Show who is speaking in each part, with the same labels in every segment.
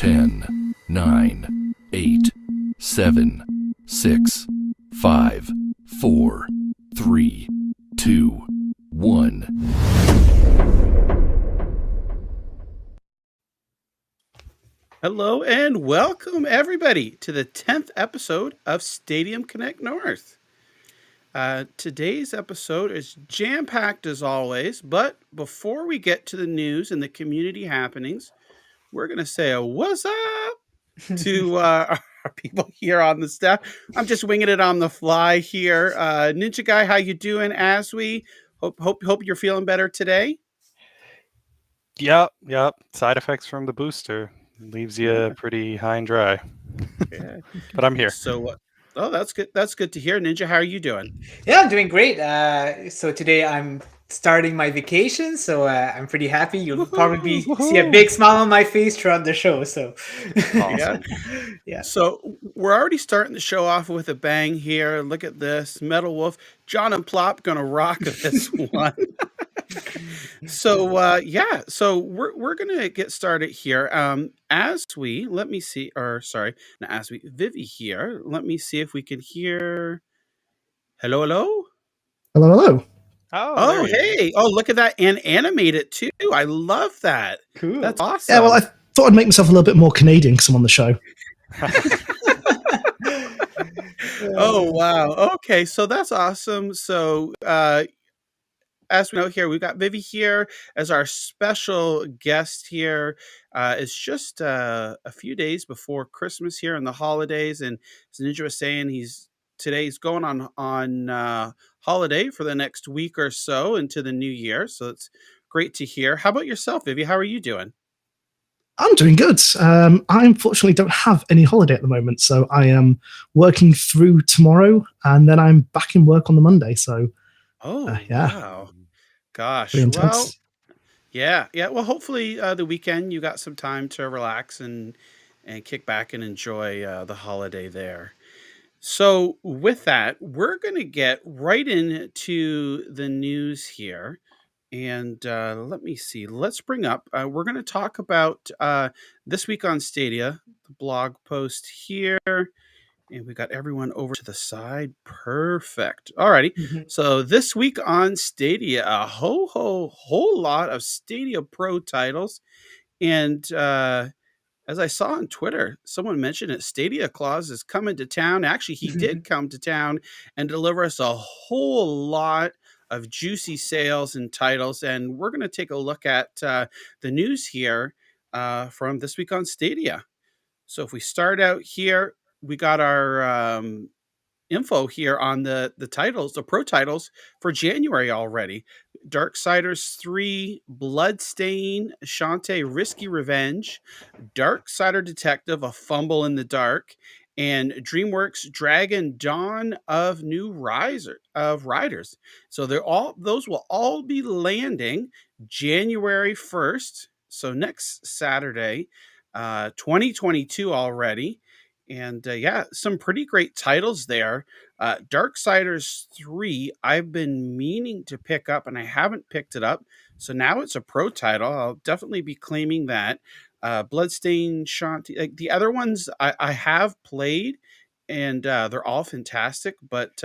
Speaker 1: 10, 9, 8, 7, 6, 5, 4, 3, 2, 1.
Speaker 2: Hello and welcome everybody to the 10th episode of Stadium Connect North. Today's episode is jam-packed as always, but before we get to the news and the community happenings, we're going to say a what's up to our people here on the staff. I'm just winging it on the fly here. Ninja Guy, how you doing? Azwe, hope you're feeling better today.
Speaker 3: Yep. Side effects from the booster leaves you pretty high and dry.
Speaker 2: Yeah.
Speaker 3: But I'm here.
Speaker 2: So, that's good. That's good to hear. Ninja, how are you doing?
Speaker 4: Yeah, I'm doing great. So today I'm starting my vacation, so I'm pretty happy. You'll probably see a big smile on my face throughout the show. So,
Speaker 3: Awesome.
Speaker 4: yeah.
Speaker 2: So we're already starting the show off with a bang here. Look at this, Metal Wolf, John and Plop gonna rock this one. So we're gonna get started here. Let me see, Vivi here. Let me see if we can hear. Hello.
Speaker 3: Oh,
Speaker 2: Oh, hey! Oh, look at that, and animate it too. I love that.
Speaker 4: Cool.
Speaker 2: That's awesome.
Speaker 5: Yeah, well, I thought I'd make myself a little bit more Canadian because I'm on the show.
Speaker 2: Oh, wow. Okay, so that's awesome. So, as we know here, we've got Vivi here as our special guest here. It's just a few days before Christmas here and the holidays, and as Ninja was saying, he's going on holiday for the next week or so into the new year. So it's great to hear. How about yourself, Vivi? How are you doing?
Speaker 5: I'm doing good. I unfortunately don't have any holiday at the moment, so I am working through tomorrow, and then I'm back in work on the Monday. So, yeah.
Speaker 2: Wow. Gosh.
Speaker 5: Pretty intense.
Speaker 2: Well, yeah. Well, hopefully the weekend you got some time to relax and kick back and enjoy the holiday there. So with that, we're going to get right into the news here. And let me see. Let's bring up, we're going to talk about this week on Stadia, the blog post here. And we got everyone over to the side. Perfect. Alrighty. So this week on Stadia, a whole lot of Stadia Pro titles. And as I saw on Twitter, someone mentioned it. Stadia Claus is coming to town. Actually, he did come to town and deliver us a whole lot of juicy sales and titles. And we're going to take a look at the news here from this week on Stadia. So if we start out here, we got our info here on the titles, the pro titles for January already. Darksiders 3, Bloodstain, Shantae Risky Revenge, Darksider Detective, A Fumble in the Dark, and DreamWorks Dragon Dawn of Riders. So those will all be landing January 1st. So next Saturday, 2022 already. And some pretty great titles there. Darksiders 3, I've been meaning to pick up, and I haven't picked it up. So now it's a pro title. I'll definitely be claiming that. Bloodstain, Shanti, the other ones I have played, and they're all fantastic. But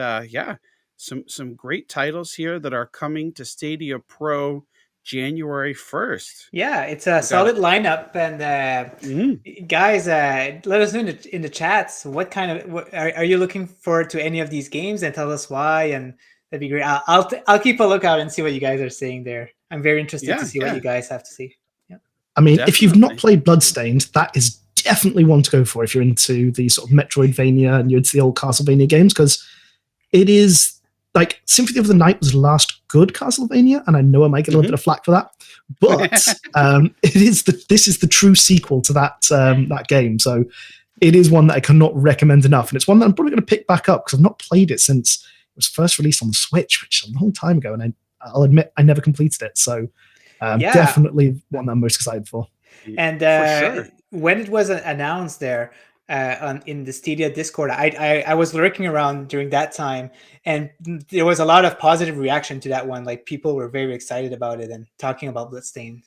Speaker 2: some great titles here that are coming to Stadia Pro January 1st.
Speaker 4: Yeah, it's a solid lineup, and guys, let us know in the chats what kind of are you looking forward to any of these games, and tell us why, and that'd be great. I'll keep a lookout and see what you guys are saying there. I'm very interested to see what you guys have to see. Yeah,
Speaker 5: I mean, if you've not played Bloodstained, that is definitely one to go for if you're into the sort of Metroidvania and you're into the old Castlevania games, because it is. Like, Symphony of the Night was the last good Castlevania, and I know I might get a little bit of flack for that, but this is the true sequel to that game, so it is one that I cannot recommend enough, and it's one that I'm probably going to pick back up because I've not played it since it was first released on the Switch, which is a long time ago, and I'll admit I never completed it, so definitely one that I'm most excited for.
Speaker 4: And
Speaker 2: for sure.
Speaker 4: When it was announced there, in the Stadia Discord, I was lurking around during that time, and there was a lot of positive reaction to that one. Like, people were very excited about it and talking about Bloodstained.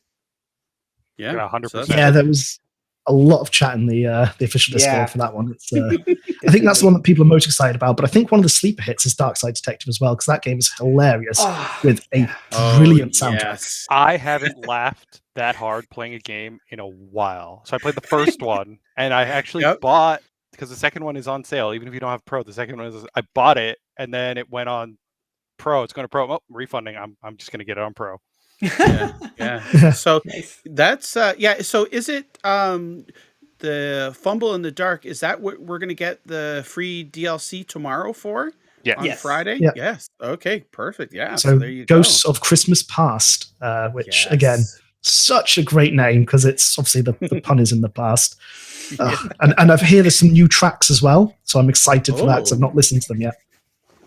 Speaker 2: Yeah,
Speaker 3: 100%.
Speaker 5: Yeah, there was a lot of chat in the official Discord
Speaker 4: Yeah.
Speaker 5: for that one. It's, I think that's the one that people are most excited about. But I think one of the sleeper hits is Dark Side Detective as well, because that game is hilarious with a brilliant soundtrack.
Speaker 3: I haven't laughed that hard playing a game in a while. So I played the first one, and I actually bought, because the second one is on sale. Even if you don't have Pro, the second one is. I bought it, and then it went on Pro. It's going to Pro. Oh, refunding. I'm just going to get it on Pro.
Speaker 2: Yeah. So
Speaker 4: Nice.
Speaker 2: that's So is it the Fumble in the Dark? Is that what we're gonna get the free DLC tomorrow for?
Speaker 3: Yeah.
Speaker 2: On
Speaker 4: Yes.
Speaker 2: Friday?
Speaker 5: Yeah.
Speaker 2: Yes. Okay, perfect. Yeah.
Speaker 5: So
Speaker 2: there you
Speaker 5: Ghosts
Speaker 2: go.
Speaker 5: of Christmas Past, which
Speaker 2: Yes.
Speaker 5: again, such a great name because it's obviously the pun is in the past. And I've heard there's some new tracks as well, so I'm excited for that because I've not listened to them yet.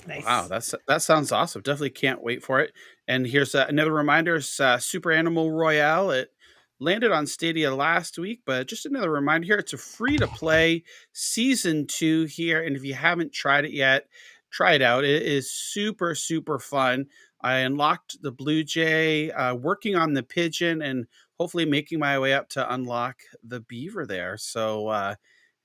Speaker 4: Nice.
Speaker 2: Wow, that sounds awesome. Definitely can't wait for it. And here's another reminder: Super Animal Royale. It landed on Stadia last week, but just another reminder here: it's a free-to-play season 2 here, and if you haven't tried it yet, try it out. It is super, super fun. I unlocked the Blue Jay, working on the Pigeon, and hopefully making my way up to unlock the Beaver there. So,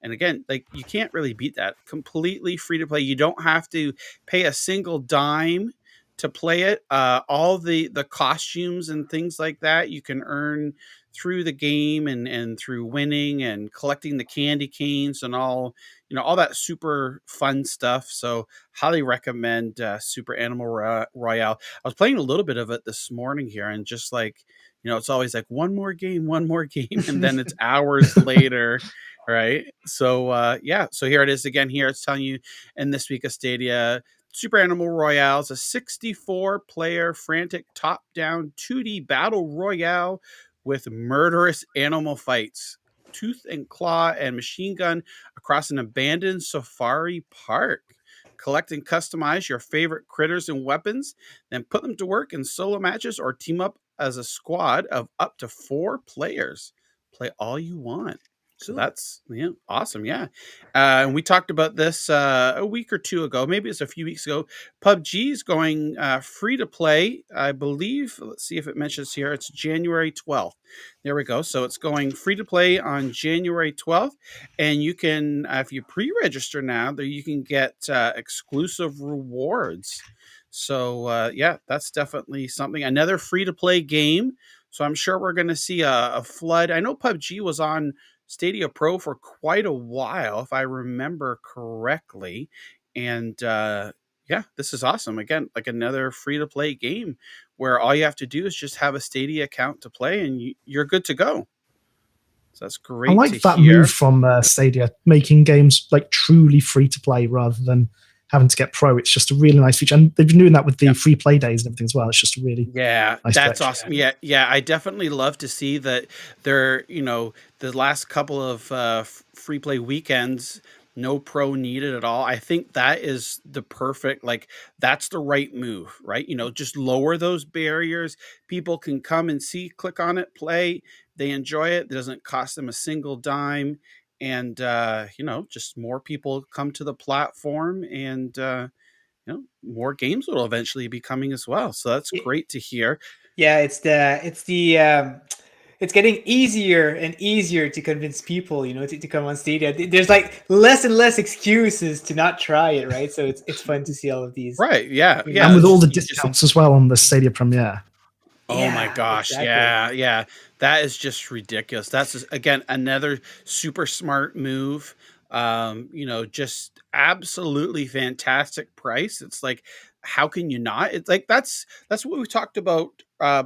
Speaker 2: and again, like you can't really beat that. Completely free to play. You don't have to pay a single dime to play it. All the costumes and things like that you can earn through the game and through winning and collecting the candy canes and all that super fun stuff. So highly recommend Super Animal Royale. I was playing a little bit of it this morning here, and just like it's always like one more game, and then it's hours later. Right. So so here it is again. Here it's telling you in this week of Stadia, Super Animal Royale is a 64-player frantic top-down 2D battle royale with murderous animal fights, tooth and claw and machine gun across an abandoned safari park. Collect and customize your favorite critters and weapons, then put them to work in solo matches or team up as a squad of up to 4 players. Play all you want. So that's awesome. Yeah. And we talked about this a week or two ago. Maybe it's a few weeks ago. PUBG is going free to play. I believe, let's see if it mentions here. It's January 12th. There we go. So it's going free to play on January 12th. And you can, if you pre-register now, there you can get exclusive rewards. So that's definitely something. Another free to play game. So I'm sure we're going to see a flood. I know PUBG was on Stadia Pro for quite a while, if I remember correctly. And this is awesome. Again, like another free to play game where all you have to do is just have a Stadia account to play and you're good to go. So that's great.
Speaker 5: I like that move from Stadia, making games like truly free to play rather than having to get Pro. It's just a really nice feature, and they've been doing that with the free play days and everything as well. It's just a really nice
Speaker 2: that's
Speaker 5: stretch.
Speaker 2: awesome. Yeah, I definitely love to see that they're the last couple of free play weekends, no Pro needed at all. I think that is the perfect, that's the right move, right? Just lower those barriers. People can come and see, click on it, play. They enjoy it. It doesn't cost them a single dime. And, just more people come to the platform, and, more games will eventually be coming as well. So that's great to hear.
Speaker 4: Yeah, it's getting easier and easier to convince people, to come on Stadia. There's like less and less excuses to not try it, right? So it's fun to see all of these.
Speaker 2: Right. Yeah.
Speaker 5: And with all the discounts as well on the Stadia Premiere.
Speaker 2: Oh my gosh. Exactly. Yeah. That is just ridiculous. That's again another super smart move. Just absolutely fantastic price. It's like, how can you not? It's like that's what we talked about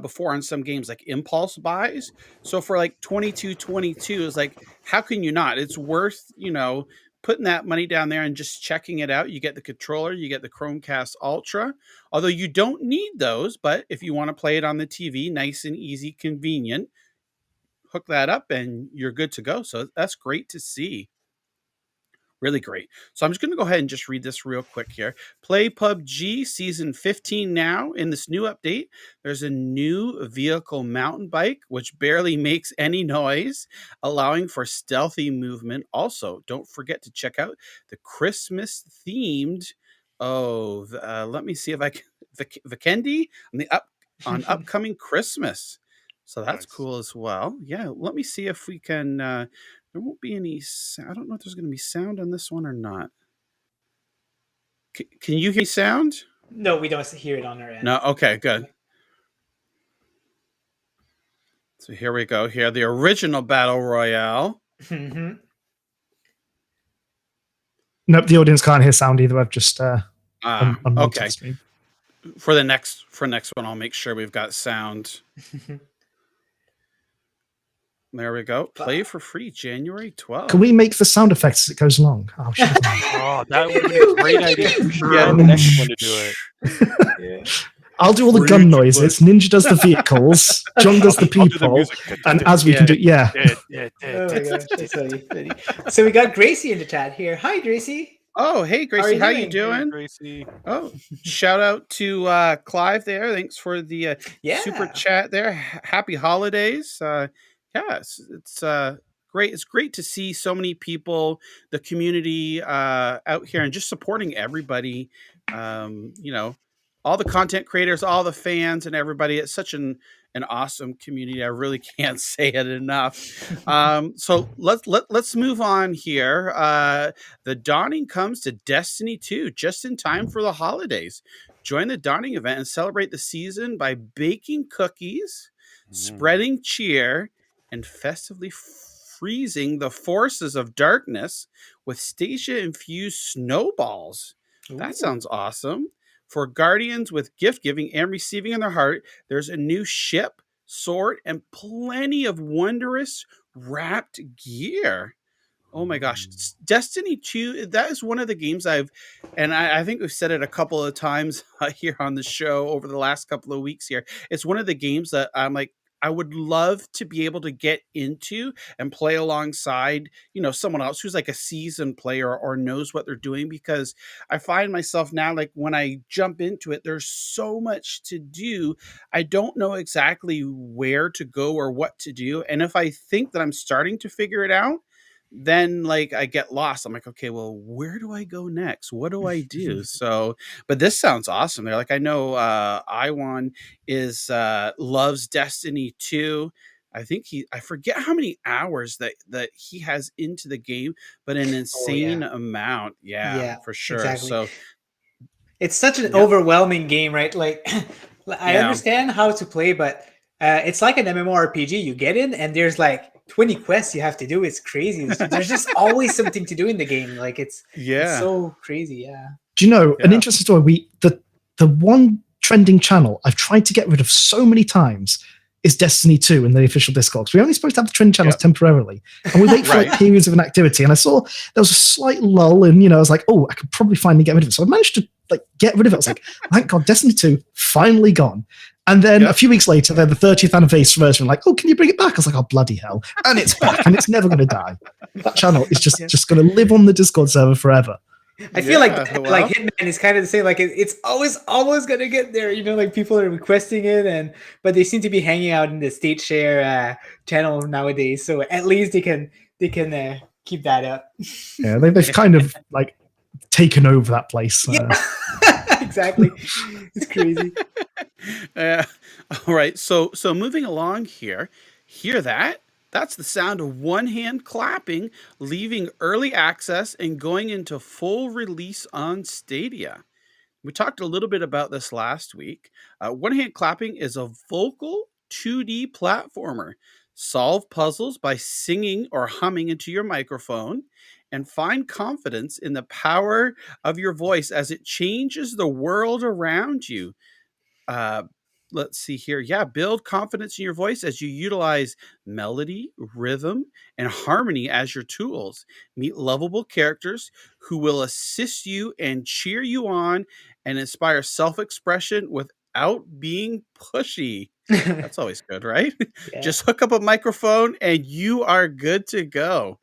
Speaker 2: before on some games, like impulse buys. So for like 22 is like, how can you not? It's worth putting that money down there and just checking it out. You get the controller, you get the Chromecast Ultra, although you don't need those, but if you want to play it on the TV, nice and easy, convenient, hook that up and you're good to go. So that's great to see. Really great. So I'm just going to go ahead and just read this real quick here. Play PUBG Season 15 now. In this new update, there's a new vehicle mountain bike, which barely makes any noise, allowing for stealthy movement. Also, don't forget to check out the Christmas-themed, let me see if I can, Vikendi on upcoming Christmas. So that's
Speaker 3: Nice.
Speaker 2: cool as well. Yeah, let me see if we can. There won't be any. I don't know if there's going to be sound on this one or not. Can you hear sound?
Speaker 4: No, we don't hear it on our end.
Speaker 2: No. Okay. Good. So here we go. Here, the original battle royale.
Speaker 4: Mm-hmm.
Speaker 5: Nope, the audience can't hear sound either. I've just unmuted
Speaker 2: okay.
Speaker 5: the stream.
Speaker 2: For next one, I'll make sure we've got sound. There we go. Play for free January 12th.
Speaker 5: Can we make the sound effects as it goes along? Oh, shit.
Speaker 3: Oh, that would be a great idea. Yeah, the next one to do it.
Speaker 4: Yeah.
Speaker 5: I'll do all the gun noises. Ninja does the vehicles. John does the
Speaker 3: I'll do
Speaker 5: people.
Speaker 3: music.
Speaker 5: And as we can do, yeah.
Speaker 4: Oh my gosh, that's funny. So we got Gracie in the chat here. Hi, Gracie.
Speaker 2: Oh, hey, Gracie. How you doing?
Speaker 3: Hey, Gracie.
Speaker 2: Oh, shout out to Clive there. Thanks for the super chat there. Happy holidays. It's great. It's great to see so many people, the community out here, and just supporting everybody. All the content creators, all the fans, and everybody. It's such an awesome community. I really can't say it enough. So let's move on here. The dawning comes to Destiny 2 just in time for the holidays. Join the dawning event and celebrate the season by baking cookies, spreading cheer, and festively freezing the forces of darkness with Stadia-infused snowballs.
Speaker 4: Ooh.
Speaker 2: That sounds awesome. For Guardians with gift giving and receiving in their heart, there's a new ship, sword, and plenty of wondrous wrapped gear. Oh my gosh. Destiny 2, that is one of the games I think we've said it a couple of times here on the show over the last couple of weeks here. It's one of the games that I'm like, I would love to be able to get into and play alongside, someone else who's like a seasoned player or knows what they're doing, because I find myself now, like when I jump into it, there's so much to do. I don't know exactly where to go or what to do. And if I think that I'm starting to figure it out, then like I get lost. I'm like, okay, well, where do I go next? What do I do? So, but this sounds awesome. They're like, I know Iwan loves Destiny 2. I think I forget how many hours that he has into the game, but an insane amount. Yeah, for sure.
Speaker 4: Exactly.
Speaker 2: So
Speaker 4: it's such an overwhelming game, right? Like I understand how to play, but it's like an MMORPG. You get in and there's like 20 quests you have to do. It's crazy. There's just always something to do in the game. Like it's so crazy. Yeah.
Speaker 5: Do you know an interesting story? The one trending channel I've tried to get rid of so many times is Destiny 2 in the official Discord. We're only supposed to have the trend channels temporarily, and we wait for like periods of inactivity. And I saw there was a slight lull, and I was like, oh, I could probably finally get rid of it. So I managed to like get rid of it. I was like, thank God, Destiny 2 finally gone. And then a few weeks later, they're the 30th anniversary. Like, oh, can you bring it back? I was like, oh, bloody hell. And it's back, and it's never going to die. That channel is just going to live on the Discord server forever.
Speaker 4: I feel like Hitman is kind of the same. Like it's always going to get there. Like people are requesting it, but they seem to be hanging out in the state share channel nowadays. So at least they can keep that up.
Speaker 5: Yeah, they've kind of like taken over that place.
Speaker 4: Exactly. It's crazy.
Speaker 2: All right. So moving along here, hear that? That's the sound of one hand clapping, leaving early access and going into full release on Stadia. We talked a little bit about this last week. One hand clapping is a vocal 2D platformer. Solve puzzles by singing or humming into your microphone, and find confidence in the power of your voice as it changes the world around you. Let's see here. Yeah, build confidence in your voice as you utilize melody, rhythm, and harmony as your tools. Meet lovable characters who will assist you and cheer you on and inspire self-expression without being pushy. That's always good, right? Yeah. Just hook up a microphone and you are good to go.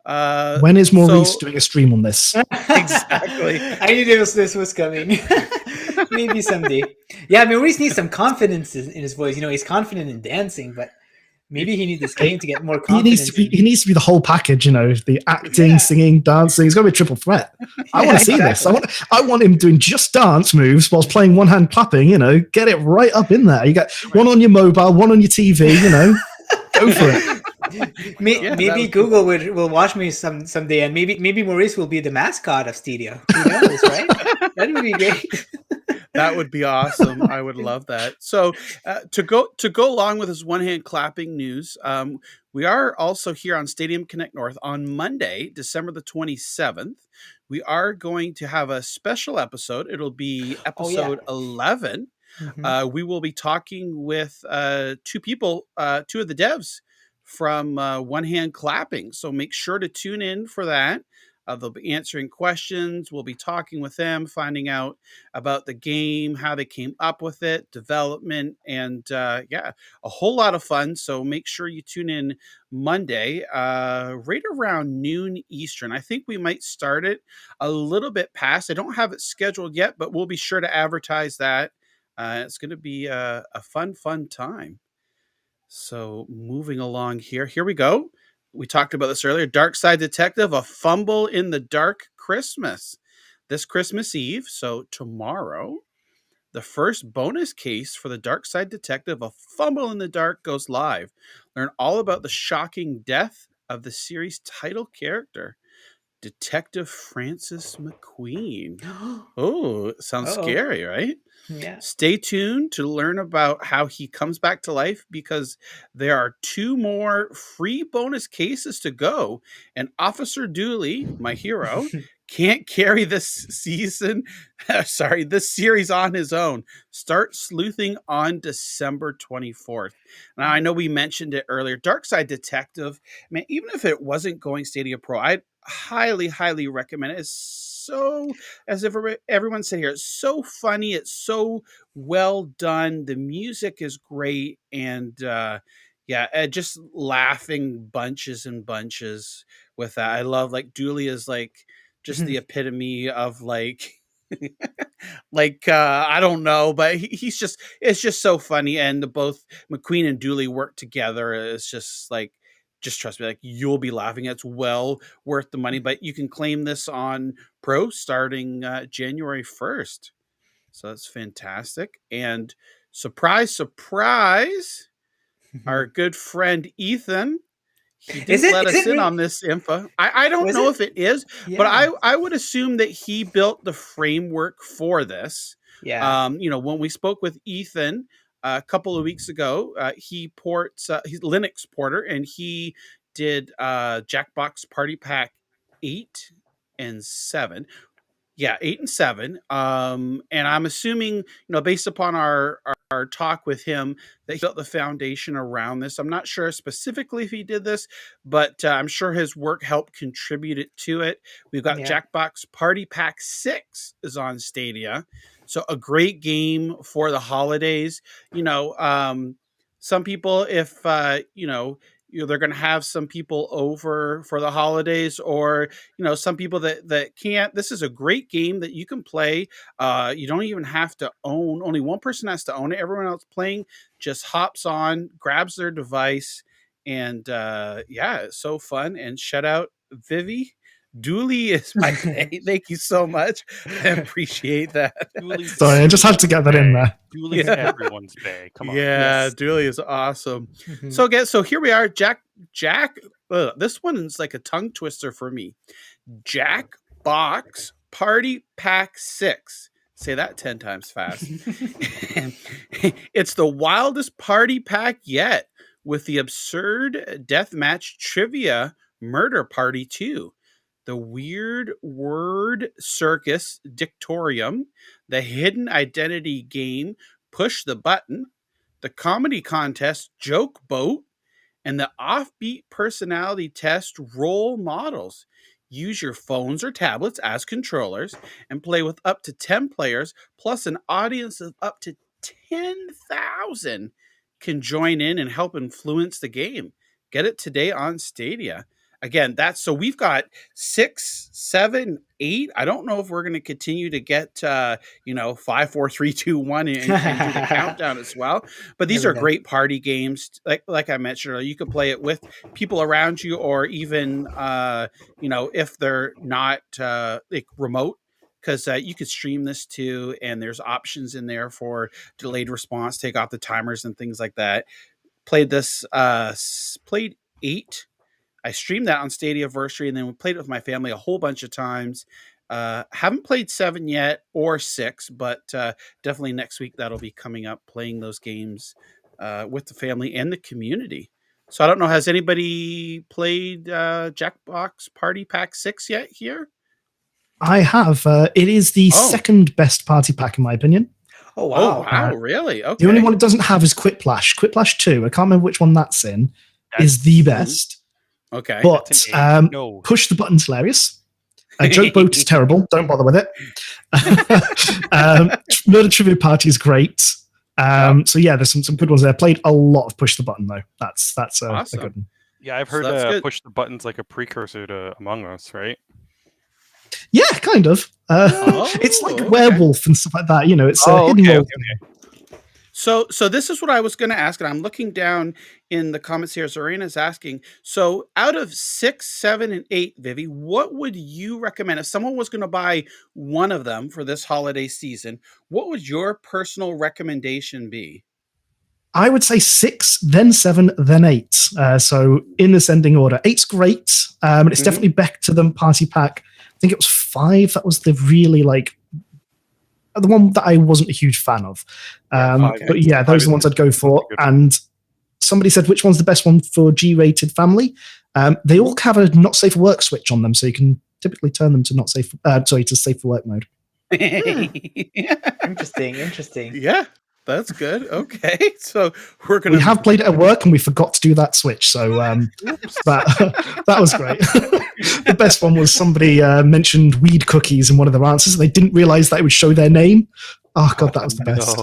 Speaker 5: When is Maurice doing a stream on this?
Speaker 2: Exactly.
Speaker 4: I knew this was coming. Maybe someday. Yeah, Maurice needs some confidence in his voice. He's confident in dancing, but Maybe he needs this game to get more
Speaker 5: He
Speaker 4: confidence.
Speaker 5: needs to be the whole package, the acting, singing, dancing. He's got to be a triple threat. I want to see this. I want him doing just dance moves whilst playing one hand clapping. Get it right up in there. You got one on your mobile, one on your TV. Go for it.
Speaker 4: Maybe Google will watch me someday, and maybe Maurice will be the mascot of Stadia. Who knows, right? That would be great.
Speaker 2: That would be awesome. I would love that. So to go along with this one-hand clapping news, we are also here on Stadium Connect North on Monday, December the 27th. We are going to have a special episode. It'll be episode 11. Mm-hmm. We will be talking with two of the devs from One Hand Clapping. So make sure to tune in for that. They'll be answering questions. We'll be talking with them, finding out about the game, how they came up with it, development, and a whole lot of fun. So make sure you tune in Monday, right around noon Eastern. I think we might start it a little bit past. I don't have it scheduled yet, but we'll be sure to advertise that. It's going to be a fun time. So moving along here we go. We talked about this earlier. Dark Side Detective, a fumble in the dark Christmas. This Christmas Eve, so tomorrow, the first bonus case for the Dark Side Detective, a fumble in the dark, goes live. Learn all about the shocking death of the series' title character, Detective Francis McQueen. Oh, sounds scary, right?
Speaker 4: Yeah.
Speaker 2: Stay tuned to learn about how he comes back to life, because there are 2 more free bonus cases to go. And Officer Dooley, my hero, can't carry this series on his own. Start sleuthing on December 24th. Now, I know we mentioned it earlier. Dark Side Detective, man, even if it wasn't going Stadia Pro, I'd highly recommend it. It's so, as everyone said here, it's so funny. It's so well done. The music is great. And just laughing bunches and bunches with that. I love, like, Dooley is like just the epitome of like I don't know, but it's just so funny. And both McQueen and Dooley work together. It's just like, just trust me, like, you'll be laughing. It's well worth the money, but you can claim this on Pro starting January 1st. So that's fantastic. And surprise, our good friend Ethan, he didn't let us in on this info. I don't know if it is, but I would assume that he built the framework for this.
Speaker 4: Yeah.
Speaker 2: When we spoke with Ethan a couple of weeks ago, he's Linux porter, and he did Jackbox Party Pack 8 and 7. Yeah, 8 and 7. And I'm assuming, based upon our talk with him, that he built the foundation around this. I'm not sure specifically if he did this, but I'm sure his work helped contribute it to it. We've got Jackbox Party Pack 6 is on Stadia. So a great game for the holidays. Some people, if, they're going to have some people over for the holidays, or some people that can't. This is a great game that you can play. You don't even have to own. Only one person has to own it. Everyone else playing just hops on, grabs their device, and it's so fun. And shout out Vivi. Dooley is my day. Thank you so much. I appreciate that.
Speaker 5: Sorry, I just had to get that in there.
Speaker 3: Dooley's everyone's day. Come on.
Speaker 2: Yeah, yes. Dooley is awesome. Mm-hmm. So here we are. Jack. This one is like a tongue twister for me. Jackbox Party Pack 6. Say that 10 times fast. It's the wildest party pack yet, with the absurd deathmatch trivia murder party 2. The weird word circus dictorium, the hidden identity game push the button, the comedy contest joke boat, and the offbeat personality test role models. Use your phones or tablets as controllers and play with up to 10 players, plus an audience of up to 10,000 can join in and help influence the game. Get it today on Stadia. again, that's so we've got 6, 7, 8. I don't know if we're going to continue to get 5, 4, 3, 2, 1 and do the countdown as well. But these are great party games. Like I mentioned, you can play it with people around you, or even if they're not remote. Because you could stream this too, and there's options in there for delayed response, take off the timers and things like that. Played this, played 8. I streamed that on Stadiaversary, and then we played it with my family a whole bunch of times. Haven't played 7 yet, or 6, but definitely next week that'll be coming up, playing those games with the family and the community. So I don't know, has anybody played Jackbox Party Pack 6 yet here?
Speaker 5: I have. It is the second best party pack, in my opinion.
Speaker 2: Oh, wow. Really? Okay.
Speaker 5: The only one it doesn't have is Quiplash. Quiplash 2, I can't remember which one that's in, is the best.
Speaker 2: Okay.
Speaker 5: But Push the Button's hilarious. Joke Boat is terrible. Don't bother with it. Murder Trivia Party is great. So yeah, there's some good ones there. Played a lot of Push the Button, though. That's awesome. A good one.
Speaker 3: Yeah, I've heard Push the Button's like a precursor to Among Us, right?
Speaker 5: Yeah, kind of. It's like Werewolf and stuff like that. It's a hidden world.
Speaker 2: Okay. So this is what I was going to ask, and I'm looking down in the comments here. Zorena's asking, so out of 6, 7, and 8, Vivi, what would you recommend if someone was going to buy one of them for this holiday season? What would your personal recommendation be?
Speaker 5: I would say 6, then 7, then 8. So in ascending order. 8's great. And it's definitely back to the party pack. I think it was 5. That was the really the one that I wasn't a huge fan of. But yeah, those are the ones I'd go for. And somebody said, which one's the best one for G-rated family? They all have a not safe for work switch on them, so you can typically turn them to to safe for work mode.
Speaker 4: Interesting.
Speaker 2: Yeah. That's good. Okay, so we
Speaker 5: have played it at work, and we forgot to do that switch. So that was great. The best one was somebody mentioned weed cookies in one of their answers, and they didn't realize that it would show their name. Oh god, that was the
Speaker 2: best.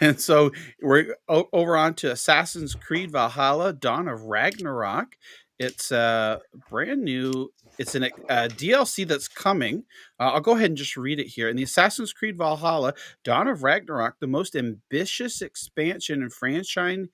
Speaker 2: And so we're over on to Assassin's Creed Valhalla: Dawn of Ragnarok. It's brand new. It's a DLC that's coming. I'll go ahead and just read it here. In the Assassin's Creed Valhalla, Dawn of Ragnarok, the most ambitious expansion in franchise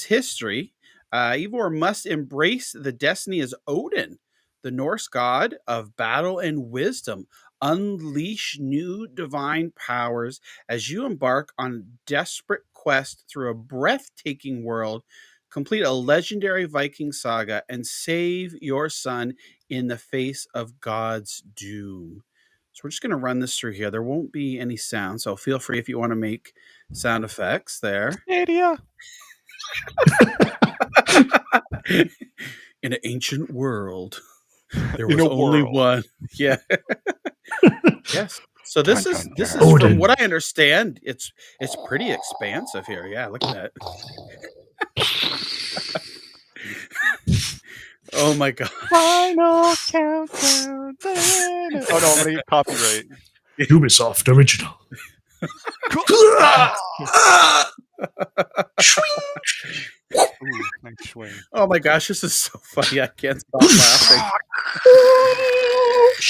Speaker 2: history, Eivor must embrace the destiny as Odin, the Norse god of battle and wisdom. Unleash new divine powers as you embark on a desperate quest through a breathtaking world. Complete a legendary Viking saga and save your son in the face of God's doom. So we're just going to run this through here. There won't be any sound, so feel free if you want to make sound effects there.
Speaker 3: Stadia.
Speaker 2: In an ancient world, there was only one. Yeah. Yes. So this is from what I understand, it's pretty expansive here. Yeah, look at that. Oh my god.
Speaker 3: Final countdown. Oh no, I'm gonna get copyright.
Speaker 5: Ubisoft original.
Speaker 3: Ooh, nice swing.
Speaker 2: Oh my gosh, this is so funny. I can't stop laughing.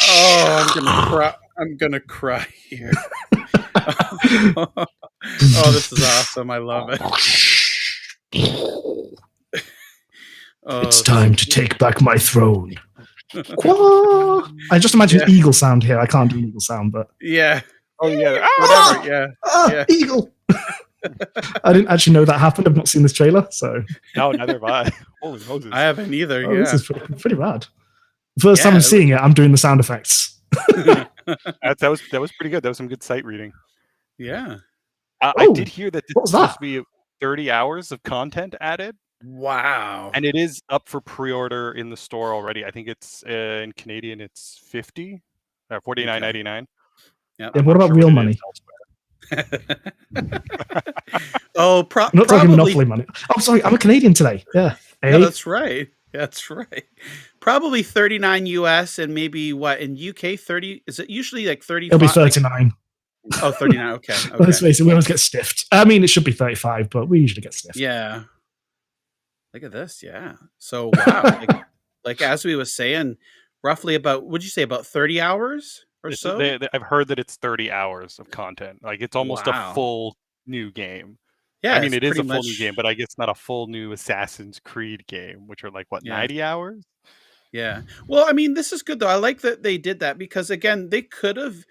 Speaker 2: Oh, I'm gonna cry here. Oh, this is awesome. I love it.
Speaker 5: It's time to take back my throne. I just imagine eagle sound here. I can't do eagle sound, but
Speaker 2: yeah.
Speaker 3: Oh yeah.
Speaker 2: Whatever. Yeah.
Speaker 5: Eagle. I didn't actually know that happened. I've not seen this trailer, so
Speaker 3: no, neither have I. Holy Moses!
Speaker 2: I haven't either.
Speaker 5: Oh, this is pretty rad. First time I'm seeing it, I'm doing the sound effects.
Speaker 3: that was pretty good. That was some good sight reading.
Speaker 2: Yeah.
Speaker 3: I did hear that this is supposed to be 30 hours of content added.
Speaker 2: Wow.
Speaker 3: And it is up for pre-order in the store already. I think it's in Canadian it's $49.99.
Speaker 2: Yeah.
Speaker 5: What about real money?
Speaker 2: Oh,
Speaker 5: I'm not talking Monopoly money. Oh, sorry, I'm a Canadian today. Yeah.
Speaker 2: Yeah, that's right. That's right. Probably 39 US and maybe what in UK 30? Is it usually like 35?
Speaker 5: It'll be 39.
Speaker 2: Oh, 39. Okay.
Speaker 5: Let's face it, we always get stiffed. I mean, it should be 35, but we usually get stiffed.
Speaker 2: Yeah. Look at this, yeah. So wow, like as we was saying, roughly about would you say about 30 hours or
Speaker 3: It's
Speaker 2: so?
Speaker 3: I've heard that it's 30 hours of content. Like it's almost a
Speaker 2: Wow.
Speaker 3: full new game. I
Speaker 2: Yeah,
Speaker 3: mean,
Speaker 2: it's
Speaker 3: it is
Speaker 2: pretty
Speaker 3: a full new game,
Speaker 2: much
Speaker 3: but I guess not a full new Assassin's Creed game, which are like what,
Speaker 2: yeah.
Speaker 3: 90 hours?
Speaker 2: Yeah. Well, I mean, this is good though. I like that they did that because again, they could have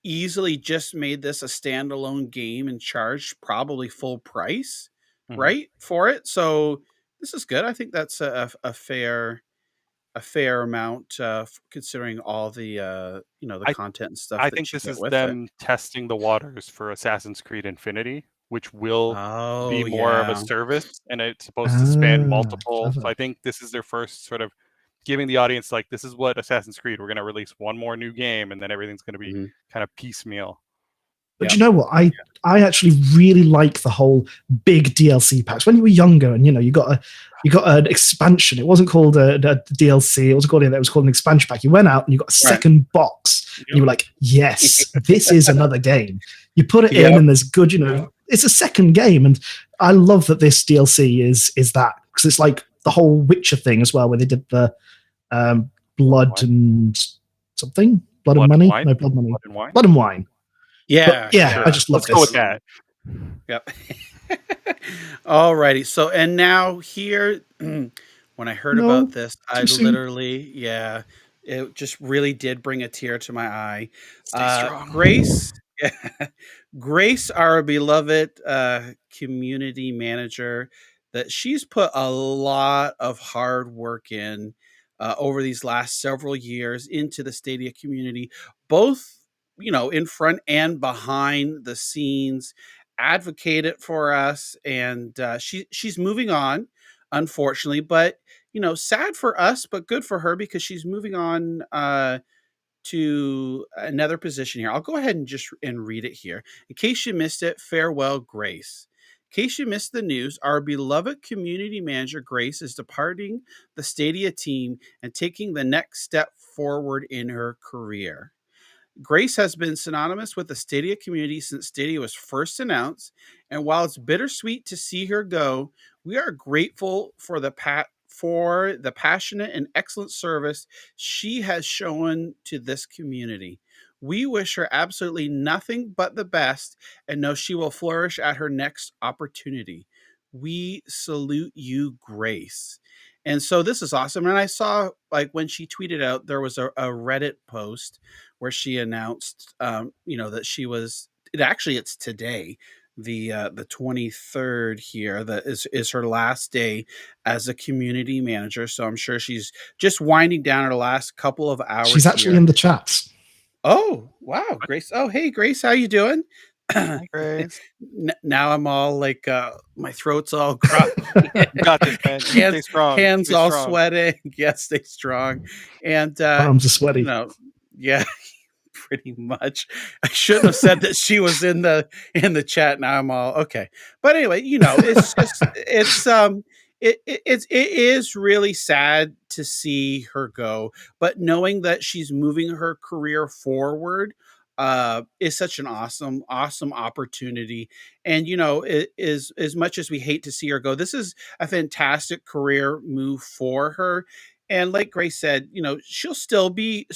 Speaker 2: easily just made this a standalone game and charged probably full price,
Speaker 3: Mhm.
Speaker 2: right? For it. So this is good. I think that's a fair amount considering all the the
Speaker 3: I
Speaker 2: content and stuff
Speaker 3: I
Speaker 2: that
Speaker 3: think
Speaker 2: you
Speaker 3: this
Speaker 2: get
Speaker 3: is
Speaker 2: with it.
Speaker 3: them testing the waters for Assassin's Creed Infinity, which will be
Speaker 2: Oh
Speaker 3: more of a
Speaker 2: yeah.
Speaker 3: service, and it's supposed to span
Speaker 5: Ah,
Speaker 3: multiple. So
Speaker 5: clever.
Speaker 3: I think this is their first sort of giving the audience like, this is what Assassin's Creed. We're going to release one more new game, and then everything's going to be
Speaker 2: Mhm.
Speaker 3: kind of piecemeal.
Speaker 5: But
Speaker 2: Yep.
Speaker 5: you know what? I actually really like the whole big DLC packs. When you were younger, and you got an expansion. It wasn't called a DLC. It wasn't called anything. It was called an expansion pack. You went out and you got a
Speaker 2: Right.
Speaker 5: second box, and you were like, "Yes, this is another game." You put it in,
Speaker 2: Yep.
Speaker 5: and there's good. It's a second game, and I love that this DLC is that because it's like the whole Witcher thing as well, where they did the blood and something, blood and
Speaker 3: Blood and
Speaker 5: money,
Speaker 3: wine.
Speaker 5: no blood money,
Speaker 3: Blood and wine.
Speaker 5: blood and wine.
Speaker 2: Yeah,
Speaker 5: But yeah,
Speaker 3: Sure.
Speaker 5: I just love
Speaker 3: Let's go with
Speaker 5: this.
Speaker 3: that.
Speaker 2: Yep. Alrighty. So and now here when I heard
Speaker 5: No,
Speaker 2: about this, I
Speaker 5: too soon.
Speaker 2: literally, yeah, it just really did bring a tear to my eye.
Speaker 3: Stay strong.
Speaker 2: Grace, Grace, our beloved community manager, that she's put a lot of hard work in over these last several years into the Stadia community, both in front and behind the scenes, advocated for us, and she's moving on, unfortunately, but sad for us, but good for her because she's moving on to another position here. I'll go ahead and read it here. In case you missed it, farewell, Grace. In case you missed the news, our beloved community manager, Grace, is departing the Stadia team and taking the next step forward in her career. Grace has been synonymous with the Stadia community since Stadia was first announced, and while it's bittersweet to see her go, we are grateful for the passionate and excellent service she has shown to this community. We wish her absolutely nothing but the best and know she will flourish at her next opportunity. We salute you, Grace. And so this is awesome. And I saw, like, when she tweeted out, there was a Reddit post where she announced, that she was. It's today, the 23rd here. That is her last day as a community manager. So I'm sure she's just winding down her last couple of
Speaker 5: She's
Speaker 2: hours
Speaker 5: actually
Speaker 2: here.
Speaker 5: in the chats.
Speaker 2: Oh wow, Grace! Oh hey, Grace, how you doing?
Speaker 3: Hi, Grace.
Speaker 2: Now I'm all like, my throat's all groggy,
Speaker 3: You got this, man. Stay strong.
Speaker 2: hands
Speaker 3: Stay
Speaker 2: all
Speaker 3: strong.
Speaker 2: sweating. Yes, stay strong, and
Speaker 5: Arms are sweaty.
Speaker 2: yeah, pretty much. I shouldn't have said that she was in the chat. Now I'm all okay. But anyway, it's just it is really sad to see her go, but knowing that she's moving her career forward is such an awesome opportunity. And it is, as much as we hate to see her go, this is a fantastic career move for her. And like Grace said, she'll still be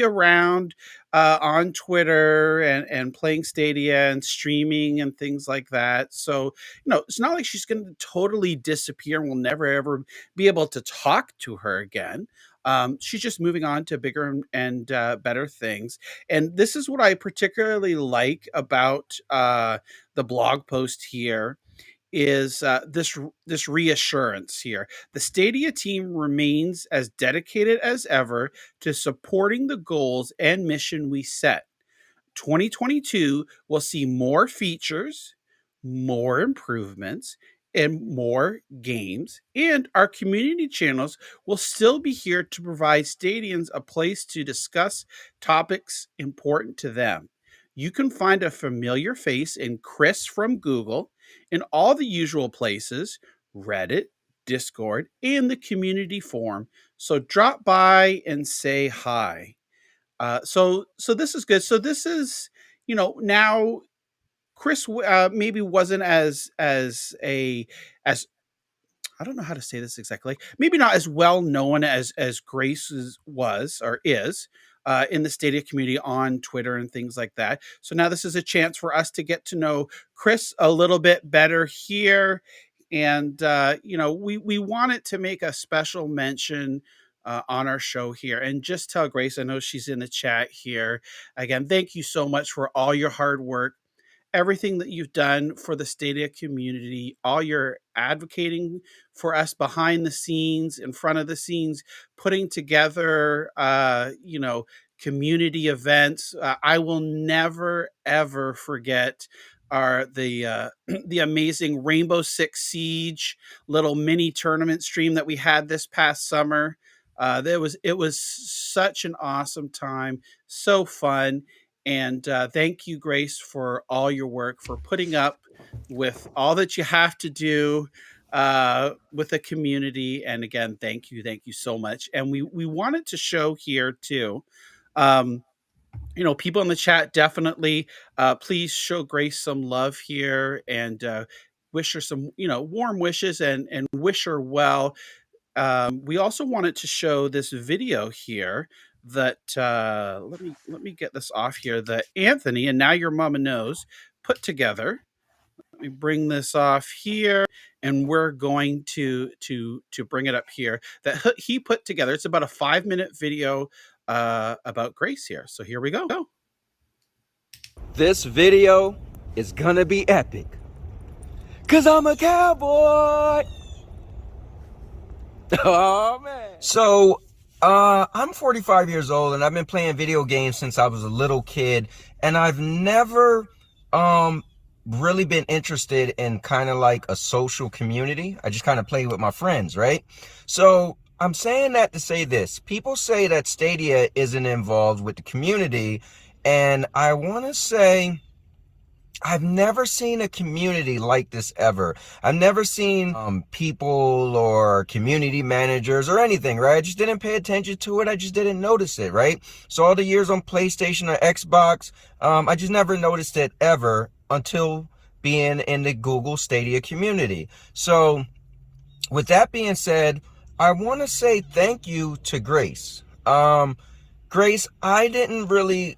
Speaker 2: around on Twitter and playing Stadia and streaming and things like that. So, it's not like she's going to totally disappear and we'll never ever be able to talk to her again. She's just moving on to bigger and better things. And this is what I particularly like about the blog post here is this reassurance here. The Stadia team remains as dedicated as ever to supporting the goals and mission we set. 2022 will see more features, more improvements, and more games. And our community channels will still be here to provide Stadians a place to discuss topics important to them. You can find a familiar face in Chris from Google in all the usual places: Reddit, Discord, and the community forum. So drop by and say hi. So this is good. So this is, now Chris maybe wasn't as I don't know how to say this exactly. Maybe not as well known as Grace was or is in the Stadia community on Twitter and things like that. So now this is a chance for us to get to know Chris a little bit better here. And we wanted to make a special mention on our show here and just tell Grace, I know she's in the chat here. Again, thank you so much for all your hard work, everything that you've done for the Stadia community, all your advocating for us behind the scenes, in front of the scenes, putting together, community events. I will never ever forget the the amazing Rainbow Six Siege little mini tournament stream that we had this past summer. It was such an awesome time, so fun. And thank you, Grace, for all your work, for putting up with all that you have to do with the community. And again, thank you so much. And we wanted to show here too. People in the chat, definitely please show Grace some love here and wish her some, warm wishes and wish her well. We also wanted to show this video here that let me get this off here, that Anthony and Now Your Mama Knows put together. Let me bring this off here, and we're going to bring it up here, that he put together. It's about a 5-minute video about Grace here. So here we go.
Speaker 6: This video is gonna be epic, 'cause I'm a cowboy. Oh man. So I'm 45 years old, and I've been playing video games since I was a little kid, and I've never really been interested in kind of like a social community. I just kind of play with my friends, right? So I'm saying that to say this. People say that Stadia isn't involved with the community, and I want to say I've never seen a community like this ever. I've never seen people or community managers or anything, right? I just didn't pay attention to it. I just didn't notice it, right? So all the years on PlayStation or Xbox, I just never noticed it ever until being in the Google Stadia community. So with that being said, I want to say thank you to Grace. Grace, I didn't really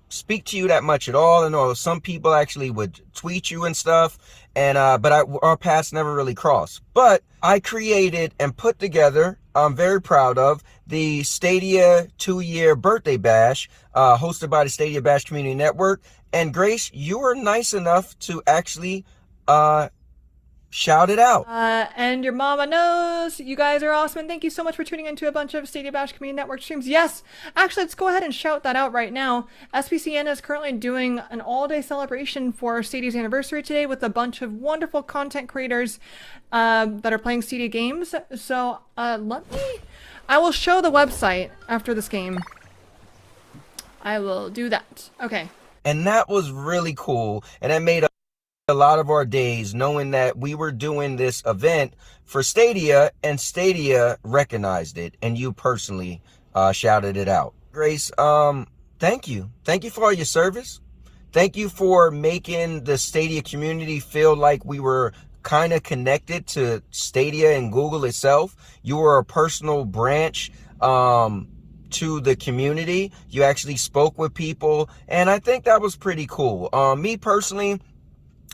Speaker 6: speak to you that much at all. I know some people actually would tweet you and stuff, and but our paths never really crossed. But I created and put together, I'm very proud of, the Stadia 2-year birthday bash, hosted by the Stadia Bash Community Network. And Grace, you were nice enough to actually shout it out.
Speaker 7: And your mama knows. You guys are awesome, and thank you so much for tuning into a bunch of Stadia Bash Community Network streams. Yes, actually, let's go ahead and shout that out right now. SPCN is currently doing an all-day celebration for Stadia's anniversary today with a bunch of wonderful content creators that are playing Stadia games. So I will show the website after this game. I will do that. Okay.
Speaker 6: And that was really cool, and that made a lot of our days knowing that we were doing this event for Stadia, and Stadia recognized it, and you personally shouted it out. Grace, thank you. Thank you for all your service. Thank you for making the Stadia community feel like we were kind of connected to Stadia and Google itself. You were a personal branch to the community. You actually spoke with people, and I think that was pretty cool. Me personally,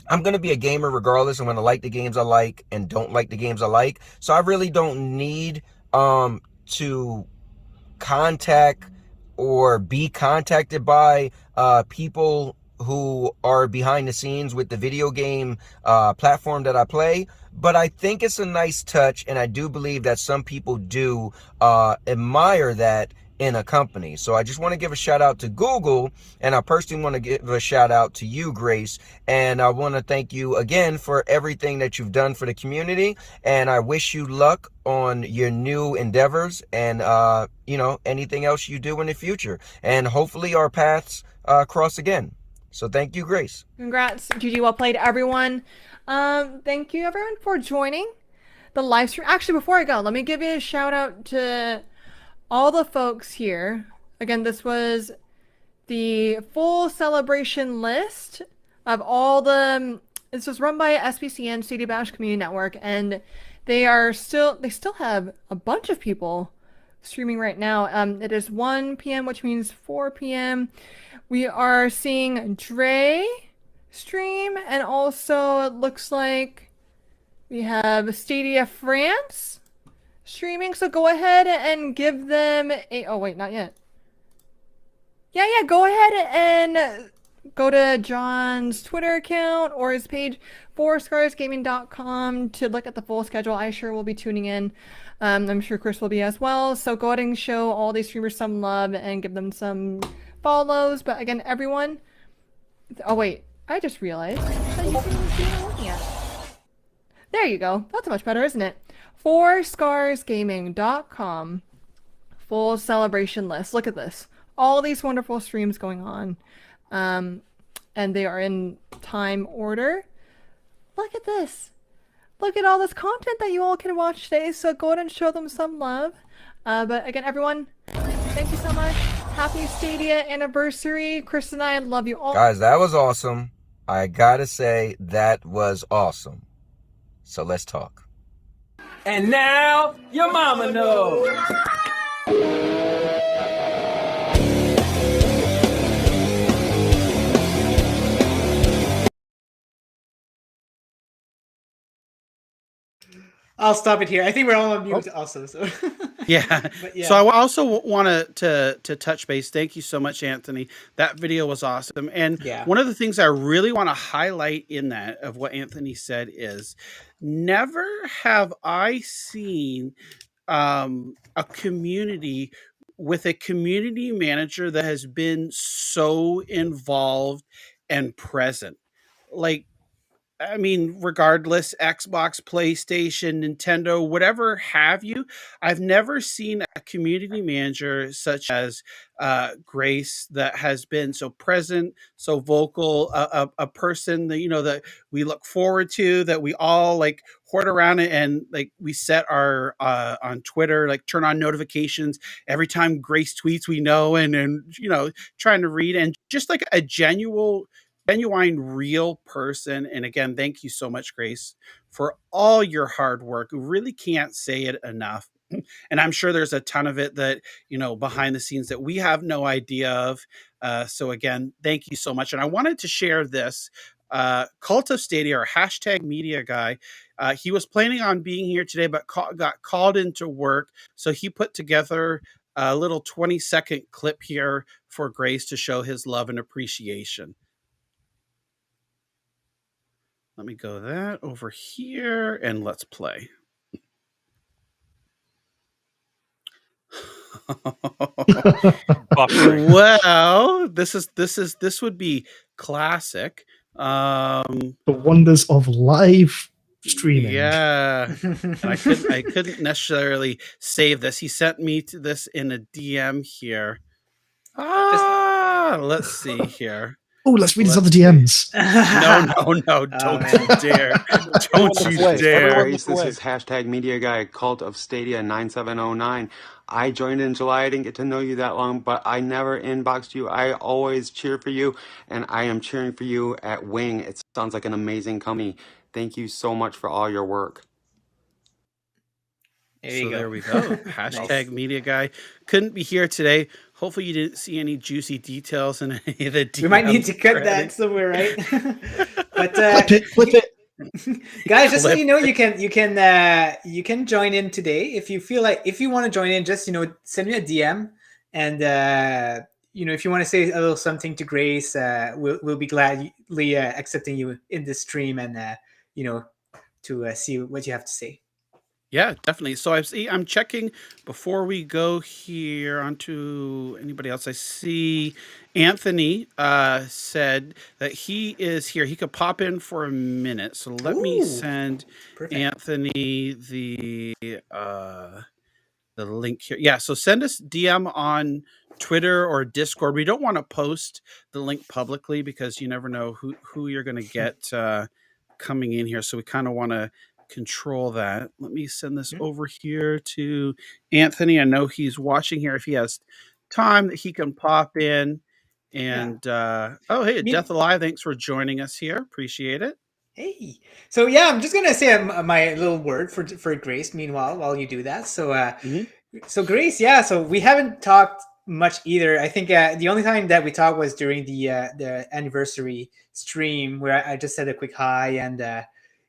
Speaker 6: I'm going to be a gamer regardless. I'm going to like the games I like and don't like the games I like. So I really don't need to contact or be contacted by people who are behind the scenes with the video game platform that I play. But I think it's a nice touch, and I do believe that some people do admire that in a company. So I just want to give a shout out to Google, and I personally want to give a shout out to you, Grace, and I want to thank you again for everything that you've done for the community, and I wish you luck on your new endeavors and anything else you do in the future, and hopefully our paths cross again. So thank you, Grace.
Speaker 7: Congrats. GG, well played, everyone. Thank you, everyone, for joining the live stream. Actually, before I go, let me give you a shout out to all the folks here. Again, this was the full celebration list of all the... This was run by SPCN, Stadia Bash Community Network, and They still have a bunch of people streaming right now. It is 1 p.m., which means 4 p.m. We are seeing Dre stream, and also it looks like we have Stadia France streaming. So go ahead and give them a. Oh wait, not yet. Yeah. Go ahead and go to John's Twitter account or his page, fourscarsgaming.com, to look at the full schedule. I sure will be tuning in. I'm sure Chris will be as well. So go ahead and show all these streamers some love and give them some follows. But again, everyone. Oh wait, I just realized that you can see what I'm looking at. There you go. That's much better, isn't it? fourscarsgaming.com. Full celebration list. Look at this. All these wonderful streams going on. And they are in time order. Look at this. Look at all this content that you all can watch today. So go ahead and show them some love. But again, everyone, thank you so much. Happy Stadia anniversary. Chris and I love you all.
Speaker 6: Guys, that was awesome. I gotta say, that was awesome. So let's talk.
Speaker 8: And now, your mama knows.
Speaker 4: I'll stop it here. I think we're all on mute also. So
Speaker 2: Yeah.
Speaker 4: yeah.
Speaker 2: So I also wanted to touch base. Thank you so much, Anthony. That video was awesome. And one of the things I really want to highlight in that of what Anthony said is, never have I seen a community with a community manager that has been so involved and present. Like, I mean, regardless, Xbox, PlayStation, Nintendo, whatever have you, I've never seen a community manager such as Grace that has been so present, so vocal, a person that, that we look forward to, that we all like hoard around it, and like we set our on Twitter, like turn on notifications every time Grace tweets, we know, and trying to read, and just like a genuine real person. And again, thank you so much, Grace, for all your hard work. We really can't say it enough. And I'm sure there's a ton of it that, behind the scenes that we have no idea of. So again, thank you so much. And I wanted to share this. Cult of Stadia, or hashtag media guy, he was planning on being here today, but got called into work. So he put together a little 20-second clip here for Grace to show his love and appreciation. Let me go that over here and let's play. Well, this would be classic.
Speaker 5: The wonders of live streaming.
Speaker 2: Yeah. I couldn't necessarily save this. He sent me to this in a DM here. Let's see here.
Speaker 5: Oh, let's read his other DMs.
Speaker 2: No, don't you dare. Don't you dare.
Speaker 9: This is hashtag media guy, Cult of Stadia 9709. I joined in July. I didn't get to know you that long, but I never inboxed you. I always cheer for you, and I am cheering for you at Wing. It sounds like an amazing company. Thank you so much for all your work.
Speaker 2: There we go. Hashtag media guy. Couldn't be here today. Hopefully you didn't see any juicy details in any of the DMs.
Speaker 4: We might need to cut that somewhere, right? But
Speaker 5: Flip it.
Speaker 4: Guys, just so you know, you can join in today if you feel like, if you want to join in, just send me a DM, and if you want to say a little something to Grace, we'll be gladly accepting you in this stream, and to see what you have to say.
Speaker 2: Yeah, definitely. So I'm checking before we go here onto anybody else. I see Anthony said that he is here. He could pop in for a minute. So let me send Anthony the link here. Yeah, so send us DM on Twitter or Discord. We don't want to post the link publicly because you never know who you're going to get coming in here. So we kind of want to control that. Let me send this over here to Anthony. I know he's watching here. If he has time that he can pop in. And hey, Death Alive, thanks for joining us here. Appreciate it.
Speaker 4: Hey. So yeah, I'm just gonna say my little word for Grace. Meanwhile, while you do that, so Grace, yeah. So we haven't talked much either. I think the only time that we talked was during the anniversary stream where I just said a quick hi, and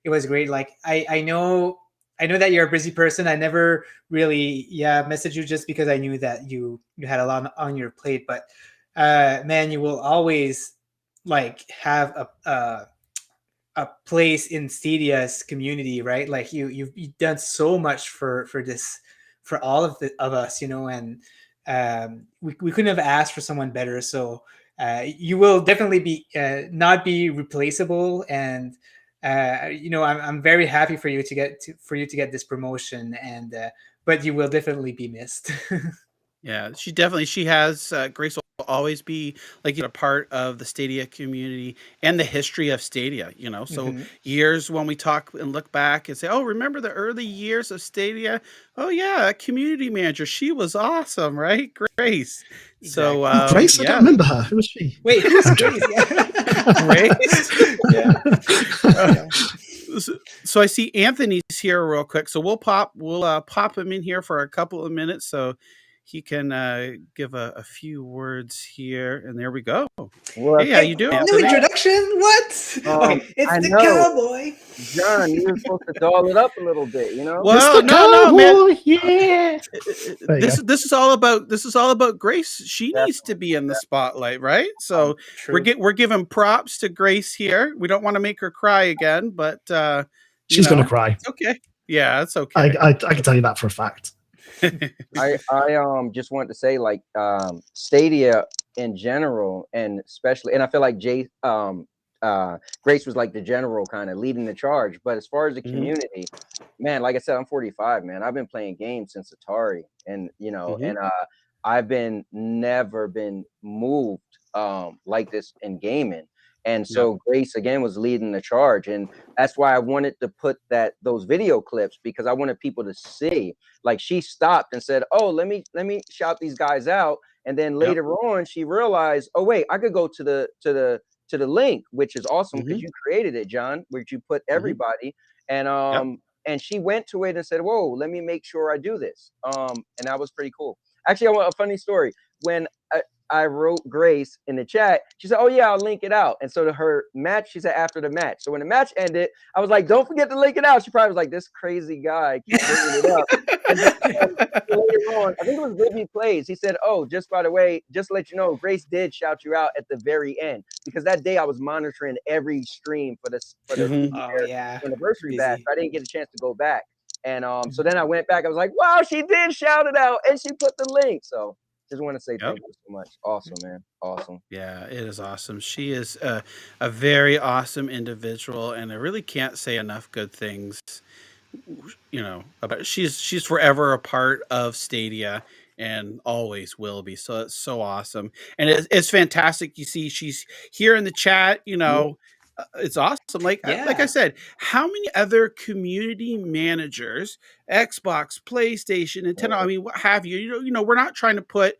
Speaker 4: it was great. Like I know that you're a busy person. I never really messaged you just because I knew that you had a lot on your plate. But man, you will always like have a place in Stadia's community, right? Like you've done so much for this, for all of us, you know, and we couldn't have asked for someone better. So you will definitely be not be replaceable, and you know, I'm very happy for you to get this promotion, and but you will definitely be missed.
Speaker 2: Yeah, she has Grace will always be like a part of the Stadia community and the history of Stadia, you know. So years when we talk and look back and say, "Oh, remember the early years of Stadia? Oh yeah, community manager, she was awesome, right? Grace." So
Speaker 5: Grace, I don't remember her. Who was she?
Speaker 4: Wait, who's Grace?
Speaker 2: Grace?
Speaker 4: Yeah.
Speaker 2: So I see Anthony's here real quick. So we'll pop him in here for a couple of minutes so he can give a few words here, and there we go.
Speaker 6: Well,
Speaker 2: hey, how you doing,
Speaker 4: New
Speaker 2: Anthony?
Speaker 4: introduction? What? Okay, it's the cowboy.
Speaker 6: John, you were supposed to doll it up a little bit, you know?
Speaker 2: Well,
Speaker 5: Mr.
Speaker 2: no,
Speaker 5: Cowboy,
Speaker 2: man.
Speaker 5: yeah.
Speaker 2: This is all about Grace. She needs to be in the spotlight, right? So we're giving props to Grace here. We don't want to make her cry again, but
Speaker 5: She's gonna cry.
Speaker 2: It's okay. Yeah, it's okay.
Speaker 5: I can tell you that for a fact.
Speaker 6: I just want to say, like, Stadia in general, and especially, and I feel like Grace was like the general kind of leading the charge. But as far as the community, man, like I said, I'm 45, man. I've been playing games since Atari, and you know, and I've never been moved like this in gaming. And so Grace again was leading the charge, and that's why I wanted to put those video clips, because I wanted people to see. Like, she stopped and said, "Oh, let me shout these guys out," and then later on she realized, "Oh wait, I could go to the link," which is awesome because you created it, John, where you put everybody, and and she went to it and said, "Whoa, let me make sure I do this," and that was pretty cool. Actually, I want a funny story. When I wrote Grace in the chat, she said, "Oh yeah, I'll link it out." And so to her match, she said after the match. So when the match ended, I was like, "Don't forget to link it out." She probably was like, "This crazy guy keeps bringing it up." And then, later on, I think it was Vivi Plays. He said, "Oh, just by the way, just to let you know, Grace did shout you out at the very end, because that day I was monitoring every stream for the anniversary bash. I didn't get a chance to go back." And so then I went back. I was like, "Wow, she did shout it out, and she put the link." So just want to say thank you so much. Awesome, man. Awesome.
Speaker 2: Yeah, it is awesome. She is a very awesome individual, and I really can't say enough good things, you know, about. She's forever a part of Stadia and always will be. So it's so awesome, and it's fantastic. You see, she's here in the chat. You know, it's awesome. Like I said, how many other community managers, Xbox, PlayStation, Nintendo, I mean, what have you? You know, we're not trying to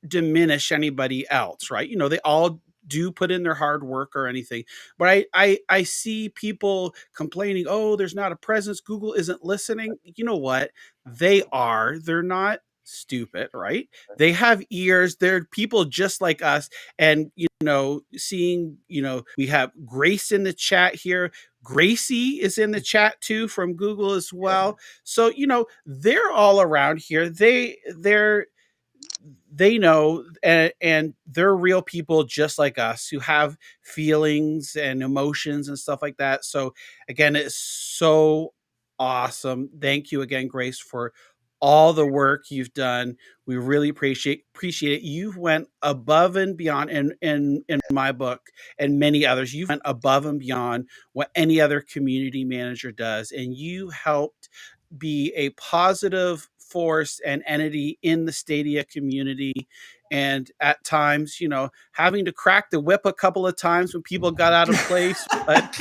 Speaker 2: diminish anybody else, right? You know, they all do put in their hard work or anything, but I see people complaining, "Oh, there's not a presence, Google isn't listening." You know what? They are. They're not stupid, right? They have ears. They're people just like us. And you know, seeing, you know, we have Grace in the chat here. Gracie is in the chat too from Google as well. So, you know, they're all around here. They know, and they're real people just like us who have feelings and emotions and stuff like that. So again, it's so awesome. Thank you again, Grace, for all the work you've done. We really appreciate it. You've went above and beyond in my book, and many others. You've went above and beyond what any other community manager does, and you helped be a positive force and entity in the Stadia community. and at times, having to crack the whip a couple of times when people got out of place. But,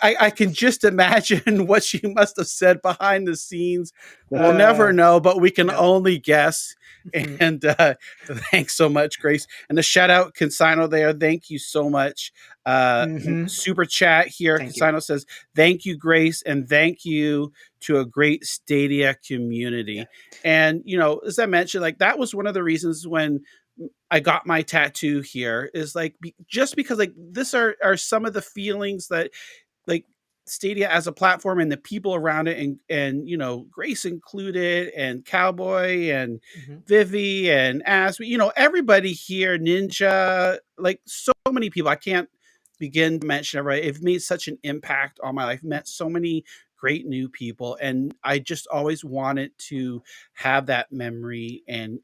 Speaker 2: I can just imagine what she must have said behind the scenes. We'll never know, but we can only guess. And thanks so much, Grace. And the shout out Consino there. Thank you so much. Super chat here. Consino says, thank you, Grace, and thank you to a great Stadia community. And, as I mentioned, like that was one of the reasons when I got my tattoo here is like, just because like this are some of the feelings that like Stadia as a platform and the people around it and Grace included and Cowboy and Vivi and Azwe, everybody here, Ninja, like so many people. I can't begin to mention it, right? It made such an impact on my life, met so many great new people, and I just always wanted to have that memory and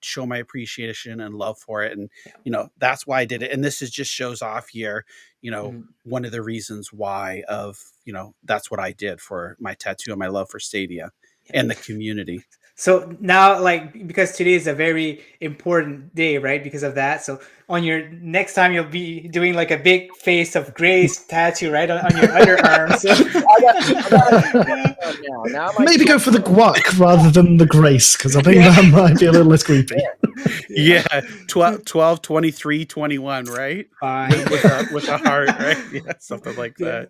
Speaker 2: show my appreciation and love for it. And that's why I did it. And this is just shows off here, one of the reasons why that's what I did for my tattoo and my love for Stadia and the community.
Speaker 4: So now, like, because today is a very important day, right? Because of that. So on your next time, you'll be doing like a big face of Grace tattoo, right? On your other arm. So
Speaker 5: maybe go for the guac rather than the Grace, because I think that might be a little less creepy.
Speaker 2: Yeah. 12, 23, 21, right?
Speaker 4: Fine.
Speaker 2: with a heart, right? Yeah, something like that.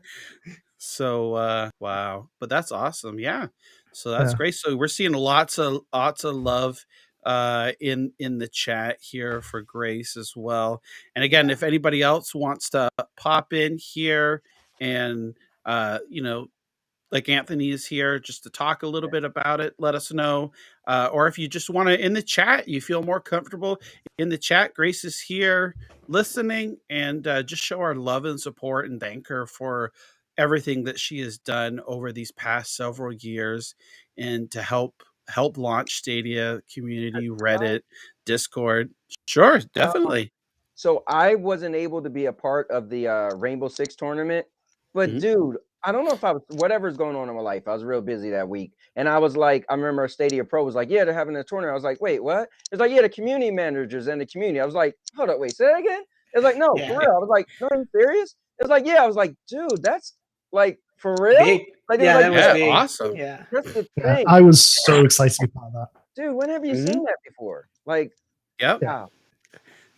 Speaker 2: So, wow. But that's awesome. Yeah. So that's great. So we're seeing lots of love in the chat here for Grace as well. And again, if anybody else wants to pop in here and like Anthony is here just to talk a little bit about it, let us know. Or if you just want to in the chat, you feel more comfortable in the chat, Grace is here listening, and just show our love and support and thank her for everything that she has done over these past several years and to help launch Stadia community, Reddit, Discord. Sure, definitely.
Speaker 6: So I wasn't able to be a part of the Rainbow Six tournament, but dude, I don't know if whatever's going on in my life, I was real busy that week. And I was like, I remember Stadia Pro was like, yeah, they're having a tournament. I was like, wait, what? It's like, yeah, the community managers and the community. I was like, hold up, wait, say that again? It's like, no, for real. I was like, no, are you serious? It's like, yeah. I was like, dude, that's like, for real? Like,
Speaker 4: that was big.
Speaker 2: Awesome.
Speaker 4: Yeah.
Speaker 6: That's the thing.
Speaker 5: I was so excited to be part of that.
Speaker 6: Dude, when have you seen that before? Like,
Speaker 2: wow.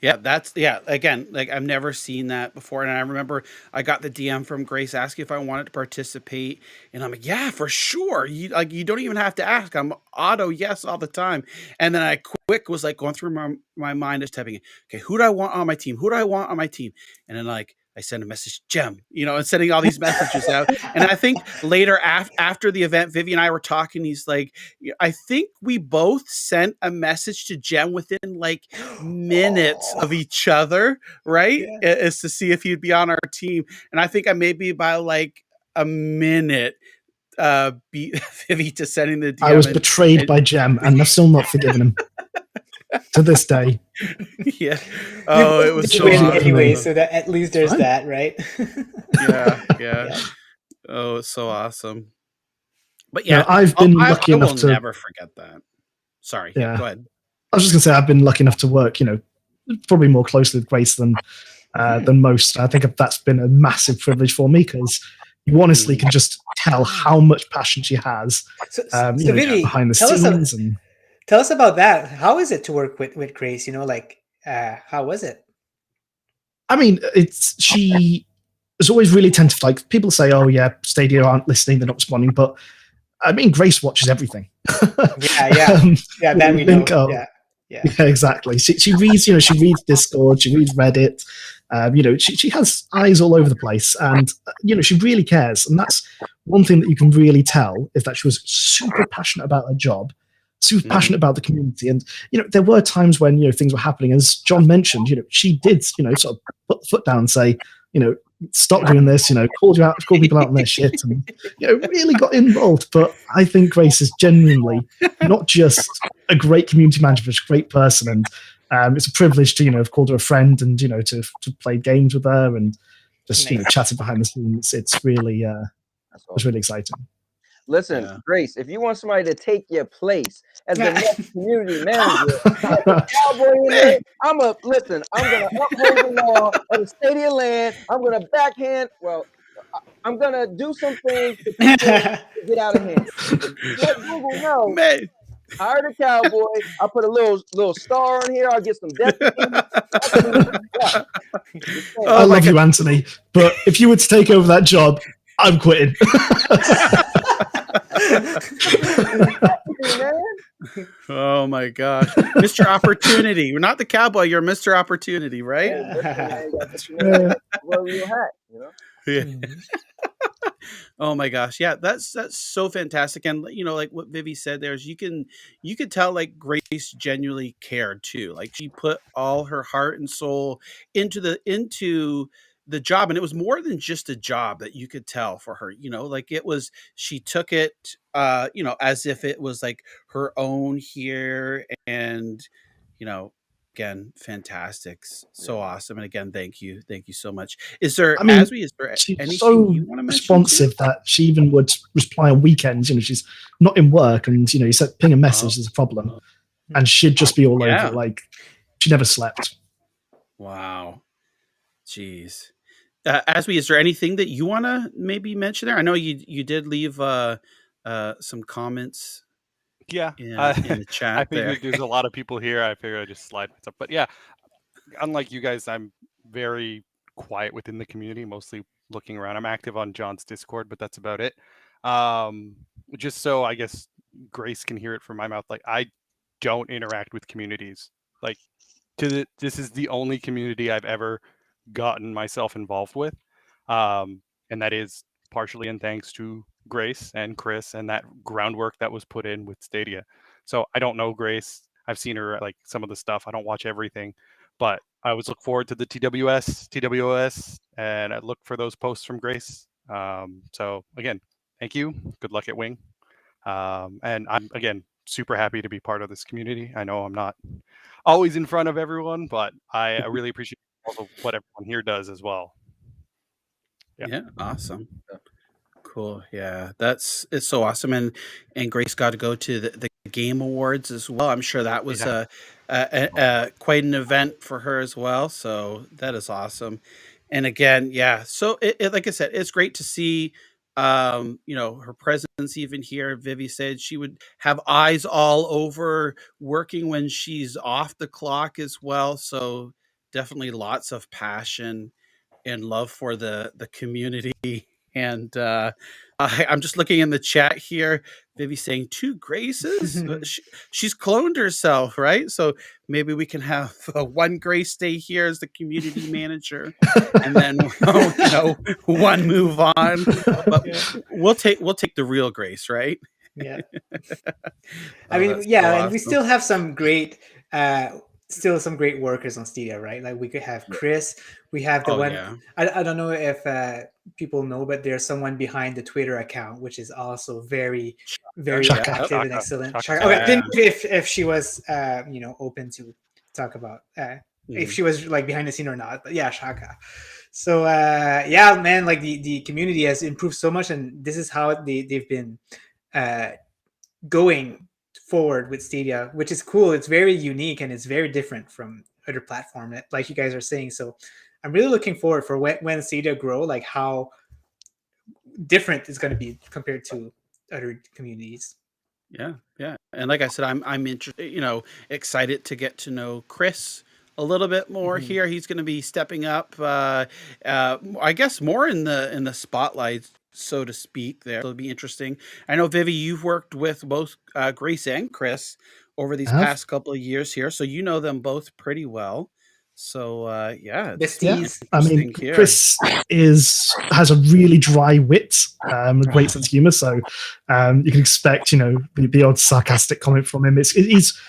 Speaker 2: Yeah, again, like I've never seen that before. And I remember I got the DM from Grace asking if I wanted to participate. And I'm like, yeah, for sure. You don't even have to ask. I'm auto yes all the time. And then I was like going through my mind, just typing, okay, who do I want on my team? Who do I want on my team? And then like I send a message, Jem, and sending all these messages out. And I think later after the event, Vivi and I were talking. He's like, I think we both sent a message to Jem within like minutes of each other, right? As to see if he'd be on our team. And I think I maybe by like a minute beat Vivi to sending the DM.
Speaker 5: I was betrayed by Jem, and I've still not forgiven him. To this day.
Speaker 2: Yeah. Oh, it was so awesome.
Speaker 4: Anyway, so that at least there's that, right?
Speaker 2: Yeah. Oh, it's so awesome. But
Speaker 5: I've been lucky enough to
Speaker 2: never forget that. Sorry. Go ahead.
Speaker 5: I was just gonna say I've been lucky enough to work, probably more closely with Grace than most. I think that's been a massive privilege for me because you honestly can just tell how much passion she has.
Speaker 4: So Vivi,
Speaker 5: behind the scenes
Speaker 4: tell us about that. How is it to work with Grace? How was it?
Speaker 5: I mean, she was always really attentive. Like people say, "Oh yeah, Stadia aren't listening; they're not responding." But I mean, Grace watches everything.
Speaker 4: Yeah, that we know. Yeah,
Speaker 5: exactly. She reads. She reads Discord. She reads Reddit. She has eyes all over the place, and she really cares. And that's one thing that you can really tell is that she was super passionate about her job. Super passionate about the community, and there were times when things were happening. As John mentioned, she did sort of put the foot down and say, stop doing this. Call people out on their shit, and really got involved. But I think Grace is genuinely not just a great community manager, but a great person, and it's a privilege to have called her a friend and to play games with her and just chatted behind the scenes. It's really it's really exciting.
Speaker 6: Listen,
Speaker 2: Yeah.
Speaker 6: Grace, if you want somebody to take your place as the next community manager, cowboy in there, I'm gonna uphold the law of the Stadia land. I'm gonna backhand. Well, I'm gonna do some things to get out of hand. Let Google know.
Speaker 2: Man.
Speaker 6: Hire the cowboy. I'll put a little star on here. I'll get some deputies.
Speaker 5: I love you, Anthony, but if you were to take over that job, I'm quitting.
Speaker 2: Oh my gosh, Mr. Opportunity. You're not the cowboy. You're Mr. Opportunity, right?
Speaker 6: Yeah.
Speaker 2: Yeah. Oh my gosh, yeah, that's so fantastic. And like what Vivi said, there's you could tell like Grace genuinely cared too. Like she put all her heart and soul into the job, and it was more than just a job. That you could tell for her, like it was, she took it as if it was like her own here. And again, fantastic, so awesome. And again, thank you so much. Is there
Speaker 5: she's
Speaker 2: anything
Speaker 5: so
Speaker 2: you want to mention
Speaker 5: responsive that she even would reply on weekends. She's not in work, and you said ping a message is a problem, and she'd just be all over. Like she never slept.
Speaker 2: Wow, jeez. Azwe, is there anything that you want to maybe mention there? I know you did leave some comments.
Speaker 3: Yeah,
Speaker 2: in the chat.
Speaker 3: I figured there's a lot of people here. I figured I'd just slide myself. But yeah, unlike you guys, I'm very quiet within the community, mostly looking around. I'm active on John's Discord, but that's about it. Just so I guess Grace can hear it from my mouth. Like I don't interact with communities. Like this is the only community I've ever gotten myself involved with, and that is partially in thanks to Grace and Chris and that groundwork that was put in with Stadia. So I don't know Grace. I've seen her like some of the stuff. I don't watch everything, but I always look forward to the TWS, and I look for those posts from Grace. So again, thank you. Good luck at Wing. And I'm again super happy to be part of this community. I know I'm not always in front of everyone, but I really appreciate all of what everyone here does as well.
Speaker 2: Yeah, awesome. Cool. Yeah, it's so awesome. And Grace got to go to the Game Awards as well. I'm sure that was quite an event for her as well. So that is awesome. And again, yeah. So it like I said, it's great to see her presence even here. Vivi said she would have eyes all over working when she's off the clock as well. So definitely lots of passion and love for the community. And I'm just looking in the chat here. Vivi saying 2 Graces. She's cloned herself, right? So maybe we can have one Grace stay here as the community manager, and then one move on. But we'll take the real Grace, right?
Speaker 4: Yeah. I mean, yeah, so and we still have some great. Still some great workers on Stadia, right? Like we could have Chris. We have the one. Yeah. I don't know if people know, but there's someone behind the Twitter account, which is also very active and excellent. Okay, I didn't know if she was open to talk about if she was like behind the scene or not. But yeah, Shaka. So yeah, man, like the community has improved so much, and this is how they've been going forward with Stadia, which is cool. It's very unique and it's very different from other platforms, like you guys are saying. So I'm really looking forward for when Stadia grow, like how different it's going to be compared to other communities.
Speaker 2: Yeah. And like I said, I'm interested, excited to get to know Chris a little bit more here. He's going to be stepping up, I guess, more in the spotlight, so to speak. There, it'll be interesting. I know, Vivi, you've worked with both Grace and Chris over these past couple of years here, so you know them both pretty well. So yeah,
Speaker 5: I mean, Chris has a really dry wit, a great sense of humor. So you can expect, the odd sarcastic comment from him. He's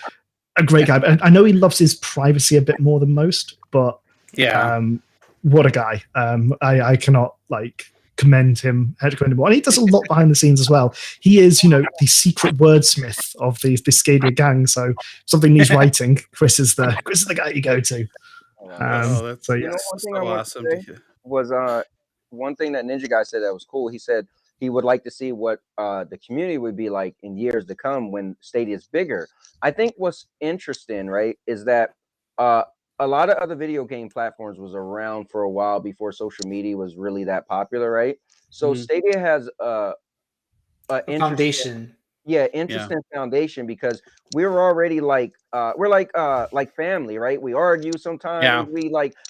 Speaker 5: a great guy, but I know he loves his privacy a bit more than most. But what a guy! I cannot commend him anymore, and he does a lot behind the scenes as well. He is, the secret wordsmith of the Stadia gang. So something needs writing. Chris is the guy you go to.
Speaker 6: So yeah, one thing I wanted to say was one thing that NinjaGuy said that was cool. He said he would like to see what the community would be like in years to come when Stadia is bigger. I think what's interesting, right, is that a lot of other video game platforms was around for a while before social media was really that popular, right? So Stadia has a
Speaker 4: foundation.
Speaker 6: Interesting foundation, because we're already like family, right? We argue sometimes,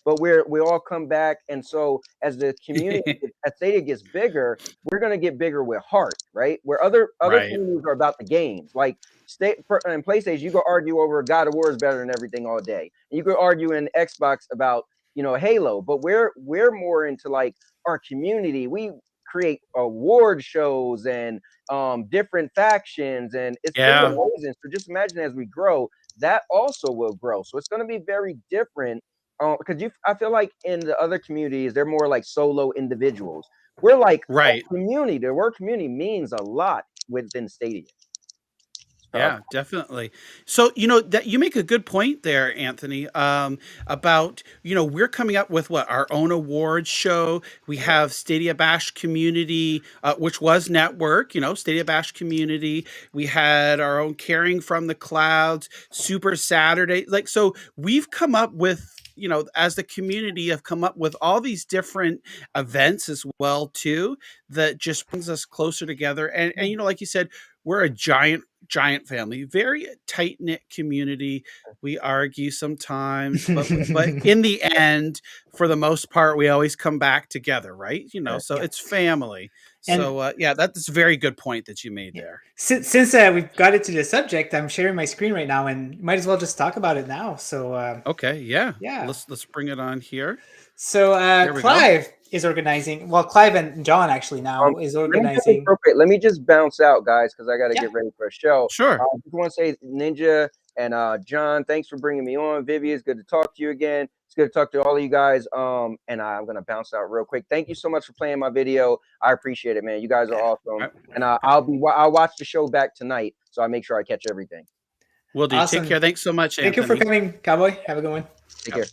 Speaker 6: but we all come back. And so as the community as Stadia gets bigger, we're gonna get bigger with heart, right? Where other communities are about the games. Like in PlayStation, you go argue over God of War is better than everything all day. And you could argue in Xbox about, Halo, but we're more into like our community. We create award shows and different factions, and it's pretty amazing. So just imagine as we grow, that also will grow. So it's going to be very different, because I feel like in the other communities they're more like solo individuals. We're like a community. The word community means a lot within Stadia.
Speaker 2: Yeah, definitely. So, that you make a good point there, Anthony, about, we're coming up with our own awards show. We have Stadia Bash Community, which was network, Stadia Bash Community. We had our own Caring from the Clouds, Super Saturday. So we've come up with, as the community have come up with all these different events as well, too, that just brings us closer together. And like you said, we're a giant family, very tight knit community. We argue sometimes, but in the end, for the most part, we always come back together, right? So it's family. So that's a very good point that you made there.
Speaker 4: Since we've got it to the subject, I'm sharing my screen right now, and might as well just talk about it now. So
Speaker 2: okay, yeah. Let's bring it on here.
Speaker 4: So Clive is organizing. Well, Clive and John actually now is organizing.
Speaker 6: Let me just bounce out, guys, because I got to get ready for a show.
Speaker 2: Sure.
Speaker 6: I just want to say, Ninja and John, thanks for bringing me on. Vivi, it's good to talk to you again. It's good to talk to all of you guys. And I'm gonna bounce out real quick. Thank you so much for playing my video. I appreciate it, man. You guys are awesome. And I'll watch the show back tonight, so I make sure I catch everything.
Speaker 2: Will do. Awesome. Take care. Thanks so much, Anthony.
Speaker 4: Thank you for coming, Cowboy. Have a good one.
Speaker 6: Take care.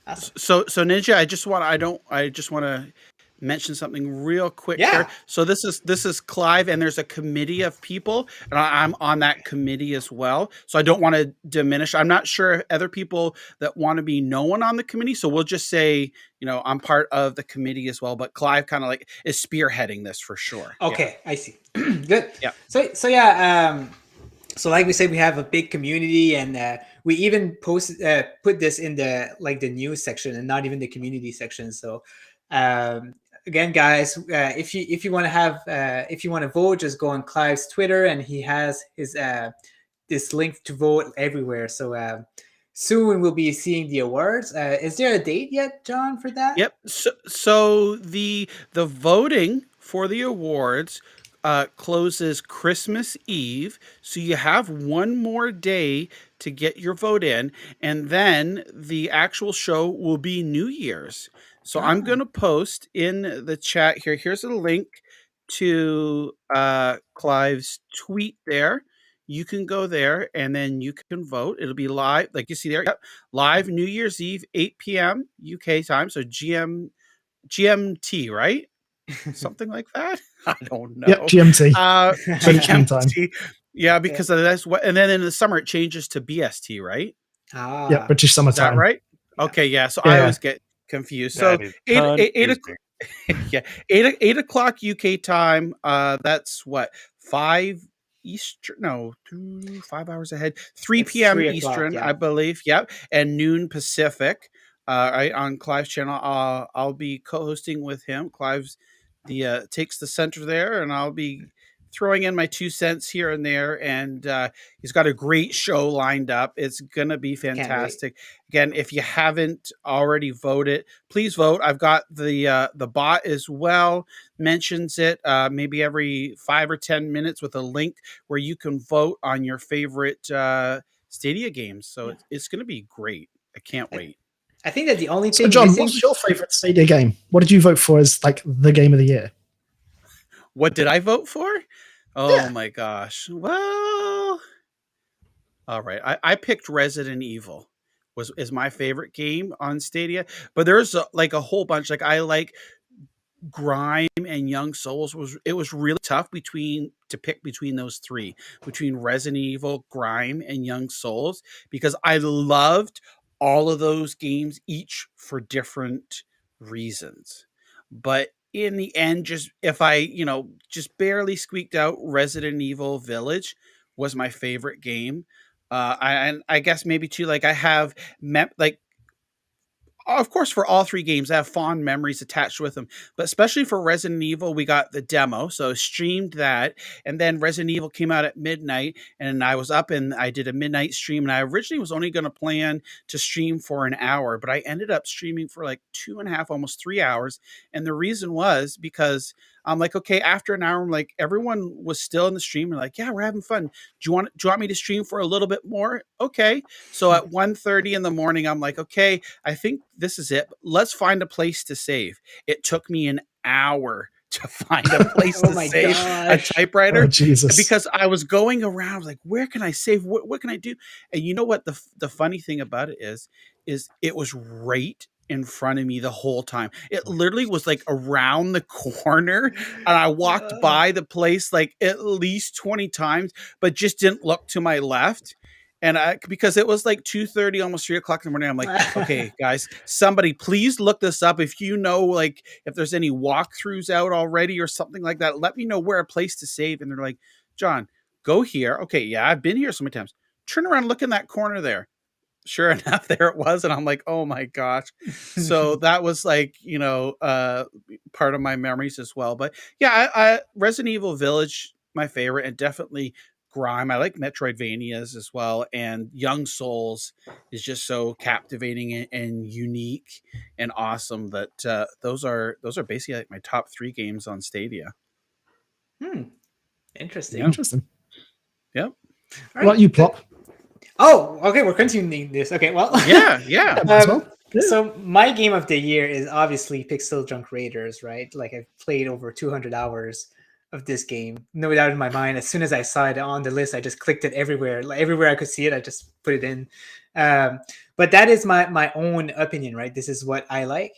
Speaker 2: Awesome. So Ninja, I just want to mention something real quick here. So this is Clive, and there's a committee of people, and I'm on that committee as well. So I don't want to diminish. I'm not sure other people that want to be known on the committee. So we'll just say, I'm part of the committee as well. But Clive kind of like is spearheading this for sure.
Speaker 4: Okay, I see. Good.
Speaker 2: Yeah.
Speaker 4: So yeah. So like we said, we have a big community, and we even put this in the news section and not even the community section. So again, guys, if you want to vote, just go on Clive's Twitter, and he has his this link to vote everywhere. So soon we'll be seeing the awards. Is there a date yet, John, for that?
Speaker 2: Yep. So the voting for the awards closes Christmas Eve, so you have one more day to get your vote in, and then the actual show will be New Year's. So I'm going to post in the chat here. Here's a link to Clive's tweet there. You can go there, and then you can vote. It'll be live, like you see there. Yep. Live New Year's Eve, 8 p.m. UK time, so GMT, right? Something like that. I don't know.
Speaker 5: Yep, GMT.
Speaker 2: GMT. Yeah, because that's what. And then in the summer it changes to BST, right?
Speaker 5: Yeah, British summertime.
Speaker 2: Is that right? Okay, yeah. So I always get confused. So 8 o'clock UK time. That's what 5 Eastern. No, 5 hours ahead. 3 p.m. Eastern, I believe. Yep, and noon Pacific. Right on Clive's channel. I'll be co-hosting with him. Clive's takes the center there, and I'll be throwing in my 2 cents here and there. And he's got a great show lined up. It's gonna be fantastic. Again, if you haven't already voted, please vote. I've got the bot as well. Mentions it maybe every 5 or 10 minutes with a link where you can vote on your favorite Stadia games. So it's gonna be great. I can't wait.
Speaker 4: I think that the only thing.
Speaker 5: So, John, what's your favorite Stadia game? What did you vote for as like the game of the year?
Speaker 2: What did I vote for? Oh my gosh. Well, all right. I picked Resident Evil is my favorite game on Stadia, but there's like a whole bunch. Like I like Grime and Young Souls was really tough to pick between those three, between Resident Evil, Grime, and Young Souls, because I loved all of those games, each for different reasons. But in the end, just if I, just barely squeaked out, Resident Evil Village was my favorite game. And I guess maybe too, like I have of course, for all three games, I have fond memories attached with them. But especially for Resident Evil, we got the demo, so I streamed that. And then Resident Evil came out at midnight, and I was up and I did a midnight stream. And I originally was only going to plan to stream for an hour, but I ended up streaming for like 2.5, almost 3 hours. And the reason was because I'm like, okay, after an hour, I'm like, everyone was still in the stream and like, yeah, we're having fun. Do you want me to stream for a little bit more? Okay. So at 1:30 in the morning, I'm like, okay, I think this is it. Let's find a place to save. It took me an hour to find a place to save a typewriter.
Speaker 5: Oh, Jesus.
Speaker 2: Because I was going around like, where can I save? What can I do? And you know what? The funny thing about it is it was right in front of me the whole time. It literally was like around the corner, and I walked by the place like at least 20 times, but just didn't look to my left. And because it was like 2:30, almost 3 o'clock in the morning, I'm like, okay, guys, somebody please look this up. If you know, like if there's any walkthroughs out already or something like that, let me know where a place to save. And they're like, John, go here. Okay. Yeah. I've been here so many times. Turn around, look in that corner there. Sure enough, there it was. And I'm like, oh my gosh. So that was like, part of my memories as well. But yeah, I Resident Evil Village, my favorite, and definitely Grime. I like Metroidvanias as well. And Young Souls is just so captivating and unique and awesome that those are basically like my top 3 games on Stadia.
Speaker 4: Interesting.
Speaker 2: Yeah.
Speaker 5: Interesting.
Speaker 2: Yep.
Speaker 5: What about you, Plop?
Speaker 4: Oh, okay. We're continuing this. Okay, well.
Speaker 2: Yeah.
Speaker 4: So my game of the year is obviously Pixel Junk Raiders, right? Like I've played over 200 hours of this game. No doubt in my mind. As soon as I saw it on the list, I just clicked it everywhere. Like everywhere I could see it, I just put it in. But that is my own opinion, right? This is what I like.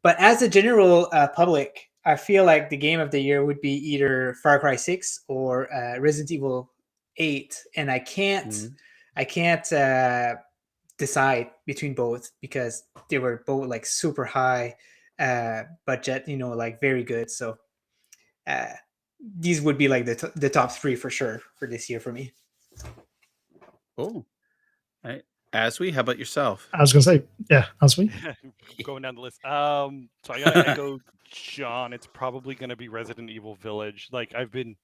Speaker 4: But as a general public, I feel like the game of the year would be either Far Cry 6 or Resident Evil 8. And I can't decide between both because they were both like super high budget, like very good. So these would be like the top 3 for sure for this year for me.
Speaker 2: Oh, right. Azwe, how about yourself?
Speaker 5: I was going to say, yeah, Azwe.
Speaker 3: Going down the list. So I got to echo John. It's probably going to be Resident Evil Village. Like I've been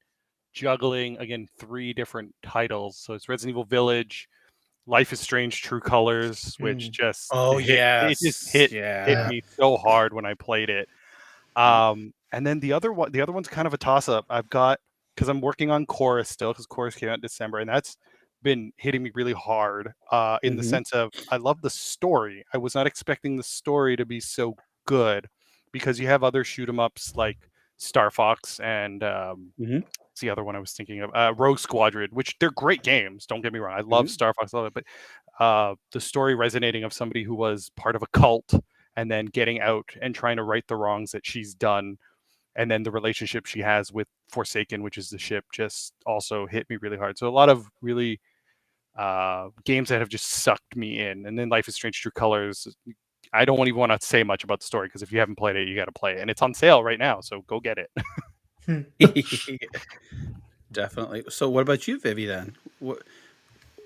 Speaker 3: juggling, again, 3 different titles. So it's Resident Evil Village, Life is Strange True Colors, which just it just hit me so hard when I played it. And then the other one's kind of a toss-up. I've got, because I'm working on Chorus still, because Chorus came out in December, and that's been hitting me really hard in the sense of I love the story. I was not expecting the story to be so good, because you have other shoot 'em ups like Star Fox and it's the other one I was thinking of, Rogue Squadron, which they're great games. Don't get me wrong. I love Star Fox, I love it. But the story resonating of somebody who was part of a cult and then getting out and trying to right the wrongs that she's done. And then the relationship she has with Forsaken, which is the ship, just also hit me really hard. So a lot of really games that have just sucked me in. And then Life is Strange True Colors. I don't even want to say much about the story, because if you haven't played it, you got to play it. And it's on sale right now, so go get it.
Speaker 2: Definitely. So what about you, Vivi, then? What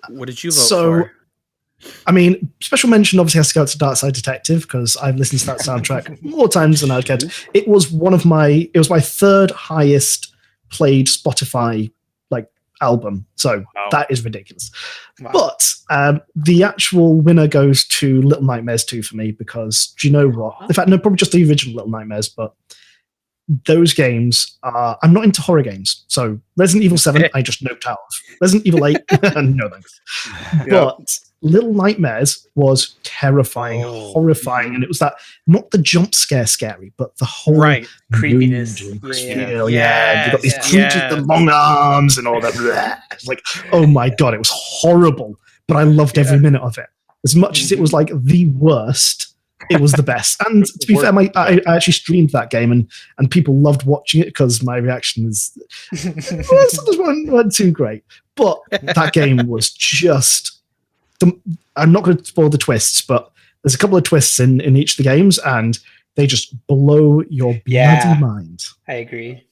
Speaker 2: did you vote for?
Speaker 5: I mean, special mention obviously has to go to Dark Side Detective, because I've listened to that soundtrack more times than I'd care to. It was my 3rd highest played Spotify album. So that is ridiculous. Wow. But the actual winner goes to Little Nightmares 2 for me, because do you know what? In fact, no, probably just the original Little Nightmares, but those games are... I'm not into horror games. So Resident Evil 7, I just noped out of. Resident Evil 8, no thanks. But Little Nightmares was terrifying, horrifying, and it was that, not the jump scary, but the whole
Speaker 4: creepiness.
Speaker 5: You got these creatures with the long arms and all that. It's like, oh my god, it was horrible, but I loved every minute of it. As much as it was like the worst It was the best. And to be fair, I actually streamed that game, and people loved watching it because my reaction is wasn't too great. But that game was just... I'm not going to spoil the twists, but there's a couple of twists in each of the games, and they just blow your bloody mind.
Speaker 4: I agree.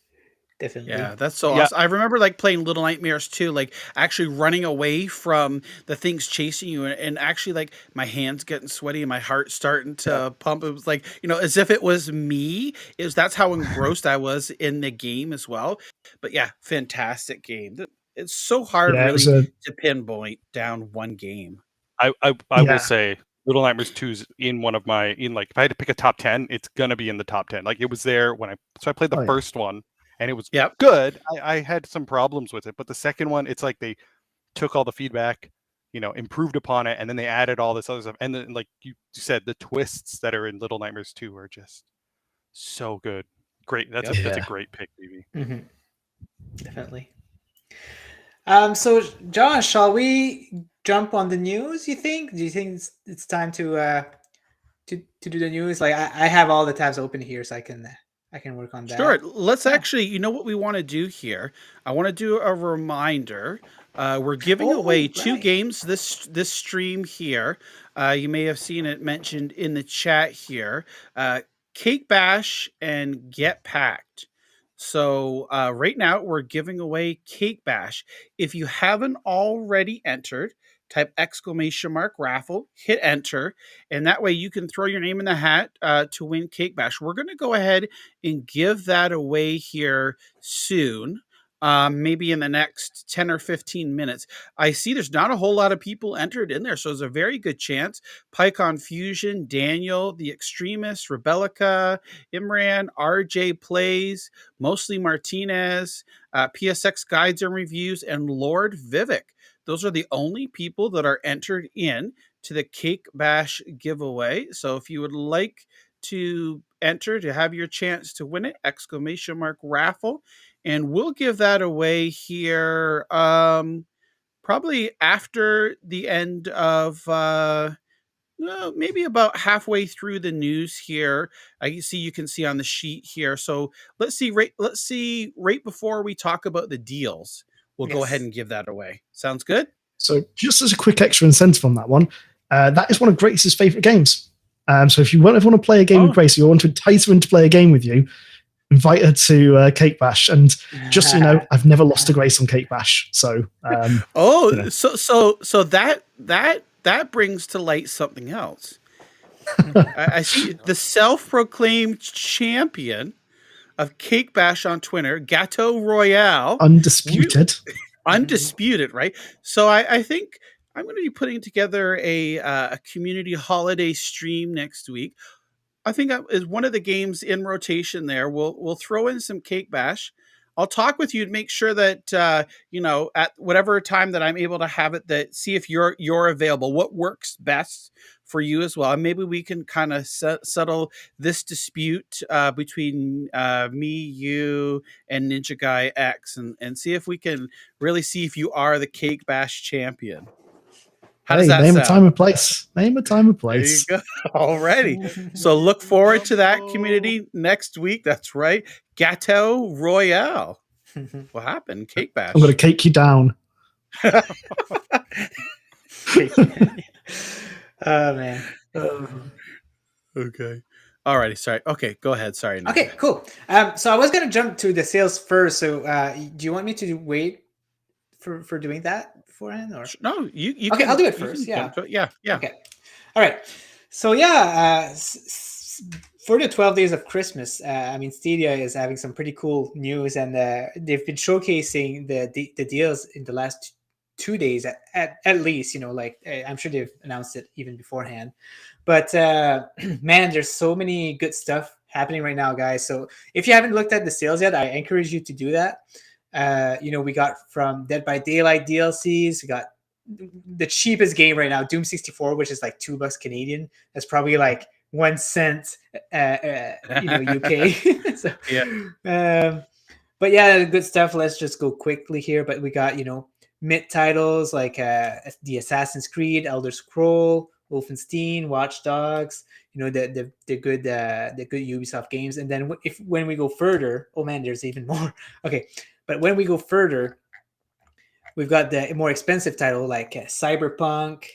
Speaker 4: Definitely.
Speaker 2: Yeah, that's so awesome. I remember like playing Little Nightmares too, like actually running away from the things chasing you, and actually like my hands getting sweaty and my heart starting to pump. It was like, as if it was me. That's how engrossed I was in the game as well. But yeah, fantastic game. It's so hard really to pinpoint down one game.
Speaker 3: I will say Little Nightmares 2 is in one of my if I had to pick a top 10, it's gonna be in the top 10. Like it was there when I played the first one. And it was good. I had some problems with it, but the second one, it's like they took all the feedback, improved upon it, and then they added all this other stuff. And then, like you said, the twists that are in Little Nightmares 2 are just so good. Great. That's a great pick, Vivi.
Speaker 4: Mm-hmm. Definitely. So, John, shall we jump on the news? You think? Do you think it's time to do the news? Like I have all the tabs open here, so I can work on that.
Speaker 2: Sure. Let's actually, what we want to do here? I want to do a reminder. We're giving away 2 games this stream here. You may have seen it mentioned in the chat here. Cake Bash and Get Packed. So right now we're giving away Cake Bash. If you haven't already entered, type !raffle, hit enter, and that way you can throw your name in the hat to win Cake Bash. We're going to go ahead and give that away here soon, maybe in the next 10 or 15 minutes. I see there's not a whole lot of people entered in there, so there's a very good chance. PyCon Fusion, Daniel, The Extremist, Rebellica, Imran, RJ Plays, Mostly Martinez, PSX Guides and Reviews, and Lord Vivek. Those are the only people that are entered in to the Cake Bash giveaway. So if you would like to enter to have your chance to win it, !raffle. And we'll give that away here probably after the end of maybe about halfway through the news here. You can see on the sheet here. So let's see right before we talk about the deals. We'll go ahead and give that away. Sounds good?
Speaker 5: So just as a quick extra incentive on that one, that is one of Grace's favorite games. So if you ever want to play a game with Grace, or you want to entice her into play a game with you, invite her to Cake Bash. And just so you know, I've never lost to Grace on Cake Bash. So
Speaker 2: so that brings to light something else. I see the self-proclaimed champion of Cake Bash on Twitter, Gateau Royale. Undisputed, right? So I think I'm going to be putting together a community holiday stream next week. I think that is one of the games in rotation there. We'll throw in some Cake Bash. I'll talk with you to make sure that, at whatever time that I'm able to have it, that see if you're available, what works best for you as well. And maybe we can kind of settle this dispute between me, you, and NinjaGuy X and see if we can really see if you are the Cake Bash champion. How does that
Speaker 5: name
Speaker 2: sound?
Speaker 5: a time and place. Name a time and place.
Speaker 2: There you go. Alrighty. So look forward to that, community, next week. That's right. Gateau Royale. What happened? Cake Bash.
Speaker 5: I'm going to cake you down.
Speaker 4: Oh, man.
Speaker 2: Okay. Alrighty. Sorry. Okay. Go ahead. Sorry.
Speaker 4: Okay, cool. So I was going to jump to the sales first. So do you want me to wait for doing that beforehand? Or?
Speaker 2: No, you
Speaker 4: okay,
Speaker 2: can,
Speaker 4: I'll do it first. Yeah.
Speaker 2: Yeah.
Speaker 4: Okay. All right. So for the 12 days of Christmas, Stadia is having some pretty cool news, and they've been showcasing the deals in the last 2 days at least. I'm sure they've announced it even beforehand. But man, there's so many good stuff happening right now, guys. So if you haven't looked at the sales yet, I encourage you to do that. We got from Dead by Daylight DLCs. We got the cheapest game right now, Doom 64, which is like $2 Canadian. That's probably like 1 cent, UK. So, yeah. But yeah, good stuff. Let's just go quickly here. But we got, mid titles like the Assassin's Creed, Elder Scroll, Wolfenstein, Watch Dogs, the good Ubisoft games. And then when we go further, oh man, there's even more. Okay, but when we go further, we've got the more expensive title like Cyberpunk.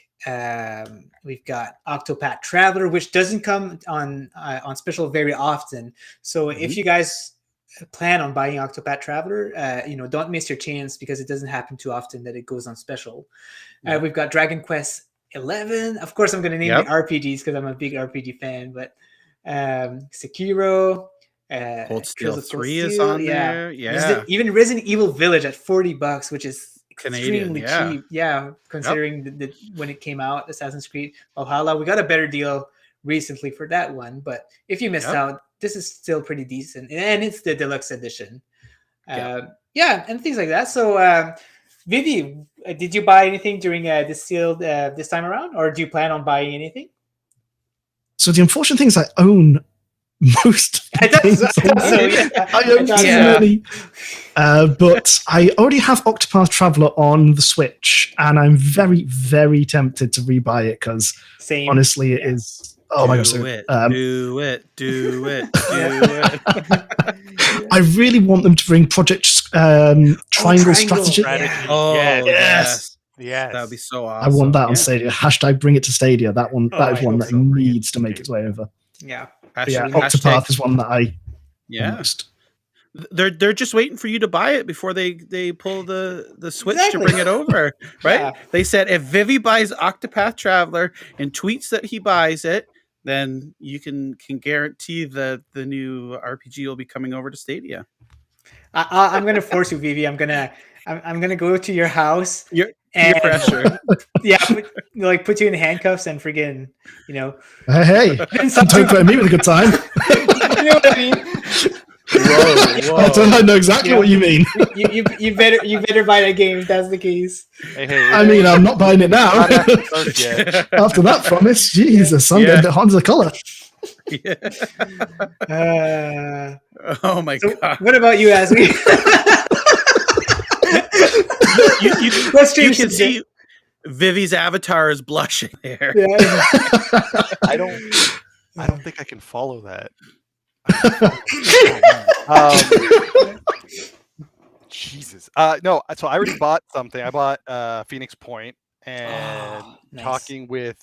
Speaker 4: We've got Octopath Traveler, which doesn't come on special very often. So if you guys plan on buying Octopath Traveler, don't miss your chance, because it doesn't happen too often that it goes on special. We've got Dragon Quest 11. Of course, I'm going to name the RPGs because I'm a big RPG fan. But Sekiro,
Speaker 2: Cold Steel 3 is on there. Yeah.
Speaker 4: Even Resident Evil Village at $40, which is
Speaker 2: Canadian,
Speaker 4: extremely cheap. Yeah, considering the when it came out, Assassin's Creed Valhalla. We got a better deal recently for that one. But if you missed out, this is still pretty decent, and it's the deluxe edition. And things like that. So, Vivi, did you buy anything during this sale this time around, or do you plan on buying anything?
Speaker 5: So the unfortunate thing is I own most games. I own too many. But I already have Octopath Traveler on the Switch, and I'm very, very tempted to rebuy it because honestly, it is. Oh my gosh!
Speaker 2: Do it.
Speaker 5: I really want them to bring Project Triangle Strategy.
Speaker 2: Oh
Speaker 3: yes.
Speaker 2: That would be so awesome.
Speaker 5: I want that on Stadia. Hashtag bring it to Stadia. That is one that needs to make its way over.
Speaker 4: Yeah.
Speaker 5: Octopath is one that I almost.
Speaker 2: They're just waiting for you to buy it before they pull the switch to bring it over, right? Yeah. They said if Vivi buys Octopath Traveler and tweets that he buys it, then you can guarantee that the new RPG will be coming over to Stadia.
Speaker 4: I'm going to force you, Vivi. I'm gonna go to your house.
Speaker 2: Your pressure.
Speaker 4: Put you in handcuffs and friggin',
Speaker 5: Hey, don't threaten me with a good time.
Speaker 4: You know what I mean?
Speaker 2: Whoa.
Speaker 5: I know exactly what you mean.
Speaker 4: You better buy that game if that's the case.
Speaker 5: I mean, I'm not buying it now. After that promise, Jesus, I'm getting a bit hot as a color.
Speaker 2: Oh my god!
Speaker 4: What about you, Azwe?
Speaker 2: you can see Vivi's avatar is blushing there.
Speaker 4: Yeah.
Speaker 3: I don't think I can follow that. Jesus. No, so I already bought something. I bought Phoenix Point, and talking with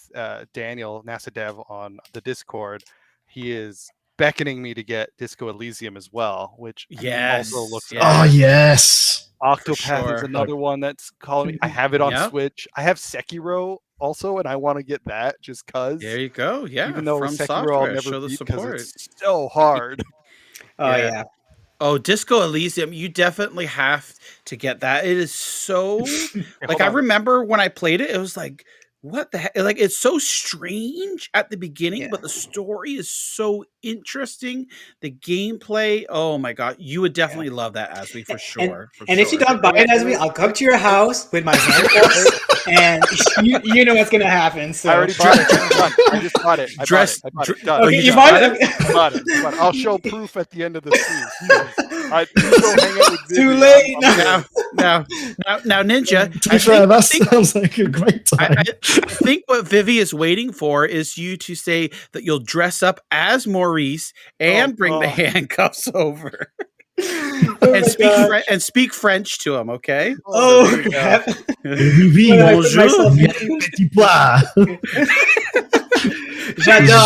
Speaker 3: Daniel, NASA Dev, on the Discord, he is beckoning me to get Disco Elysium as well, which also looks
Speaker 5: Oh yes.
Speaker 3: Octopath is another one that's calling me. I have it on Switch. I have Sekiro also, and I want to get that just cause.
Speaker 2: There you go. Yeah.
Speaker 3: Even though
Speaker 2: from
Speaker 3: Sekiro
Speaker 2: software,
Speaker 3: I'll never
Speaker 2: show the
Speaker 3: beat
Speaker 2: support.
Speaker 3: It's so hard.
Speaker 2: Oh, Disco Elysium, you definitely have to get that. It is so I remember when I played it, it was like, what the heck? Like, it's so strange at the beginning, but the story is so interesting. The gameplay, oh my god, you would definitely love that, Azwe, for sure.
Speaker 4: And if you don't buy it, Azwe, I'll come to your house with my handcuffs, and you know what's gonna happen. So
Speaker 3: I already bought it. I just bought it. I bought it. Done.
Speaker 4: Okay, you bought it?
Speaker 3: I bought it. I'll show proof at the end of the stream.
Speaker 4: Too late.
Speaker 2: Now, Ninja.
Speaker 5: To be fair, that sounds like a great time.
Speaker 2: I think what Vivi is waiting for is you to say that you'll dress up as Maurice and bring the handcuffs over. And speak French to him, okay?
Speaker 4: Oh, crap.
Speaker 5: J'adore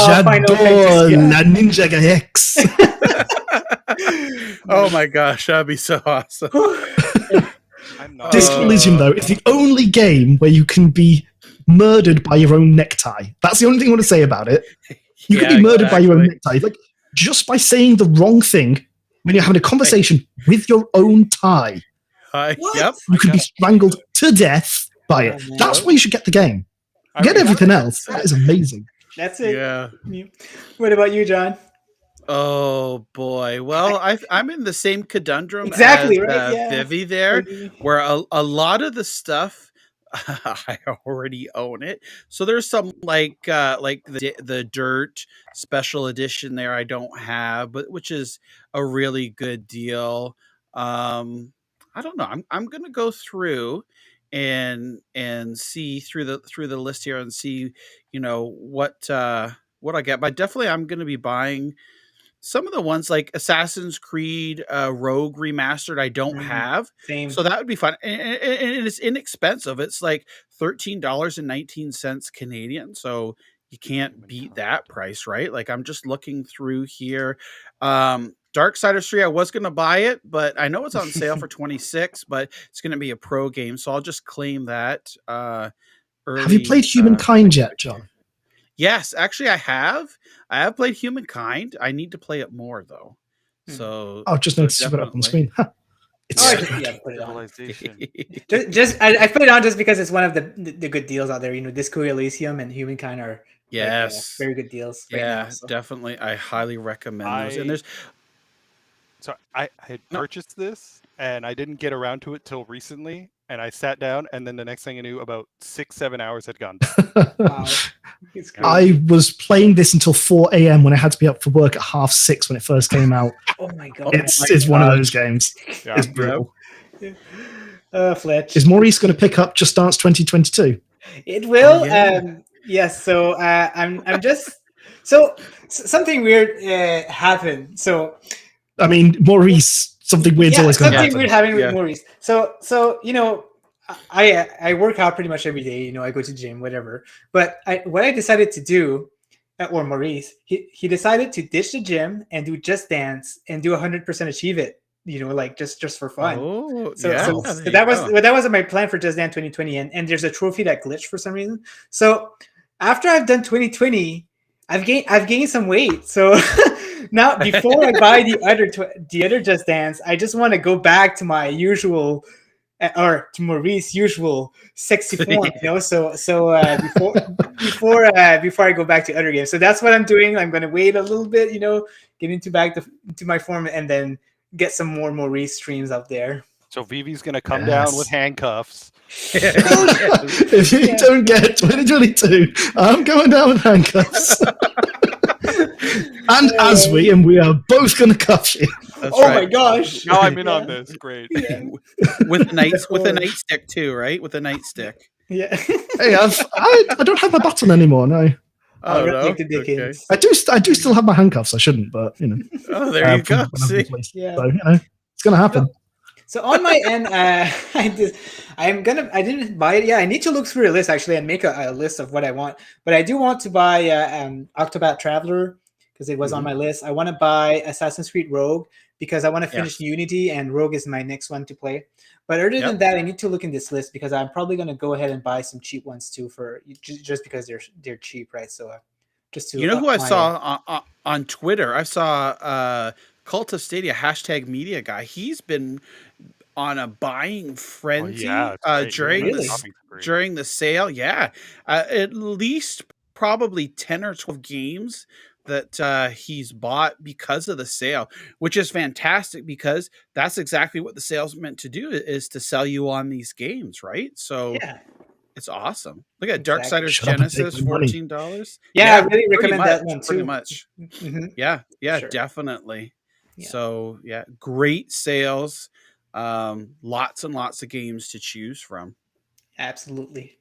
Speaker 5: la NinjaGuy X.
Speaker 2: Oh my gosh, that'd be so awesome.
Speaker 5: Disco Elysium, though, is the only game where you can be murdered by your own necktie. That's the only thing I want to say about it. You can be murdered by your own necktie. Like, just by saying the wrong thing when you're having a conversation with your own tie.
Speaker 2: Yep.
Speaker 5: You could be strangled to death by it. That's why you should get the game. Get everything else. That is amazing.
Speaker 4: That's it.
Speaker 2: Yeah.
Speaker 4: What about you, John?
Speaker 2: Oh boy! Well, I'm in the same conundrum as Vivi there, where a lot of the stuff I already own it. So there's some like the Dirt special edition there I don't have, but which is a really good deal. I don't know. I'm gonna go through and see through the list here and see, what I get. But definitely I'm going to be buying some of the ones like Assassin's Creed Rogue Remastered I don't have.
Speaker 4: Same.
Speaker 2: So that would be fun. And it's inexpensive. It's like $13.19 Canadian. So you can't beat that price, right? Like I'm just looking through here. Darksiders 3, I was going to buy it, but I know it's on sale for 26, but it's going to be a pro game. So I'll just claim that. Early,
Speaker 5: have you played Humankind yet, John?
Speaker 2: Yes, actually I have. I have played Humankind. I need to play it more though. So
Speaker 5: I've just noticed you put it up on the screen. It's
Speaker 4: I put it on. I put it on just because it's one of the good deals out there. Disco Elysium and Humankind are very good deals. Right now, so.
Speaker 2: Definitely. I highly recommend those. And there's
Speaker 3: So I had purchased this and I didn't get around to it till recently. And I sat down, and then the next thing I knew, about 6-7 hours had gone by.
Speaker 4: Wow.
Speaker 5: I was playing this until 4 a.m. when I had to be up for work at 6:30 when it first came out.
Speaker 4: Oh my god!
Speaker 5: It's one of those games. Yeah. It's brutal.
Speaker 4: Fletch.
Speaker 5: Is Maurice going to pick up Just Dance 2022?
Speaker 4: It will. Yes. So I'm just something weird happened. So
Speaker 5: I mean, Maurice. Something weird's always going to happen.
Speaker 4: Something weird happening with Maurice. So I work out pretty much every day. I go to gym, whatever. But what I decided to do, or Maurice, he decided to ditch the gym and do Just Dance and do 100% achieve it. Like just for fun.
Speaker 2: Oh,
Speaker 4: so that wasn't my plan for Just Dance 2020. And there's a trophy that glitched for some reason. So after I've done 2020, I've gained some weight. So. Now, before I buy the other Just Dance, I just want to go back to my usual, or to Maurice's usual sexy form, So before I go back to other games, so that's what I'm doing. I'm going to wait a little bit, get back into my form, and then get some more Maurice streams up there.
Speaker 3: So Vivi's going to come down with handcuffs.
Speaker 5: If you don't get 2022, I'm going down with handcuffs. And Azwe, and we are both going to cuff you.
Speaker 2: That's right.
Speaker 4: My gosh!
Speaker 3: Now I'm in on this. Great.
Speaker 2: Yeah. With a nightstick too, right? With a nightstick.
Speaker 4: Yeah.
Speaker 5: Hey, I don't have my baton anymore. No.
Speaker 2: Oh no.
Speaker 4: Okay.
Speaker 5: I do still have my handcuffs. I shouldn't, but
Speaker 2: Oh, there you go. See?
Speaker 5: Yeah. So it's going to happen.
Speaker 4: So on my end, I didn't buy it. Yeah, I need to look through a list actually and make a list of what I want. But I do want to buy Octopath Traveler because it was on my list. I want to buy Assassin's Creed Rogue because I want to finish Unity, and Rogue is my next one to play. But other than that, I need to look in this list because I'm probably going to go ahead and buy some cheap ones too for just because they're cheap, right? So just to
Speaker 2: who I saw on Twitter, I saw Cult of Stadia #MediaGuy. He's been on a buying frenzy during the sale. Yeah, at least probably 10 or 12 games that he's bought because of the sale, which is fantastic because that's exactly what the sale's meant to do, is to sell you on these games, right? So it's awesome. Look at Darksiders Genesis, $14.
Speaker 4: Yeah, I really recommend that one too.
Speaker 2: Pretty much. Yeah, sure. Definitely. Yeah. So great sales. Lots and lots of games to choose from.
Speaker 4: Absolutely.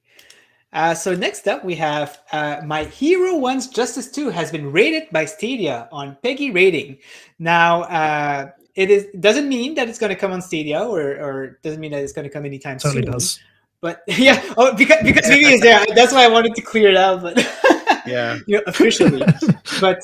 Speaker 4: So next up we have My Hero 1's Justice 2 has been rated by Stadia on Peggy rating. Now it doesn't mean that it's going to come on Stadia or doesn't mean that it's going to come anytime soon.
Speaker 5: Totally does.
Speaker 4: But because Vivi is there, that's why I wanted to clear it out. But officially. But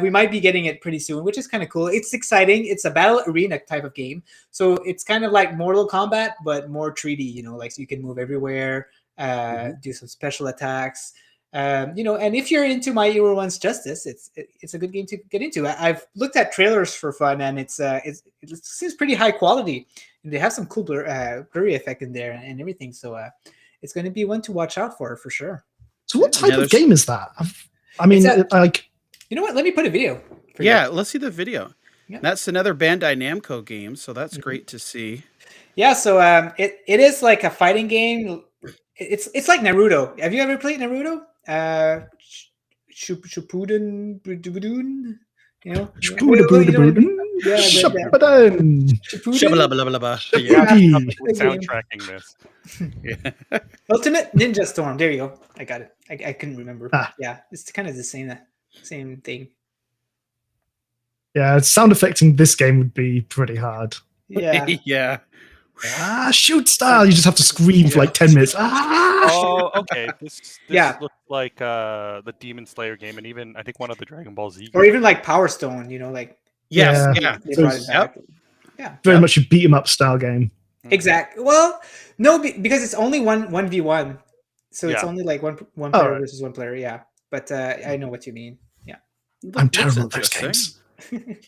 Speaker 4: we might be getting it pretty soon, which is kind of cool. It's exciting. It's a battle arena type of game, so it's kind of like Mortal Kombat, but more 3D. Like so you can move everywhere, do some special attacks. And if you're into My Hero 1's Justice, it's a good game to get into. I've looked at trailers for fun, and it seems pretty high quality. And they have some cool blurry effect in there and everything. So it's going to be one to watch out for sure.
Speaker 5: So what type of game is that? I mean,
Speaker 4: you know what? Let me put a video.
Speaker 2: Let's see the video. Yeah. That's another Bandai Namco game, so that's great to see. Yeah, so
Speaker 4: it is like a fighting game. It's like Naruto. Have you ever played Naruto? Shippuden. You know,
Speaker 5: Yeah,
Speaker 2: Shabba-lubba-lubba-lubba.
Speaker 3: Yeah,
Speaker 2: Yeah.
Speaker 3: with soundtracking this.
Speaker 2: Yeah.
Speaker 4: Ultimate Ninja Storm. There you go. I got it. I couldn't remember.
Speaker 5: Ah.
Speaker 4: Yeah, it's kind of the same thing.
Speaker 5: Yeah, sound effecting this game would be pretty hard.
Speaker 4: Yeah.
Speaker 2: Yeah.
Speaker 5: Shoot style. You just have to scream for like 10 minutes.
Speaker 3: Oh, okay. This
Speaker 4: Yeah.
Speaker 3: looks like the Demon Slayer game, and even I think one of the Dragon Ball Z games.
Speaker 4: Or even like Power Stone, you know, like
Speaker 2: Yes.
Speaker 5: Yeah.
Speaker 2: Yeah.
Speaker 4: they brought it back. Yeah.
Speaker 5: Very much a beat 'em up style game.
Speaker 4: Exactly. Well, no, because it's only 1v1, so it's
Speaker 3: Yeah.
Speaker 4: only like one
Speaker 5: Oh,
Speaker 4: player
Speaker 5: right.
Speaker 4: versus one player. Yeah, but I know what you mean. Yeah.
Speaker 5: I'm
Speaker 2: Looks
Speaker 5: terrible at those
Speaker 2: interesting.
Speaker 5: games.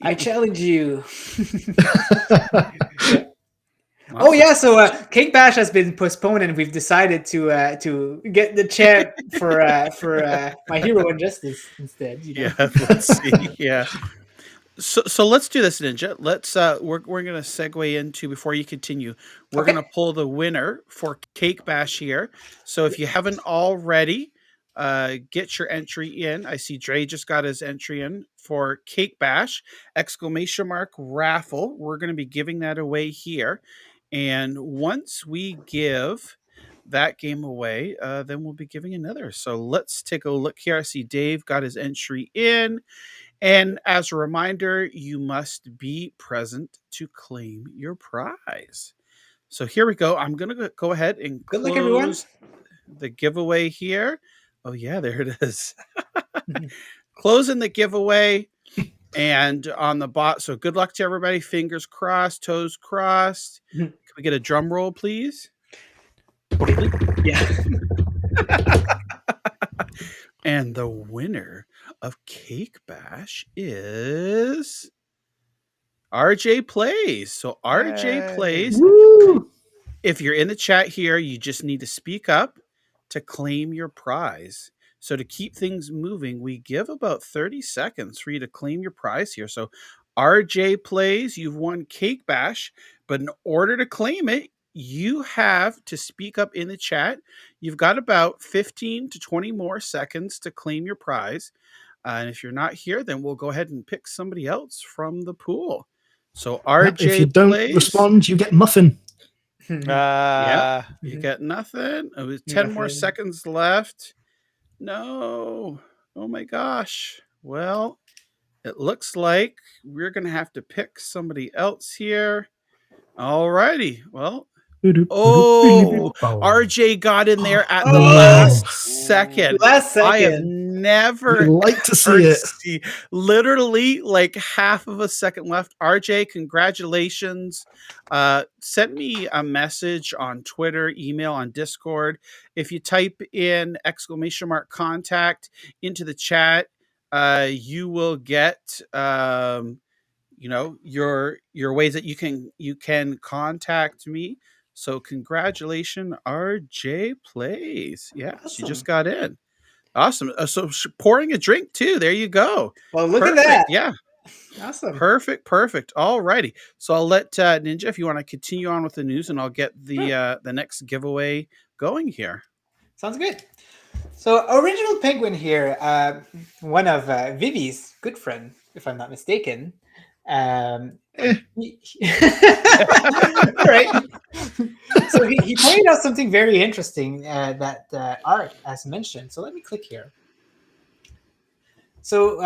Speaker 4: I challenge you.
Speaker 2: Awesome.
Speaker 4: Oh yeah, so Cake Bash has been postponed, and we've decided to get the champ for My Hero Injustice instead. You know?
Speaker 2: Yeah. Let's see. Yeah. So let's do this, Ninja. Let's we're gonna segue into, before you continue, we're
Speaker 4: Okay.
Speaker 2: gonna pull the winner for Cake Bash here. So if you haven't already, get your entry in. I see Dre just got his entry in for Cake Bash !raffle. We're gonna be giving that away here, and once we give that game away, then we'll be giving another. So let's take a look here. I see Dave got his entry in. And as a reminder, you must be present to claim your prize. So here we go. I'm going to go ahead and
Speaker 4: Good luck, everyone.
Speaker 2: close the giveaway here. Oh, yeah, there it is. Closing the giveaway and on the bot. So good luck to everybody. Fingers crossed, toes crossed. Can we get a drum roll, please?
Speaker 4: Yeah.
Speaker 2: And the winner of Cake Bash is RJ Plays. So RJ Plays,
Speaker 5: Woo!
Speaker 2: if you're in the chat here, you just need to speak up to claim your prize. So to keep things moving, we give about 30 seconds for you to claim your prize here. So RJ Plays, you've won Cake Bash, but in order to claim it, you have to speak up in the chat. You've got about 15 to 20 more seconds to claim your prize. And if you're not here, then we'll go ahead and pick somebody else from the pool. So RJ
Speaker 5: If you don't
Speaker 2: Plays,
Speaker 5: respond, you get muffin.
Speaker 2: yeah, you get nothing. It was 10 more
Speaker 4: Nothing.
Speaker 2: seconds left. No. Oh my gosh. Well, it looks like we're going to have to pick somebody else here. All righty. Well, oh, RJ got in there at the last second.
Speaker 4: Last second.
Speaker 2: I have never
Speaker 5: You'd like to
Speaker 2: ever
Speaker 5: see it.
Speaker 2: see literally like half of a second left. RJ, congratulations. Send me a message on Twitter, email, on Discord. If you type in !contact into the chat, you will get your ways that you can contact me. So congratulations, RJ Plays. Yeah, she
Speaker 4: Awesome.
Speaker 2: just got in. Awesome. So pouring a drink too. There you go.
Speaker 4: Well, look
Speaker 2: Perfect.
Speaker 4: at that.
Speaker 2: Yeah.
Speaker 4: Awesome.
Speaker 2: Perfect. All righty. So I'll let Ninja, if you want to continue on with the news, and I'll get the next giveaway going here.
Speaker 4: Sounds good. So Original Penguin here, one of Vivi's good friend, if I'm not mistaken. All right. So he pointed out something very interesting that Art has mentioned. So let me click here. So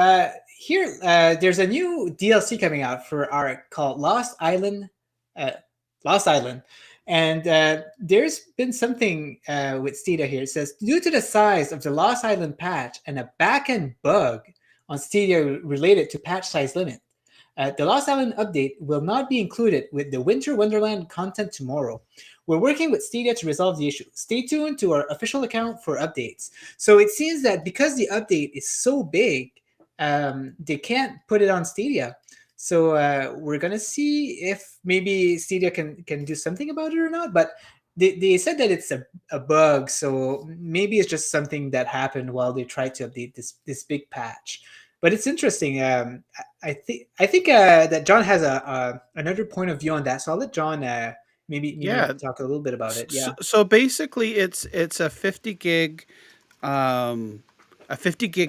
Speaker 4: here, there's a new DLC coming out for Art called Lost Island. And there's been something with Stadia here. It says, due to the size of the Lost Island patch and a backend bug on Stadia related to patch size limit, the Lost Island update will not be included with the Winter Wonderland content tomorrow. We're working with Stadia to resolve the issue. Stay tuned to our official account for updates. So it seems that because the update is so big, they can't put it on Stadia. So we're going to see if maybe Stadia can do something about it or not. But they said that it's a bug. So maybe it's just something that happened while they tried to update this big patch. But it's interesting. I think that John has another point of view on that. So I'll let John maybe talk a little bit about it. Yeah.
Speaker 2: So basically, it's a 50 gig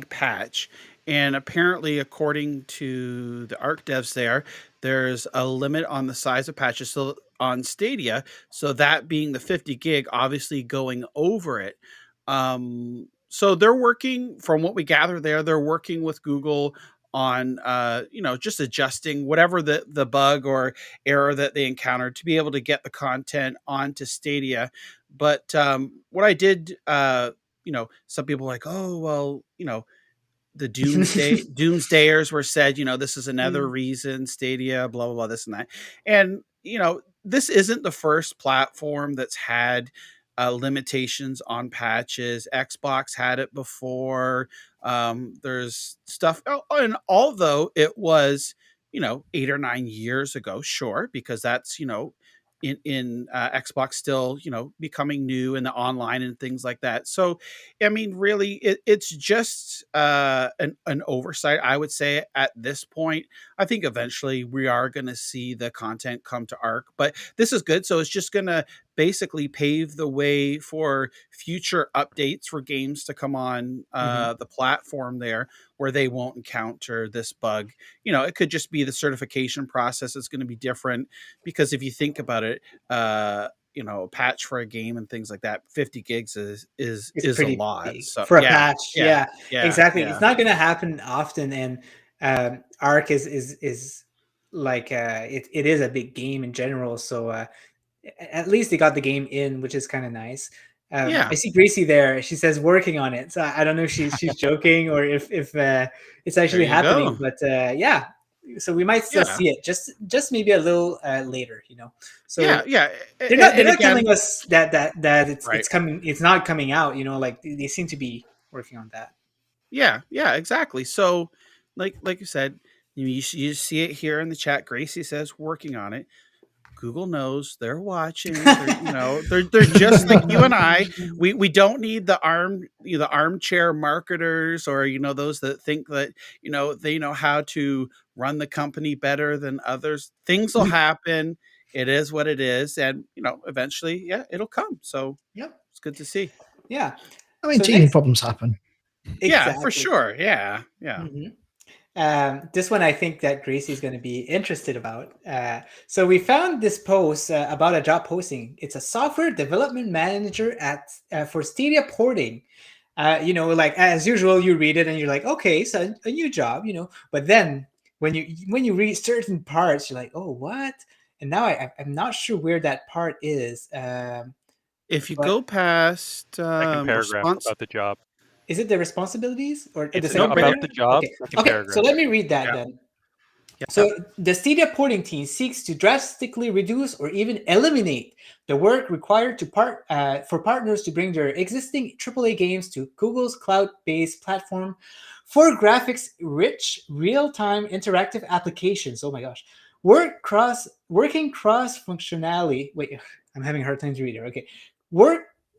Speaker 2: patch, And apparently, according to the ARC devs there's a limit on the size of patches so on Stadia. So that being the 50 gig, obviously going over it. So they're working, from what we gather they're working with Google on just adjusting whatever the bug or error that they encountered to be able to get the content onto Stadia. But what I did, some people are like, oh well, the doomsdayers were said, this is another reason Stadia, blah blah blah, this and that. And this isn't the first platform that's had limitations on patches. Xbox had it before. There's stuff, and although it was 8 or 9 years ago, sure, because that's in Xbox still becoming new in the online and things like that. So I mean, really, it's just an oversight, I would say, at this point. I think eventually we are going to see the content come to ARC, but this is good. So it's just going to basically pave the way for future updates for games to come on the platform there, where they won't encounter this bug. It could just be the certification process is going to be different, because if you think about it, a patch for a game and things like that, 50 gigs is a lot.
Speaker 4: Big
Speaker 2: So
Speaker 4: for a patch. Yeah, exactly.
Speaker 2: Yeah.
Speaker 4: It's not going to happen often, and ARC is like it is a big game in general. So at least they got the game in, which is kind of nice. I see Gracie there. She says working on it. So I don't know if she's joking or if it's actually happening. But yeah, so we might still see it, just maybe a little later. So they're not telling us that it's coming. It's not coming out. Like they seem to be working on that.
Speaker 2: Yeah, exactly. So like you said, you see it here in the chat. Gracie says working on it. Google knows, they're watching. They're just like you and I. We don't need the armchair marketers, or those that think that they know how to run the company better than others. Things will happen. It is what it is, and eventually, it'll come. So it's good to see.
Speaker 4: Yeah,
Speaker 5: I mean, teething problems happen.
Speaker 4: Exactly.
Speaker 2: Yeah, for sure. Yeah.
Speaker 4: This one I think that Gracie's going to be interested about. So we found this post about a job posting. It's a software development manager for Stadia porting. Like as usual, you read it and you're like, okay, so a new job, But then when you read certain parts, you're like, oh, what? And now I'm not sure where that part is.
Speaker 2: If you go past
Speaker 3: second paragraph about the job.
Speaker 4: Is it the responsibilities or
Speaker 3: it's about the job?
Speaker 4: Okay, so let me read that then.
Speaker 2: Yeah.
Speaker 4: So the Stadia porting team seeks to drastically reduce or even eliminate the work required for partners to bring their existing AAA games to Google's cloud-based platform for graphics-rich, real-time interactive applications. Oh my gosh. Working cross-functionally. Wait, I'm having a hard time to read it. Okay.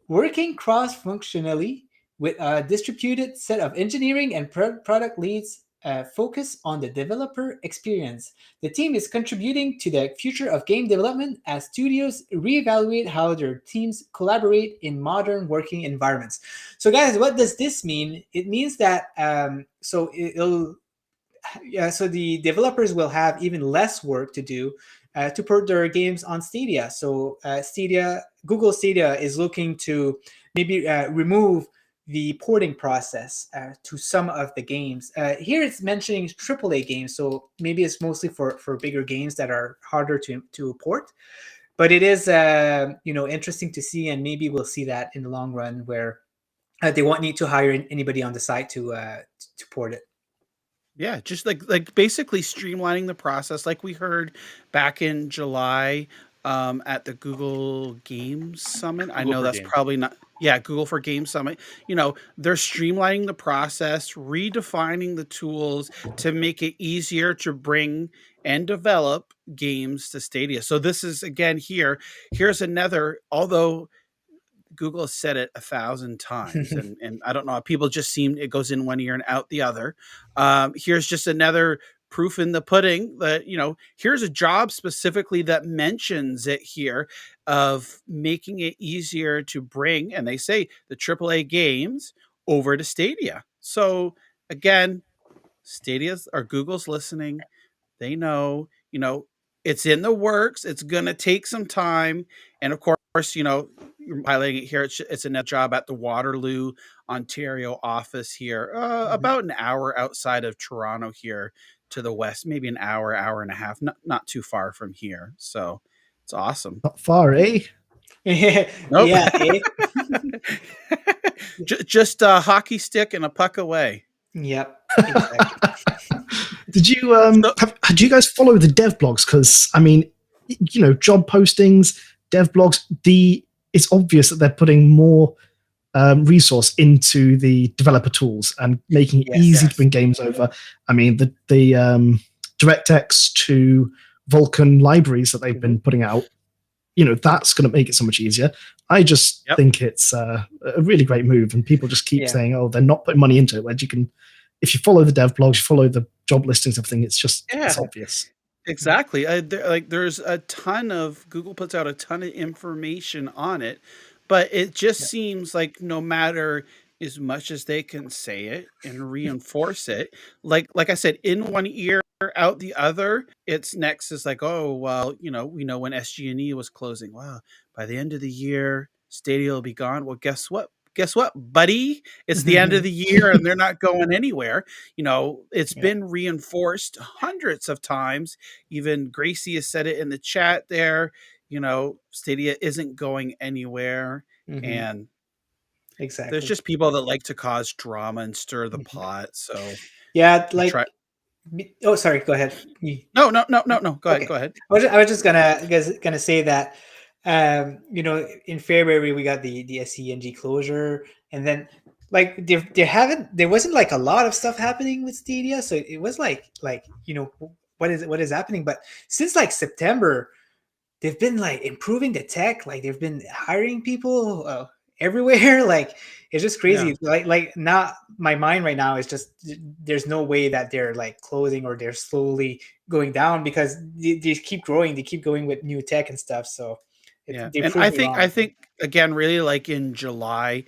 Speaker 4: Working cross-functionally with a distributed set of engineering and product leads focus on the developer experience. The team is contributing to the future of game development as studios reevaluate how their teams collaborate in modern working environments. So guys, what does this mean? It means that so the developers will have even less work to do to port their games on Stadia. So Google Stadia is looking to maybe remove the porting process to some of the games. Here it's mentioning AAA games, so maybe it's mostly for bigger games that are harder to port. But it is interesting to see, and maybe we'll see that in the long run, where they won't need to hire anybody on the site to port it.
Speaker 2: Yeah, just like basically streamlining the process, like we heard back in July at the Google Games Summit. I know that's probably not. Yeah, Google for Game Summit. They're streamlining the process, redefining the tools to make it easier to bring and develop games to Stadia. So this is, again, here's another, although Google has said it 1,000 times, and I don't know, people just seem it goes in one ear and out the other. Here's just another proof in the pudding that here's a job specifically that mentions it here, of making it easier to bring, and they say, the AAA games over to Stadia. So again, Stadia's or Google's listening. They know, it's in the works. It's going to take some time. And of course, you're highlighting it here. It's another job at the Waterloo, Ontario office here, about an hour outside of Toronto here to the west, maybe an hour, hour and a half, not too far from here. So it's awesome.
Speaker 5: Not far, eh?
Speaker 2: Nope.
Speaker 4: Yeah. Eh?
Speaker 2: Just a hockey stick and a puck away.
Speaker 4: Yep. Exactly.
Speaker 5: Did you did you guys follow the dev blogs? Because I mean, job postings, dev blogs. It's obvious that they're putting more resource into the developer tools and making it easy to bring games over. I mean, the DirectX to Vulkan libraries that they've been putting out. That's going to make it so much easier. I just think it's a really great move, and people just keep saying, "Oh, they're not putting money into it." When you can, if you follow the dev blogs, you follow the job listings, everything. It's just it's obvious.
Speaker 2: Exactly. There's a ton of Google puts out a ton of information on it, but it just seems like no matter as much as they can say it and reinforce it, like I said, in one ear, out the other, it's next is like, oh well, we know when SG&E was closing. Wow, by the end of the year, Stadia will be gone. Well, guess what? Guess what, buddy? It's the end of the year and they're not going anywhere. It's been reinforced hundreds of times. Even Gracie has said it in the chat there. Stadia isn't going anywhere. And
Speaker 4: exactly,
Speaker 2: there's just people that like to cause drama and stir the pot. So
Speaker 4: oh, sorry, go ahead.
Speaker 2: No. Go ahead.
Speaker 4: I was just gonna say that in February we got the SCNG closure, and then there wasn't like a lot of stuff happening with Stadia, so it was like what is happening. But since like September, they've been like improving the tech, like they've been hiring people everywhere. Like it's just crazy. Like now my mind right now is just there's no way that they're like closing or they're slowly going down, because they keep growing, they keep going with new tech and stuff. So
Speaker 2: and I think again, really, like in July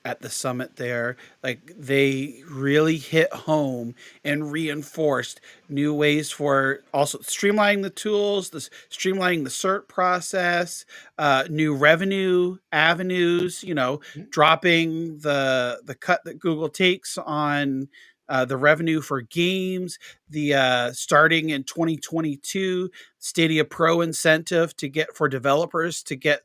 Speaker 2: at the summit there, like they really hit home and reinforced new ways for also streamlining the tools, streamlining the cert process, new revenue avenues, dropping the cut that Google takes on the revenue for games, the starting in 2022 Stadia Pro incentive for developers to get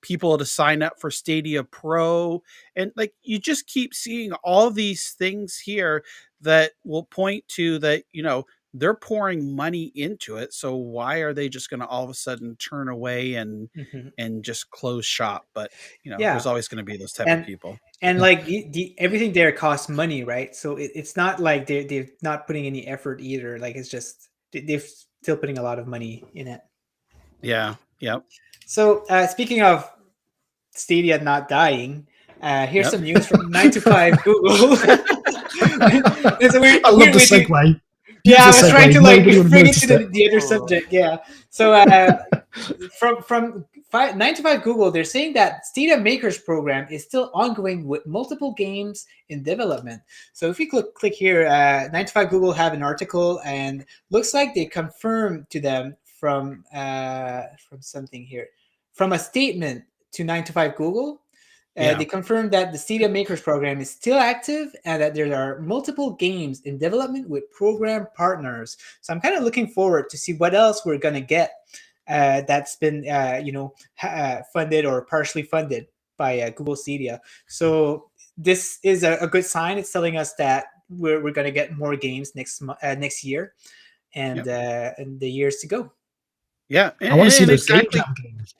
Speaker 2: people to sign up for Stadia Pro. And like you just keep seeing all these things here that will point to that, they're pouring money into it. So why are they just going to all of a sudden turn away and just close shop? But there's always going to be those type of people.
Speaker 4: And like everything there costs money, right? So it's not like they're not putting any effort either. Like it's just they're still putting a lot of money in it.
Speaker 2: Yeah. Yep.
Speaker 4: So speaking of Stadia not dying, here's some news from 9 to 5 Google.
Speaker 5: I love the segue.
Speaker 4: Yeah, I was trying to like bring it to the other subject. Yeah. So from 9 to 5 Google, they're saying that Stadia Makers program is still ongoing with multiple games in development. So if you click here, 9 to 5 Google have an article, and looks like they confirmed to them from something here, from a statement to 9 to 5 Google. They confirmed that the Stadia Makers program is still active and that there are multiple games in development with program partners. So I'm kind of looking forward to see what else we're going to get that's been funded or partially funded by Google Stadia. So this is a good sign. It's telling us that we're going to get more games next year and the years to go.
Speaker 2: Yeah,
Speaker 5: I want to see those game jam games.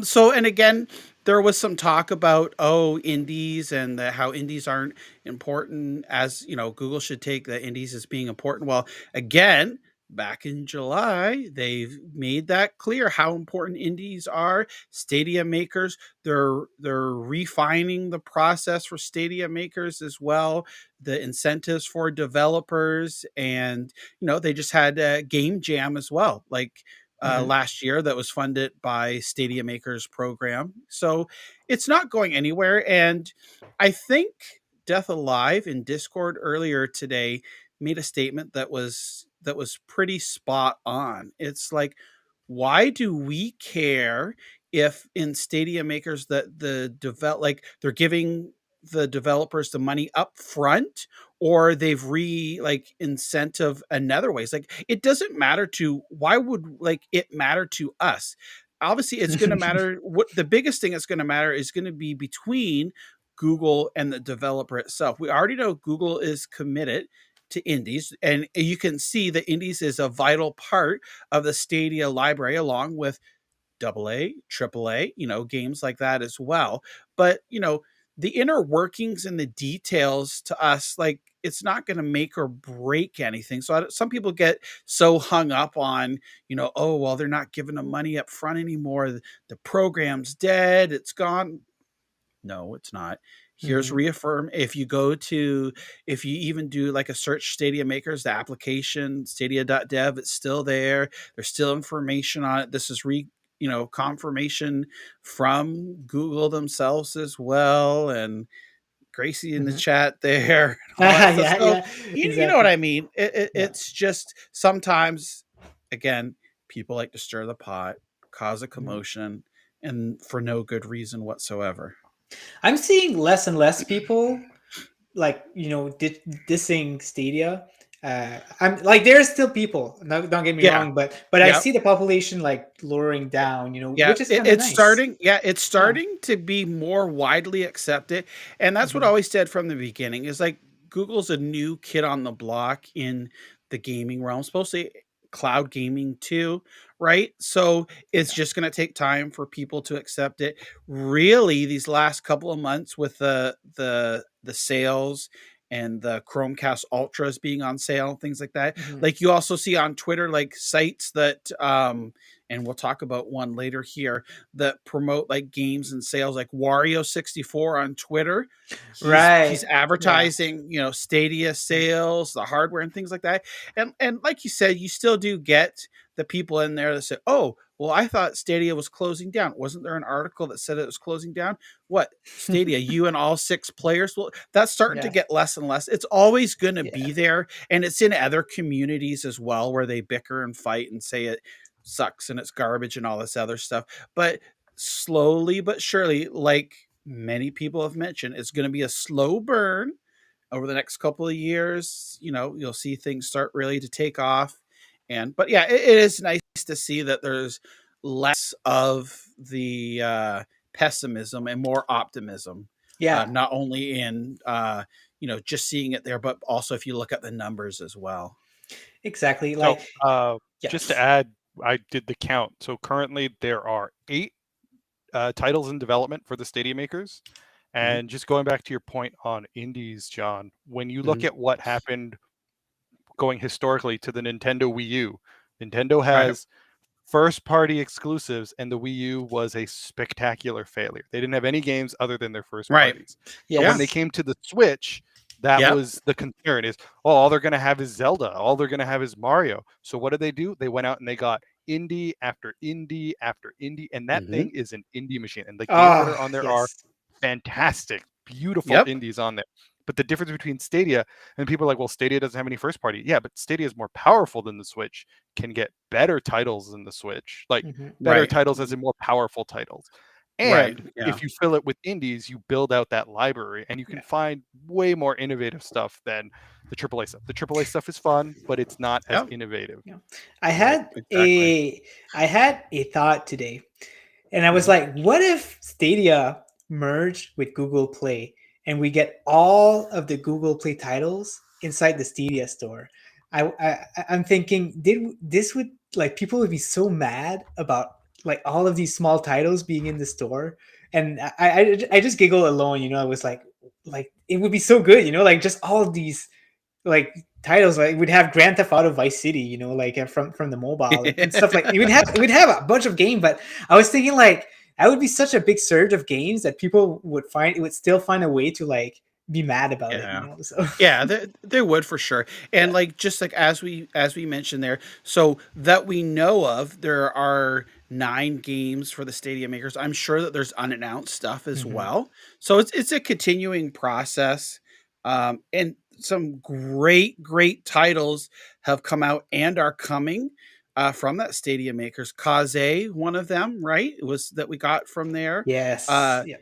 Speaker 2: So, and again, there was some talk about indies and how indies aren't important, as Google should take the indies as being important. Well, again, back in July, they've made that clear how important indies are. Stadia Makers, they're refining the process for Stadia Makers as well, the incentives for developers, and they just had a game jam as well, like last year, that was funded by Stadia Makers program. So it's not going anywhere, and I think Death Alive in Discord earlier today made a statement that was pretty spot on. It's like, why do we care if in Stadia makers that they're giving the developers the money up front, or they've incentive another ways? Like, it doesn't matter to why would it matter to us? Obviously it's going to matter. What the biggest thing that's going to matter is going to be between Google and the developer itself. We already know Google is committed to indies, and you can see that indies is a vital part of the Stadia library, along with AA, AAA, games like that as well. But, the inner workings and the details to us, it's not going to make or break anything. So some people get so hung up on, oh, well, they're not giving them money up front anymore. The program's dead. It's gone. No, it's not. Here's reaffirm. If you even do a search Stadia makers, the application stadia.dev, it's still there. There's still information on it. This is confirmation from Google themselves as well. And Gracie in the chat there. You know what I mean? It's just sometimes, again, people like to stir the pot, cause a commotion, and for no good reason whatsoever.
Speaker 4: I'm seeing less and less people dissing Stadia. I'm there's still people. Don't get me wrong, but I see the population lowering down. Which is
Speaker 2: it's
Speaker 4: nice.
Speaker 2: starting. Yeah, it's starting to be more widely accepted, and that's what I always said from the beginning. Is Google's a new kid on the block in the gaming realm, supposedly cloud gaming too, right? So it's just going to take time for people to accept it. Really, these last couple of months with the sales and the Chromecast Ultras being on sale, things like that. You also see on Twitter, sites that, and we'll talk about one later here, that promote games and sales, like Wario64 on Twitter. He's advertising, Stadia sales, the hardware and things like that. And like you said, you still do get the people in there that say, oh, well, I thought Stadia was closing down. Wasn't there an article that said it was closing down? What, Stadia, you and all 6 players? Well, that's starting to get less and less. It's always going to be there. And it's in other communities as well, where they bicker and fight and say it sucks and it's garbage and all this other stuff. But slowly but surely, like many people have mentioned, it's going to be a slow burn over the next couple of years. You'll see things start really to take off. But yeah, it is nice to see that there's less of the pessimism and more optimism. Not only in just seeing it there, but also if you look at the numbers as well.
Speaker 4: Exactly.
Speaker 3: Just to add, I did the count. So currently there are 8 titles in development for the Stadia makers. And just going back to your point on indies, John, when you look at what happened going historically to the Nintendo Wii U, Nintendo has first-party exclusives, and the Wii U was a spectacular failure. They didn't have any games other than their first parties. But when they came to the Switch, that was the concern, is, all they're going to have is Zelda. All they're going to have is Mario. So what did they do? They went out and they got indie after indie after indie, and that thing is an indie machine. And the games that are on there are fantastic, beautiful indies on there. But the difference between Stadia, and people are like, well, Stadia doesn't have any first party. Yeah, but Stadia is more powerful than the Switch, can get better titles than the Switch, better titles as in more powerful titles. And if you fill it with indies, you build out that library, and you can find way more innovative stuff than the AAA stuff. The AAA stuff is fun, but it's not as innovative.
Speaker 4: I had a thought today, and I was like, what if Stadia merged with Google Play, and we get all of the Google Play titles inside the Stadia store? I'm thinking, people would be so mad about all of these small titles being in the store, and I just giggle alone. I was like it would be so good, just all of these titles. We'd have Grand Theft Auto Vice City, from the mobile and stuff. We'd have a bunch of games, but I was thinking that would be such a big surge of games that people would still find a way to be mad about it. So.
Speaker 2: Yeah, they would for sure. And as we mentioned there, so that we know of, there are 9 games for the Stadia makers. I'm sure that there's unannounced stuff as well. So it's a continuing process. And some great titles have come out and are coming from that Stadia makers. Kaze, one of them, right? It was that we got from there.
Speaker 4: Yes. Yeah.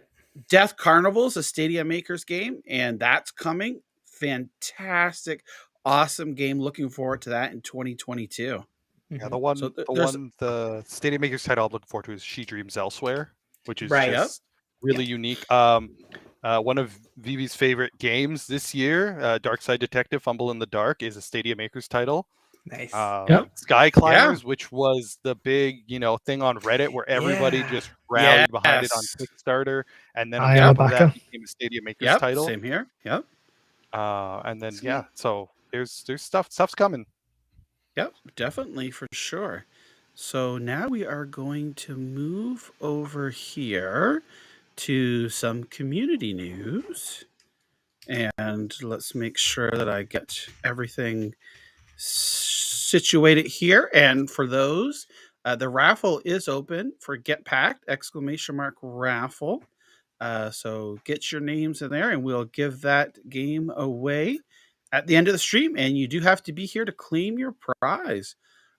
Speaker 2: Death Carnival's a Stadia makers game, and that's coming. Fantastic, awesome game. Looking forward to that in 2022.
Speaker 3: Yeah,
Speaker 4: Mhm.
Speaker 3: the Stadia Makers title I'm looking forward to is She Dreams Elsewhere, which is
Speaker 4: Right.
Speaker 3: just really unique. One of Vivi's favorite games this year, Dark Side Detective: Fumble in the Dark, is a Stadia Makers title.
Speaker 4: Nice.
Speaker 3: Sky Climbers, which was the big, thing on Reddit where everybody just rallied behind it on Kickstarter, and then on top of that became a Stadia Makers title.
Speaker 2: Same here. Yep.
Speaker 3: And then so there's stuff's coming.
Speaker 2: Yep, definitely, for sure. So now we are going to move over here to some community news. And let's make sure that I get everything situated here. And for those, the raffle is open for Get Packed, ! Raffle. So get your names in there and we'll give that game away at the end of the stream. And you do have to be here to claim your prize.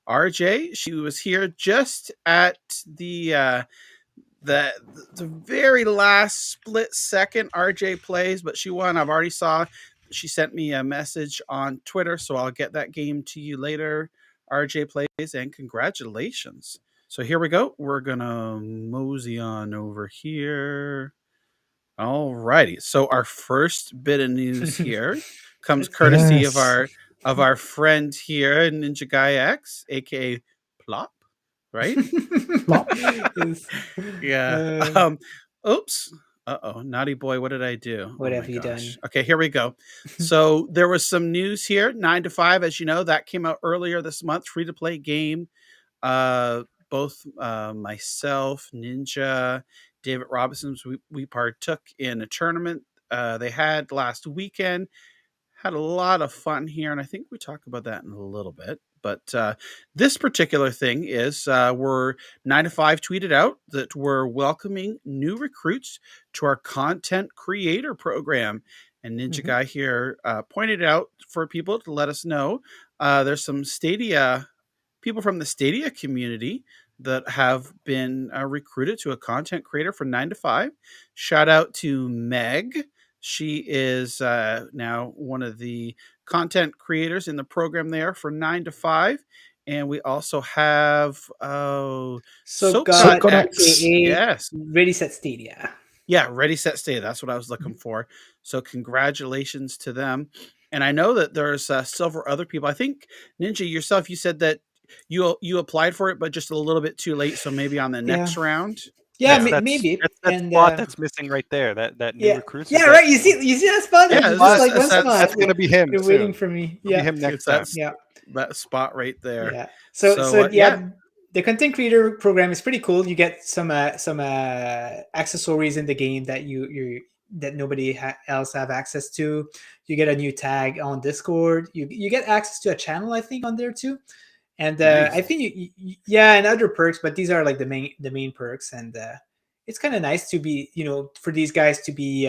Speaker 2: RJ, she was here just at the very last split second. RJ plays, but she won. I've already saw she sent me a message on Twitter, so I'll get that game to you later. RJ plays, and congratulations. So here we go. We're gonna mosey on over here. All righty. So our first bit of news here comes courtesy of our friend here, NinjaGuy X, aka Plop, right?
Speaker 5: Plop.
Speaker 2: Yeah. Oops. Naughty boy, what did I do?
Speaker 4: What have you done?
Speaker 2: Okay, here we go. So there was some news here. 9 to 5, as you know, that came out earlier this month. Free to play game. Both myself, Ninja, David Robinson, we partook in a tournament they had last weekend. Had a lot of fun here, and I think we talk about that in a little bit. But this particular thing is we're 9 to 5 tweeted out that we're welcoming new recruits to our content creator program. And NinjaGuy here pointed out for people to let us know there's some Stadia people from the Stadia community that have been recruited to a content creator for 9 to 5. Shout out to Meg. She is now one of the content creators in the program there for 9 to 5. And we also have
Speaker 4: Soapgod
Speaker 2: X. Yes.
Speaker 4: Ready Set Stadia.
Speaker 2: Yeah, Ready Set Stadia. That's what I was looking for. So congratulations to them. And I know that there's several other people. I think Ninja yourself, you said that you applied for it, but just a little bit too late. So maybe on the next round.
Speaker 4: Yeah, maybe.
Speaker 3: That's spot that's missing right there. That new recruit.
Speaker 4: Yeah, right. You see that spot?
Speaker 2: Yeah,
Speaker 4: just like one spot.
Speaker 3: That's gonna be him.
Speaker 4: They're waiting for me. Yeah,
Speaker 3: him next time.
Speaker 2: Yeah, that spot right there.
Speaker 4: Yeah. So the content creator program is pretty cool. You get some accessories in the game that that nobody else have access to. You get a new tag on Discord. You get access to a channel, I think, on there too. And nice. I think and other perks, but these are like the main perks, and it's kind of nice to be, for these guys to be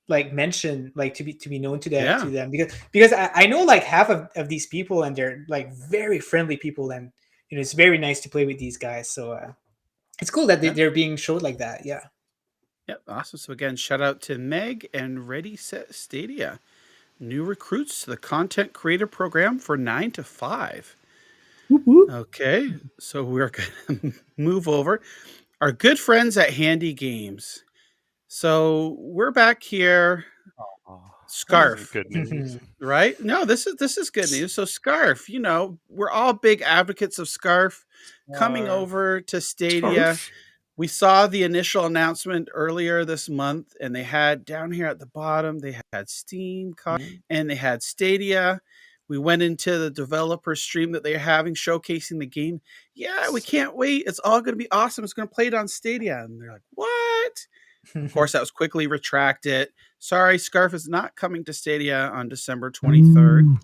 Speaker 4: like mentioned, like to be known to them, because I know like half of these people, and they're like very friendly people, and it's very nice to play with these guys. So it's cool that they're being showed like that. Yeah.
Speaker 2: Yep. Awesome. So again, shout out to Meg and Ready Set Stadia. New recruits to the content creator program for 9 to 5. Okay, so we're going to move over. Our good friends at Handy Games. So we're back here. Scarf.
Speaker 3: Good news.
Speaker 2: Right? No, this is good news. So Scarf, we're all big advocates of Scarf coming over to Stadia. Scarf. We saw the initial announcement earlier this month, and they had down here at the bottom, they had Steam and they had Stadia. We went into the developer stream that they're having, showcasing the game. Yeah, we can't wait. It's all going to be awesome. It's going to play it on Stadia. And they're like, what? Of course, that was quickly retracted. Sorry, Scarf is not coming to Stadia on December 23rd.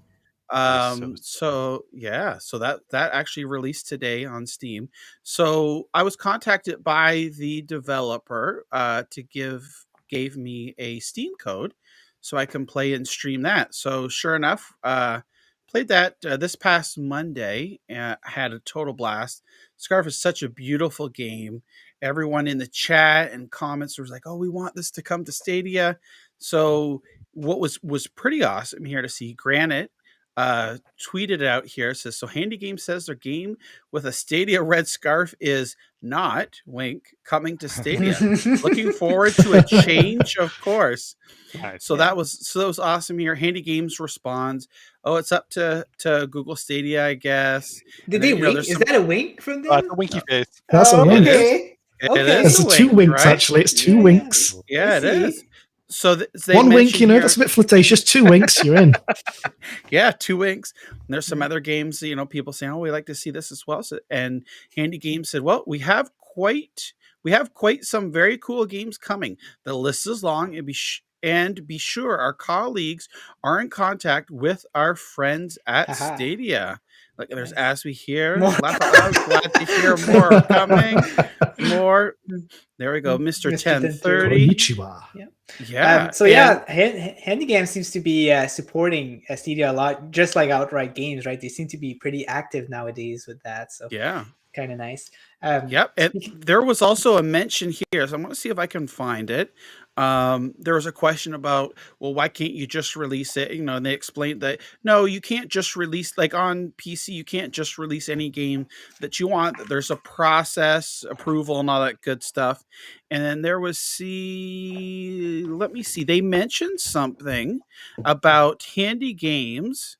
Speaker 2: So that actually released today on Steam. So I was contacted by the developer gave me a Steam code. so I can play and stream that. So sure enough, played that this past Monday. Had a total blast. Scarf is such a beautiful game. Everyone in the chat and comments was like, "Oh, we want this to come to Stadia." So what was pretty awesome here to see, Granite tweeted it out here. It says, so Handy Game says their game with a Stadia red scarf is not, wink, coming to Stadia. Looking forward to a change, of course.
Speaker 3: Nice.
Speaker 2: So that was awesome here. Handy Games responds, "Oh, it's up to Google Stadia, I guess."
Speaker 4: Did
Speaker 2: And
Speaker 4: they
Speaker 2: then,
Speaker 4: wink?
Speaker 2: there's
Speaker 4: Is
Speaker 2: some-
Speaker 4: that a wink from them?
Speaker 3: It's a winky face.
Speaker 5: That's a wink.
Speaker 4: Okay.
Speaker 2: It
Speaker 4: Okay.
Speaker 2: is
Speaker 5: It's
Speaker 2: a
Speaker 5: two
Speaker 2: wink,
Speaker 5: winks,
Speaker 2: right?
Speaker 5: actually. It's two
Speaker 4: Yeah.
Speaker 5: winks.
Speaker 2: Yeah, it
Speaker 4: I
Speaker 2: is.
Speaker 4: see.
Speaker 2: So they
Speaker 5: One wink,
Speaker 2: mentioned here-
Speaker 5: that's a bit flirtatious. Two winks, you're in.
Speaker 2: Yeah, 2 winks. And there's some other games, people saying, "Oh, we like to see this as well." So, and Handy Games said, "Well, we have quite some very cool games coming. The list is long, and be sure our colleagues are in contact with our friends at
Speaker 4: Aha.
Speaker 2: Stadia." Like, there's
Speaker 4: Nice.
Speaker 2: Azwe here.
Speaker 4: More.
Speaker 2: Laugh out loud. Glad to hear more are coming. More. There we go, Mr.
Speaker 4: Mr.
Speaker 2: 1030.
Speaker 5: Konnichiwa.
Speaker 2: Yeah.
Speaker 4: So yeah, Handy Games seems to be supporting Stadia a lot, just like Outright Games, right? They seem to be pretty active nowadays with that. So
Speaker 2: Yeah.
Speaker 4: kind of nice.
Speaker 2: Yep. And there was also a mention here. So I'm going to see if I can find it. There was a question about, well, why can't you just release it? And they explained that, no, you can't just release, like on PC, you can't just release any game that you want. There's a process, approval, and all that good stuff. And then there was, let me see. They mentioned something about Handy Games.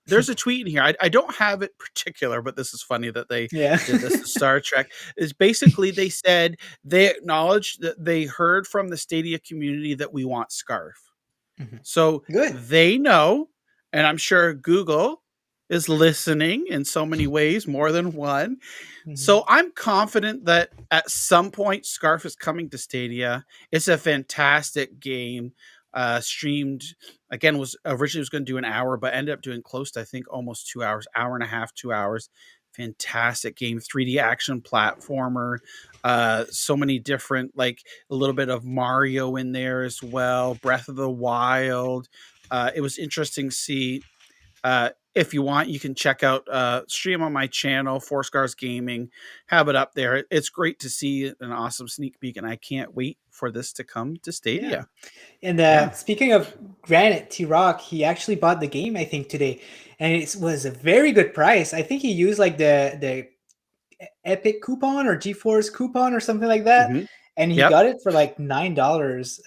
Speaker 2: There's a tweet in here. I don't have it particular, but this is funny that they
Speaker 4: Yeah.
Speaker 2: did this to Star Trek. Is basically they said they acknowledged that they heard from the Stadia community that we want Scarf.
Speaker 4: Mhm.
Speaker 2: So
Speaker 4: Good.
Speaker 2: they know, and I'm sure Google is listening in so many ways, more than one.
Speaker 4: Mhm.
Speaker 2: So I'm confident that at some point Scarf is coming to Stadia. It's a fantastic game. Streamed again, was originally going to do an hour, but ended up doing close to, I think, almost 2 hours, hour and a half, 2 hours. Fantastic game, 3D action platformer. So many different, like a little bit of Mario in there as well. Breath of the Wild. It was interesting to see. If you want, you can check out stream on my channel, Four Scars Gaming. Have it up there. It's great to see an awesome sneak peek, and I can't wait for this to come to Stadia.
Speaker 4: And speaking of Granite T-Rock, he actually bought the game, I think, today, and it was a very good price. I think he used like the Epic coupon or GeForce coupon or something like that,
Speaker 2: Mhm.
Speaker 4: and he
Speaker 2: Yep.
Speaker 4: got it for like $9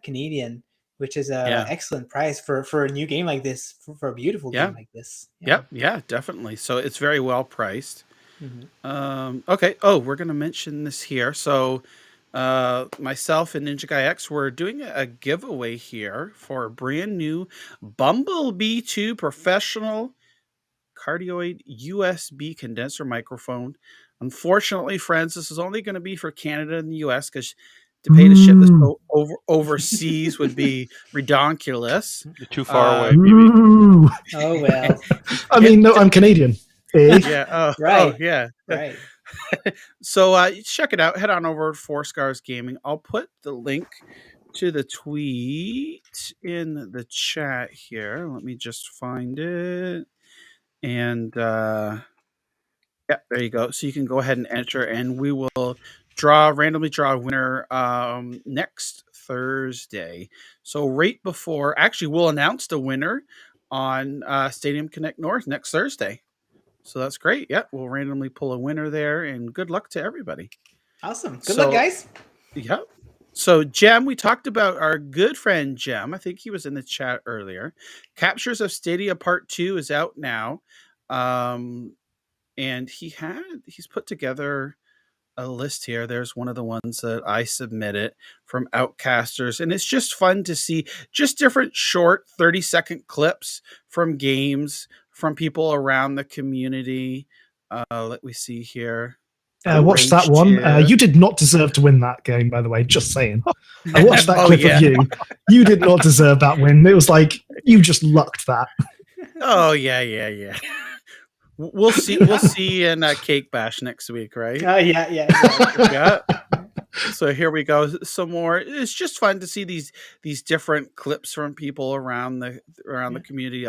Speaker 4: Canadian, which is a
Speaker 2: Yeah.
Speaker 4: excellent price for a new game like this, for a beautiful
Speaker 2: Yeah.
Speaker 4: game like this.
Speaker 2: Yep. Yeah, definitely. So it's very well priced.
Speaker 4: Mhm.
Speaker 2: Okay. Oh, we're going to mention this here. So myself and NinjaGuy X, we're doing a giveaway here for a brand new Bumblebee 2 professional cardioid USB condenser microphone. Unfortunately, friends, this is only going to be for Canada and the US, because to pay to ship this overseas would be redonkulous.
Speaker 3: You're too far away, baby.
Speaker 5: Ooh.
Speaker 4: Oh well,
Speaker 5: I mean, no, I'm Canadian. Eh?
Speaker 2: Yeah. Oh,
Speaker 4: Right.
Speaker 2: Oh, yeah.
Speaker 4: right.
Speaker 2: So check it out. Head on over to Four Scars Gaming. I'll put the link to the tweet in the chat here. Let me just find it. And yeah, there you go. So you can go ahead and enter, and we will randomly draw a winner next Thursday. So right before, actually, we'll announce the winner on Stadium Connect North next Thursday. So that's great. Yeah, we'll randomly pull a winner there, and good luck to everybody.
Speaker 4: Awesome. Good luck, guys.
Speaker 2: Yep. So Jem, we talked about our good friend Jem. I think he was in the chat earlier. Captures of Stadia Part 2 is out now. And he's put together a list here. There's one of the ones that I submitted from Outcasters, and it's just fun to see just different short 30-second clips from games from people around the community. Let me see here.
Speaker 5: Watch that one. You did not deserve to win that game, by the way. Just saying. I watched that clip of you. You did not deserve that win. It was like you just lucked that.
Speaker 2: Oh yeah. We'll see in Cake Bash next week, right?
Speaker 4: Yeah.
Speaker 2: Yeah. So here we go. Some more. It's just fun to see these different clips from people around the community.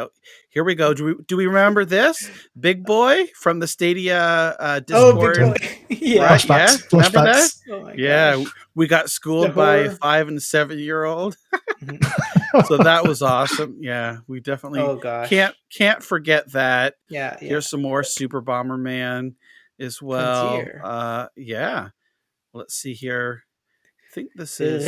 Speaker 2: Here we go. Do we remember this big boy from the Stadia Discord?
Speaker 4: Oh, big boy. Yeah.
Speaker 2: Right? Yeah.
Speaker 5: Flashbacks.
Speaker 2: Remember that?
Speaker 5: Flashbacks.
Speaker 4: Oh my
Speaker 2: Yeah.
Speaker 4: gosh.
Speaker 2: We got schooled
Speaker 4: The
Speaker 2: by a
Speaker 4: horror.
Speaker 2: 5 and 7-year-old. So that was awesome. Yeah, we definitely
Speaker 4: Oh gosh.
Speaker 2: can't forget that.
Speaker 4: Yeah.
Speaker 2: Here's some more Super Bomberman as well.
Speaker 4: Frontier.
Speaker 2: Yeah. Let's see here. I think this is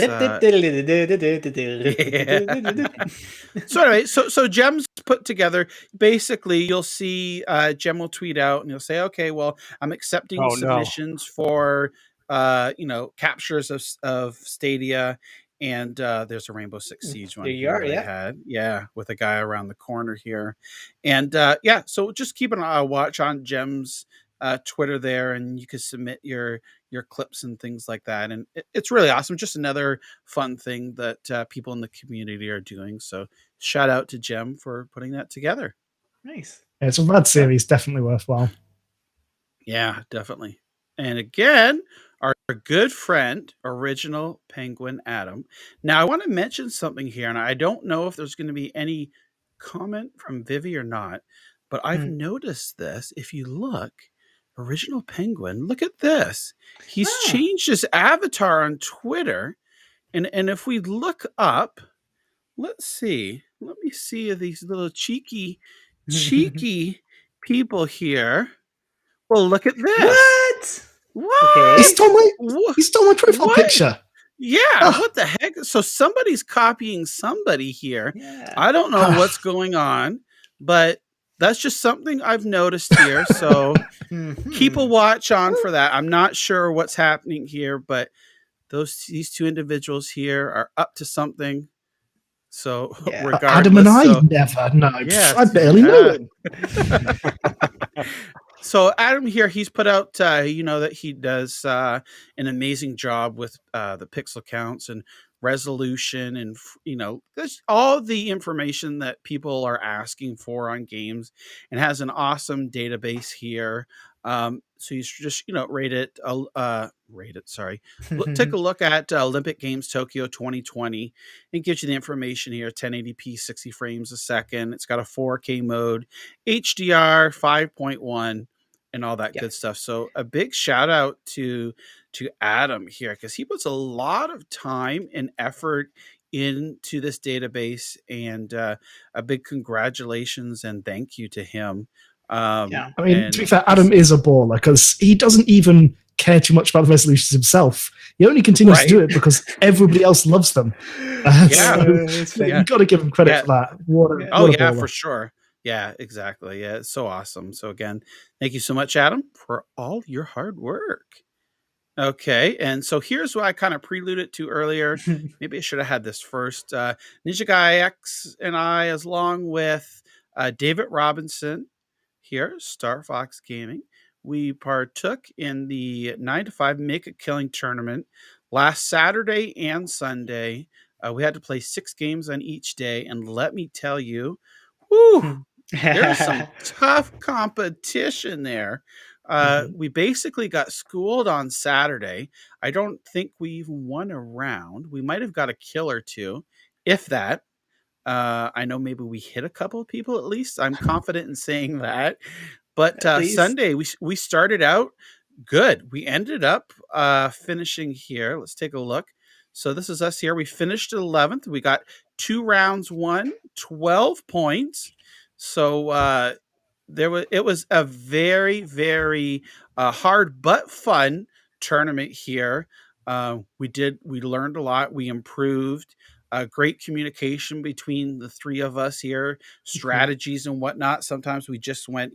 Speaker 2: So anyway, so Jem's put together. Basically, you'll see Jem will tweet out and you'll say, okay, well, I'm accepting submissions for captures of Stadia. And there's a Rainbow Six Siege one here that I had. Yeah, with a guy around the corner here. And so just keep an eye watch on Jem's Twitter there, and you can submit your clips and things like that. And it's really awesome. Just another fun thing that people in the community are doing. So shout out to Jem for putting that together.
Speaker 4: Nice.
Speaker 5: Yeah, it's a rad series, definitely worthwhile.
Speaker 2: Yeah, definitely. And again, our good friend, Original Penguin Adam. Now, I want to mention something here, and I don't know if there's going to be any comment from Vivi or not, but I've noticed this. If you look, Original Penguin, look at this. He's changed his avatar on Twitter, and if we look up, let's see. Let me see these little cheeky people here. Well, look at this. What?
Speaker 4: Okay.
Speaker 5: He stole my profile picture.
Speaker 2: Yeah, what the heck? So somebody's copying somebody here.
Speaker 4: Yeah.
Speaker 2: I don't know what's going on, but that's just something I've noticed here. So keep a watch on for that. I'm not sure what's happening here, but these two individuals here are up to something. So regardless,
Speaker 5: Adam and I never know.
Speaker 2: Yes,
Speaker 5: I barely know him.
Speaker 2: So Adam here, he's put out, that he does an amazing job with the pixel counts and resolution and, there's all the information that people are asking for on games, and has an awesome database here. So you should just, rate it. Sorry. Take a look at Olympic Games Tokyo 2020. It gives you the information here, 1080p, 60 frames a second. It's got a 4K mode, HDR 5.1, and all that good stuff. So a big shout out to Adam here, because he puts a lot of time and effort into this database, and a big congratulations and thank you to him.
Speaker 5: I mean, to be fair, Adam is a baller because he doesn't even care too much about the resolutions himself. He only continues to do it because everybody else loves them. So you've got to give him credit for that. What a baller.
Speaker 2: For sure. Yeah, exactly. Yeah, it's so awesome. So again, thank you so much, Adam, for all your hard work. Okay, and so here's what I kind of preluded to earlier. Maybe I should have had this first. NinjaGuy X and I, as long with David Robinson here, Star Fox Gaming, we partook in the 9 to 5 Make a Killing tournament last Saturday and Sunday. We had to play 6 games on each day, and let me tell you, there's some tough competition there. We basically got schooled on Saturday. I don't think we even won a round. We might have got a kill or two, if that. I know maybe we hit a couple of people at least. I'm confident in saying that. But Sunday, we started out good. We ended up finishing here. Let's take a look. So this is us here. We finished 11th. We got 2 rounds won, 12 points. So it was a very, very hard but fun tournament here. We learned a lot. We improved. Great communication between the 3 of us here, strategies and whatnot. Sometimes we just went,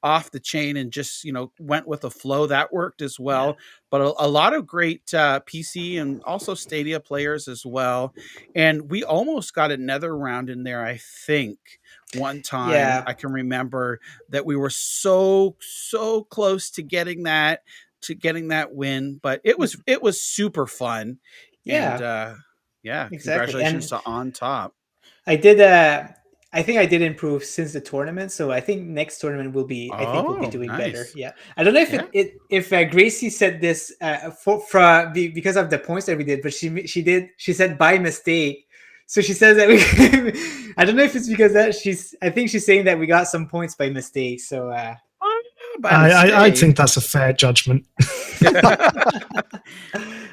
Speaker 2: off the chain and just, went with the flow. That worked as well. But a lot of great PC and also Stadia players as well. And we almost got another round in there, I think. One time I can remember that we were so close to getting that win, but it was super fun. And
Speaker 4: exactly.
Speaker 2: congratulations to On Top.
Speaker 4: I did I think I did improve since the tournament, so I think next tournament will be. I think we'll be doing better.
Speaker 2: Nice.
Speaker 4: Yeah, I don't know if
Speaker 2: Yeah.
Speaker 4: if Gracie said this because of the points that we did, but she said by mistake. So she says that we. I don't know if it's because that I think she's saying that we got some points by mistake. So.
Speaker 5: I think that's a fair judgment.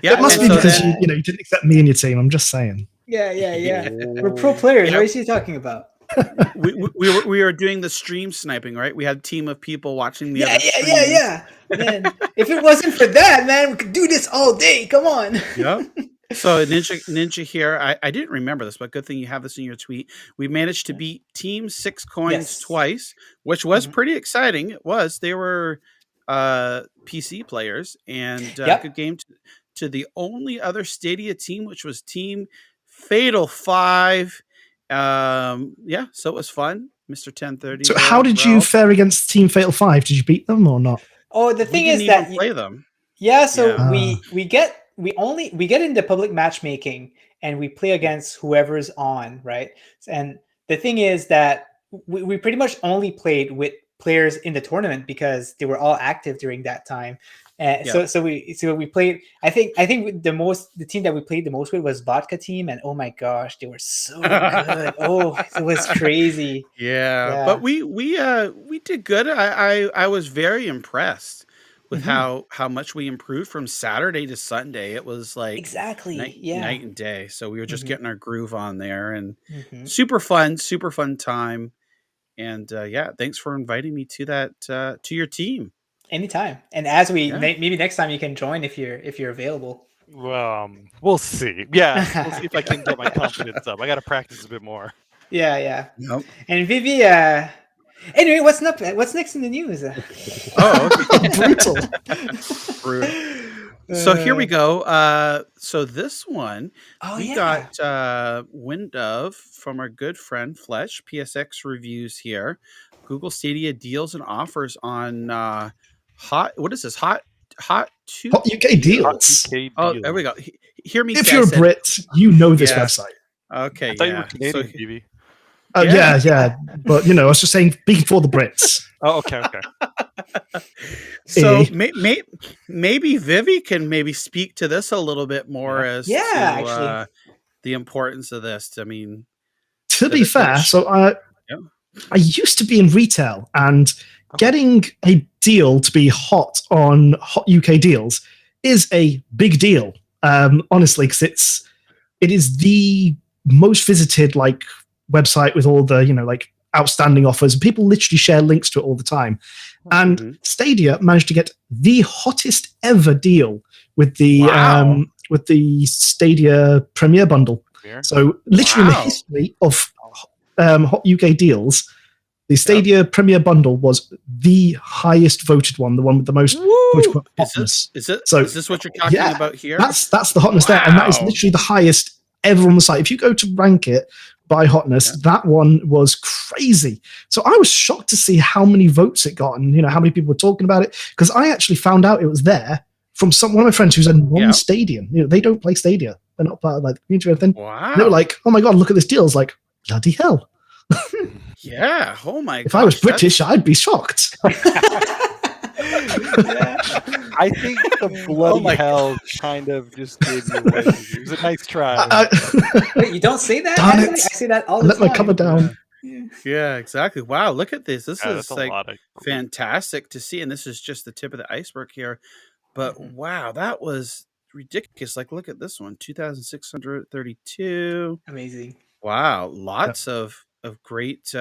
Speaker 2: Yeah,
Speaker 5: it must
Speaker 2: and
Speaker 5: be
Speaker 2: so
Speaker 5: because
Speaker 2: then-
Speaker 5: you didn't accept me in your team. I'm just saying.
Speaker 4: Yeah. We're pro players.
Speaker 2: Yeah.
Speaker 4: What is she talking about?
Speaker 2: we were doing the stream sniping, right? We had a team of people watching the other streams.
Speaker 4: Yeah. Man, if it wasn't for that, man, we could do this all day. Come on.
Speaker 2: Yeah. So Ninja here, I didn't remember this, but good thing you have this in your tweet. We managed to beat Team 6 Coins
Speaker 4: Yes.
Speaker 2: twice, which was pretty exciting. It was. They were PC players, and good game to the only other Stadia team, which was Team Fatal 5. So it was fun. Mr. 1030.
Speaker 5: So how did you fare against Team Fatal 5? Did you beat them or not?
Speaker 4: Oh, the thing
Speaker 2: we didn't
Speaker 4: is
Speaker 2: even
Speaker 4: that
Speaker 2: play them.
Speaker 4: Yeah, so
Speaker 2: Yeah.
Speaker 4: we get into public matchmaking and we play against whoever's on, right? And the thing is that we pretty much only played with players in the tournament because they were all active during that time. So we played. I think the team that we played the most with was Vodka Team, and oh my gosh, they were so good. Oh, it was crazy.
Speaker 2: Yeah. But we did good. I was very impressed with how much we improved from Saturday to Sunday. It was like
Speaker 4: exactly
Speaker 2: night and day. So we were just getting our groove on there, and super fun time. And thanks for inviting me to that to your team.
Speaker 4: Anytime. And as maybe next time you can join if you're available.
Speaker 3: We'll see. Yeah, we'll see if I can get my confidence up. I got to practice a bit more.
Speaker 4: Yeah.
Speaker 2: Nope.
Speaker 4: And Vivi, anyway, what's next in the news?
Speaker 2: Brutal. So here we go. So this one we got wind of from our good friend Fletch. PSX reviews here. Google Stadia deals and offers on Hot
Speaker 5: UK deals.
Speaker 2: There we go. Hear me.
Speaker 5: If you're a Brit, you know this website.
Speaker 2: Okay.
Speaker 3: I thought you were Canadian, Vivi.
Speaker 5: Oh yeah. But I was just saying, before the Brits.
Speaker 3: Oh, okay.
Speaker 2: So maybe Vivi can maybe speak to this a little bit more as to the importance of this. I mean,
Speaker 5: to be fair, so I used to be in retail, and getting a deal to be hot on Hot UK Deals is a big deal. Honestly, because it is the most visited website with all the outstanding offers. People literally share links to it all the time. And Stadia managed to get the hottest ever deal with the Stadia Premier Bundle. So literally in the history of Hot UK Deals, the Stadia Premier Bundle was the highest voted one, the one with the most hotness.
Speaker 2: Is this what you're talking about here?
Speaker 5: That's the hotness there, and that is literally the highest ever on the site. If you go to rank it by hotness, that one was crazy. So I was shocked to see how many votes it got, and how many people were talking about it, because I actually found out it was there from one of my friends who's a non-Stadian. They don't play Stadia. They're not part of the community or anything.
Speaker 2: Wow.
Speaker 5: They were like, "Oh my god, look at this deal!" I was like, bloody hell.
Speaker 2: Yeah. Oh my god.
Speaker 5: If I was British, I'd be shocked.
Speaker 3: I think the bloody hell kind of just gave you away. It was a nice try.
Speaker 4: Wait, you don't say that?
Speaker 5: Darn it.
Speaker 4: I say that all the
Speaker 5: Let
Speaker 4: time.
Speaker 5: my cover down.
Speaker 2: Yeah, exactly. Wow, look at this. This is
Speaker 3: that's a lot of
Speaker 2: fantastic to see, and this is just the tip of the iceberg here. But wow, that was ridiculous. Look at this one, 2,632.
Speaker 4: Amazing.
Speaker 2: Wow, lots of great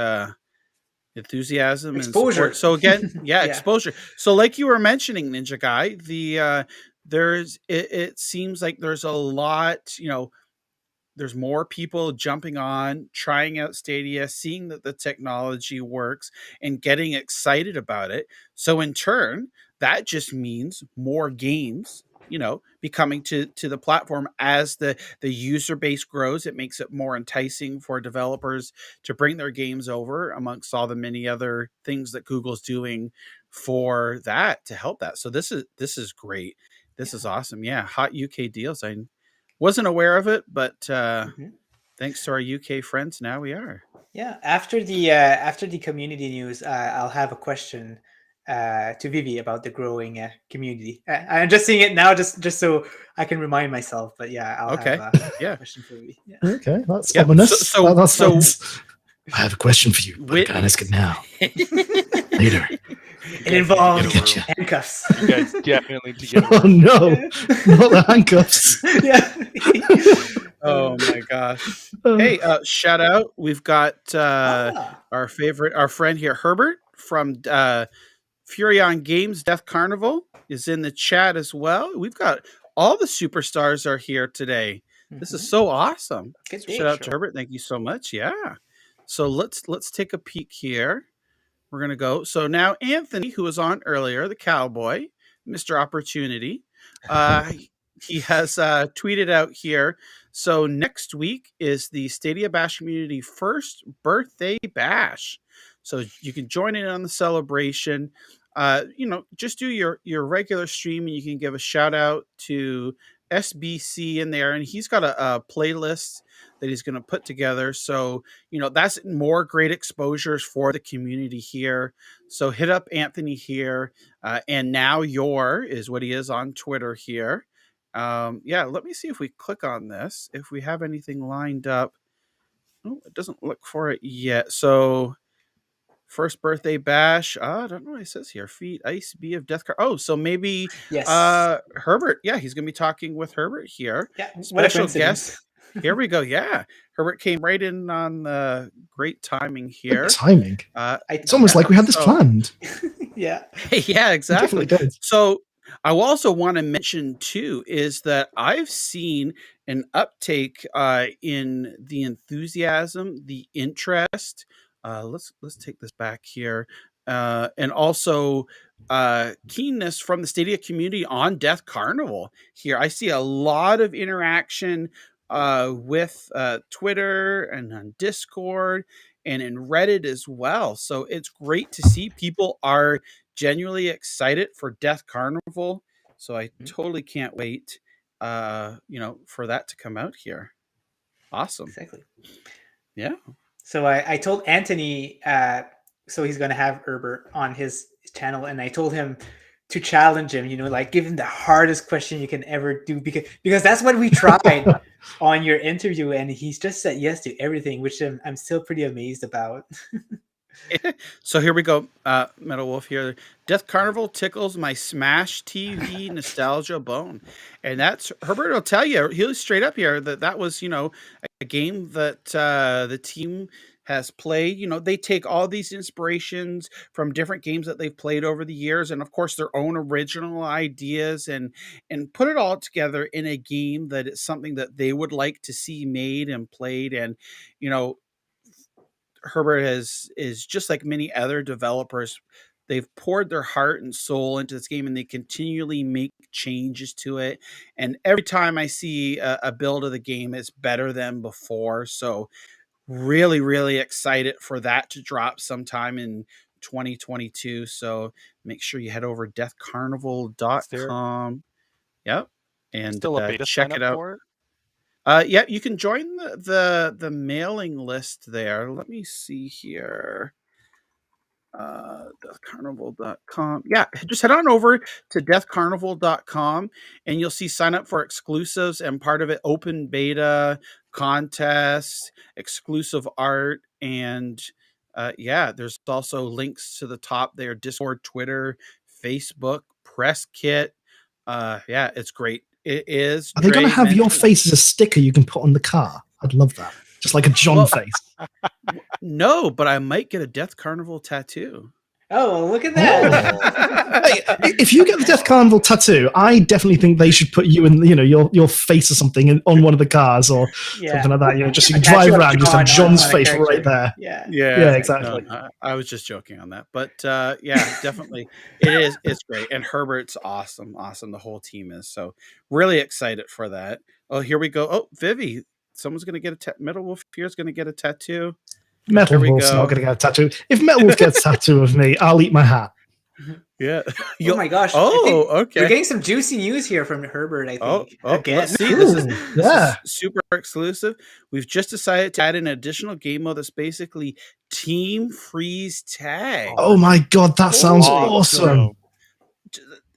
Speaker 2: enthusiasm
Speaker 4: Exposure.
Speaker 2: and support. So again, exposure. So like you were mentioning, Ninja Guy, it seems like there's a lot, there's more people jumping on, trying out Stadia, seeing that the technology works and getting excited about it. So in turn, that just means more games, be coming to the platform as the user base grows. It makes it more enticing for developers to bring their games over, amongst all the many other things that Google's doing for that to help that. So this is great. This is awesome. Yeah. Hot UK Deals. I wasn't aware of it, but thanks to our UK friends, now we are.
Speaker 4: Yeah, after the community news, I'll have a question to Vivi about the growing community. I'm just seeing it now, just so I can remind myself. But yeah, I'll have a question for Vivi. Yeah.
Speaker 5: Okay, that's ominous.
Speaker 2: So
Speaker 5: I have a question for you, but I can't ask it now. Later.
Speaker 4: It involves handcuffs.
Speaker 3: You guys definitely need to get
Speaker 5: Oh no, not the handcuffs.
Speaker 4: Yeah.
Speaker 2: Oh my gosh. Hey, shout out. We've got our friend here, Herbert from Furion Games Death Carnival is in the chat as well. We've got all the superstars are here today. This is so awesome. Shout out to Herbert. Thank you so much. Yeah. So let's take a peek here. We're going to go. So now Anthony, who was on earlier, the cowboy, Mr. Opportunity, he has tweeted out here. So next week is the Stadia Bash Community first birthday bash. So you can join in on the celebration. Just do your regular stream, and you can give a shout out to SBC in there, and he's got a playlist that he's going to put together. So, that's more great exposures for the community here. So hit up Anthony here. And now is what he is on Twitter here. Let me see if we click on this, if we have anything lined up. Oh, it doesn't look for it yet. So first birthday bash. I don't know what it says here. Feed Ice B of Death Card. Oh, so maybe Herbert. Yeah, he's going to be talking with Herbert here.
Speaker 4: Yeah,
Speaker 2: special guest. Here we go. Yeah, Herbert came right in on the great timing here.
Speaker 5: Good timing. It's almost like we had this planned.
Speaker 4: Yeah.
Speaker 2: Yeah, exactly.
Speaker 5: Definitely did.
Speaker 2: So I also want to mention too is that I've seen an uptake in the enthusiasm, the interest. Let's take this back here, and also keenness from the Stadia community on Death Carnival. Here, I see a lot of interaction with Twitter and on Discord and in Reddit as well. So it's great to see people are genuinely excited for Death Carnival. So I totally can't wait, for that to come out here. Awesome.
Speaker 4: Exactly.
Speaker 2: Yeah.
Speaker 4: So I told Anthony, so he's going to have Herbert on his channel, and I told him to challenge him, give him the hardest question you can ever do, because that's what we tried on your interview, and he's just said yes to everything, which I'm still pretty amazed about.
Speaker 2: So here we go. Metal Wolf here. Death Carnival tickles my Smash TV nostalgia bone. And that's, Herbert will tell you, he'll straight up here that was, a game that the team has played. They take all these inspirations from different games that they've played over the years, and of course their own original ideas, and put it all together in a game that is something that they would like to see made and played. And, Herbert is just like many other developers. They've poured their heart and soul into this game, and they continually make changes to it. And every time I see a build of the game, it's better than before. So really, really excited for that to drop sometime in 2022. So make sure you head over deathcarnival.com. Yep. And
Speaker 3: still a beta
Speaker 2: check it out.
Speaker 3: For it?
Speaker 2: Yeah, you can join the mailing list there. Let me see here. Deathcarnival.com. Yeah, just head on over to deathcarnival.com, and you'll see sign up for exclusives, and part of it open beta, contests, exclusive art, and there's also links to the top there: Discord, Twitter, Facebook, press kit. It's great. It is.
Speaker 5: Are they going to have your face as a sticker you can put on the car? I'd love that. Just like a John face.
Speaker 2: No, but I might get a Death Carnival tattoo.
Speaker 4: Oh, look at that.
Speaker 5: Hey, if you get the Death Carnival tattoo, I definitely think they should put you in, your face or something on one of the cars or something like that. Just so you can drive around and just have John's face right there.
Speaker 2: Yeah,
Speaker 5: exactly.
Speaker 2: No, I was just joking on that. But definitely. It's great. And Herbert's awesome. The whole team is. So really excited for that. Oh, here we go. Oh, Vivi. Someone's going to get Metal Wolf here is going to get a tattoo.
Speaker 5: Metal Wolf's not going to get a tattoo. If Metal Wolf gets a tattoo of me, I'll eat my hat.
Speaker 2: Yeah.
Speaker 4: Oh my gosh! I think we're getting some juicy news here from Herbert. I think again.
Speaker 2: Let's see.
Speaker 5: Ooh,
Speaker 2: This is super exclusive. We've just decided to add an additional game mode that's basically Team Freeze Tag.
Speaker 5: Oh my god, that sounds awesome.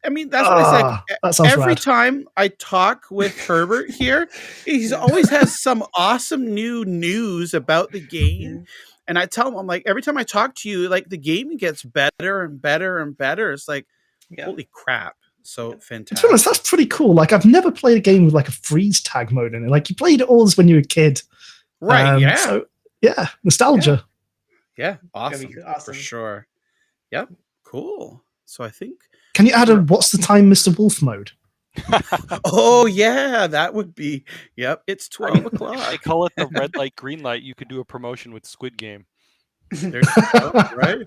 Speaker 2: I mean, that's what I said.
Speaker 5: That sounds
Speaker 2: Every
Speaker 5: rad.
Speaker 2: time I talk with Herbert here, he's always has some awesome new news about the game. And I tell him, I'm like, every time I talk to you, like the game gets better and better and better. It's like, holy crap. So fantastic.
Speaker 5: To be honest, that's pretty cool. Like, I've never played a game with like a freeze tag mode in it. Like, you played it all when you were a kid.
Speaker 2: Right, yeah.
Speaker 5: So, yeah, nostalgia.
Speaker 2: Yeah, awesome.
Speaker 4: Awesome.
Speaker 2: For sure. Yep, cool. So I think...
Speaker 5: Can you add a what's the time, Mr. Wolf mode?
Speaker 2: Oh, yeah, that would be... Yep, it's 12 o'clock.
Speaker 3: They call it the red light, green light. You could do a promotion with Squid Game.
Speaker 2: There you go, right?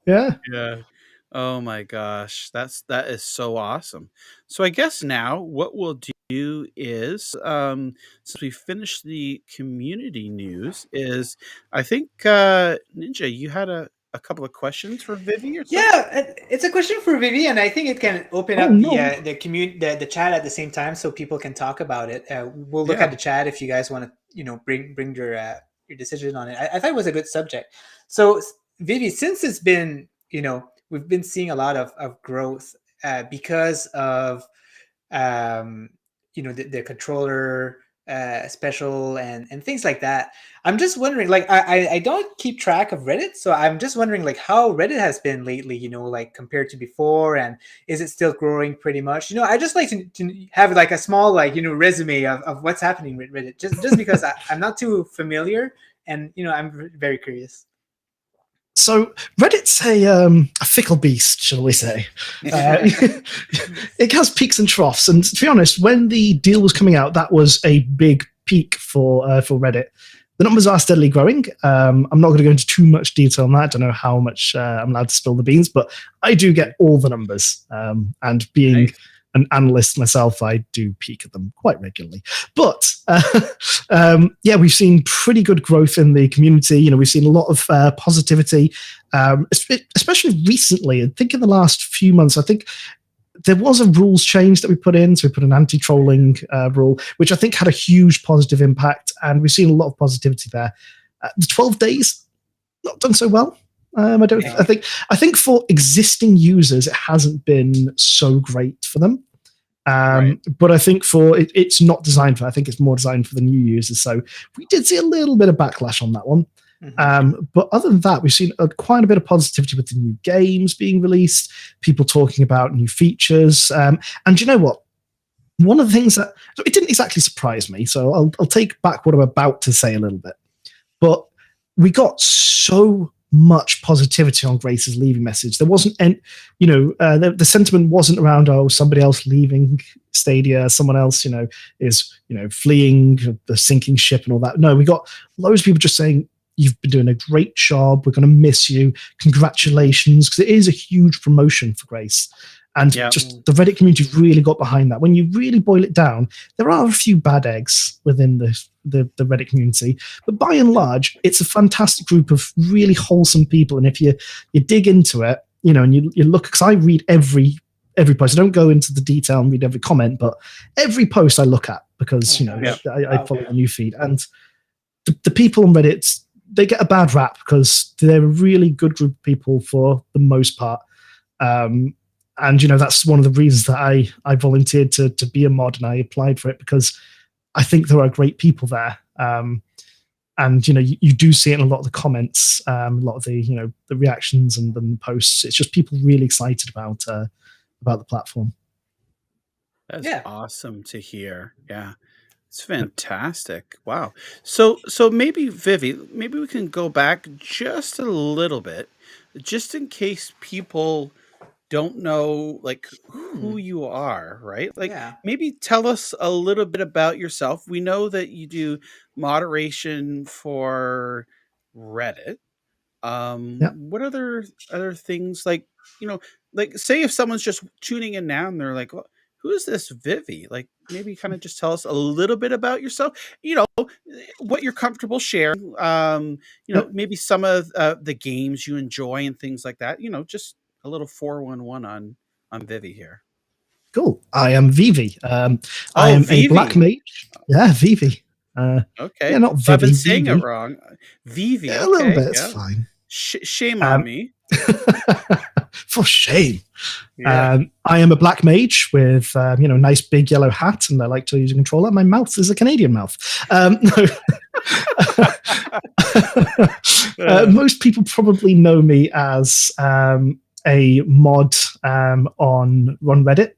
Speaker 5: Yeah.
Speaker 2: Yeah. Oh my gosh, that is so awesome. So I guess now what we'll do is, since we finished the community news, is I think Ninja, you had a couple of questions for Vivi or something?
Speaker 4: Yeah, it's a question for Vivi, and I think it can open up the chat at the same time, so people can talk about it. We'll look at the chat if you guys want to, bring your decision on it. I thought it was a good subject. So Vivi, since it's been, we've been seeing a lot of growth because of the controller special and things like that. I'm just wondering, like, I don't keep track of Reddit, so I'm just wondering, like, how Reddit has been lately, like compared to before, and is it still growing pretty much? I just like to have like a small, like, resume of what's happening with Reddit, just because I'm not too familiar, and I'm very curious.
Speaker 5: So Reddit's a fickle beast, shall we say. It has peaks and troughs, and to be honest, when the deal was coming out, that was a big peak for Reddit. The numbers are steadily growing. I'm not going to go into too much detail on that. I don't know how much I'm allowed to spill the beans, but I do get all the numbers. And being an analyst myself, I do peek at them quite regularly. But we've seen pretty good growth in the community. We've seen a lot of positivity, especially recently. I think in the last few months, I think there was a rules change that we put in. So we put an anti-trolling rule, which I think had a huge positive impact, and we've seen a lot of positivity there. The 12 days, not done so well. I think for existing users, it hasn't been so great for them. But I think it's not designed for. I think it's more designed for the new users. So we did see a little bit of backlash on that one. But other than that, we've seen quite a bit of positivity with the new games being released, people talking about new features. And you know what? One of the things that it didn't exactly surprise me, so I'll take back what I'm about to say a little bit. But we got so much positivity on Grace's leaving message. There wasn't any, the sentiment wasn't around, somebody else leaving Stadia, someone else, is, fleeing the sinking ship and all that. No, we got loads of people just saying, you've been doing a great job. We're going to miss you. Congratulations. Because it is a huge promotion for Grace. And just the Reddit community really got behind that. When you really boil it down, there are a few bad eggs within the Reddit community. But by and large, it's a fantastic group of really wholesome people. And if you dig into it, and you look, because I read every post. I don't go into the detail and read every comment, but every post I look at because, I follow the new feed. And the people on Reddit, they get a bad rap because they're a really good group of people for the most part. And, that's one of the reasons that I volunteered to be a mod and I applied for it, because I think there are great people there. And, you do see it in a lot of the comments, a lot of the, the reactions and the posts. It's just people really excited about the platform.
Speaker 2: That's awesome to hear. Yeah. It's fantastic. Wow. So maybe Vivi, maybe we can go back just a little bit, just in case people don't know like who you are, right? Like maybe tell us a little bit about yourself. We know that you do moderation for Reddit. What other things, like, like say if someone's just tuning in now and they're like, well, who is this Vivi? Like, maybe kind of just tell us a little bit about yourself, what you're comfortable sharing, maybe some of the games you enjoy and things like that, just a little 411 on Vivi here.
Speaker 5: Cool. I am Vivi. I am
Speaker 2: Vivi.
Speaker 5: a black mage. Yeah, Vivi.
Speaker 2: Okay.
Speaker 5: Yeah, not
Speaker 2: So I've been
Speaker 5: Vivi.
Speaker 2: saying
Speaker 5: Vivi.
Speaker 2: it wrong. Vivi.
Speaker 5: Yeah,
Speaker 2: Okay.
Speaker 5: a little bit. It's fine.
Speaker 2: Shame on me.
Speaker 5: For shame.
Speaker 2: Yeah.
Speaker 5: I am a black mage with nice big yellow hat, and I like to use a controller. My mouth is a Canadian mouth. Most people probably know me as a mod on Reddit.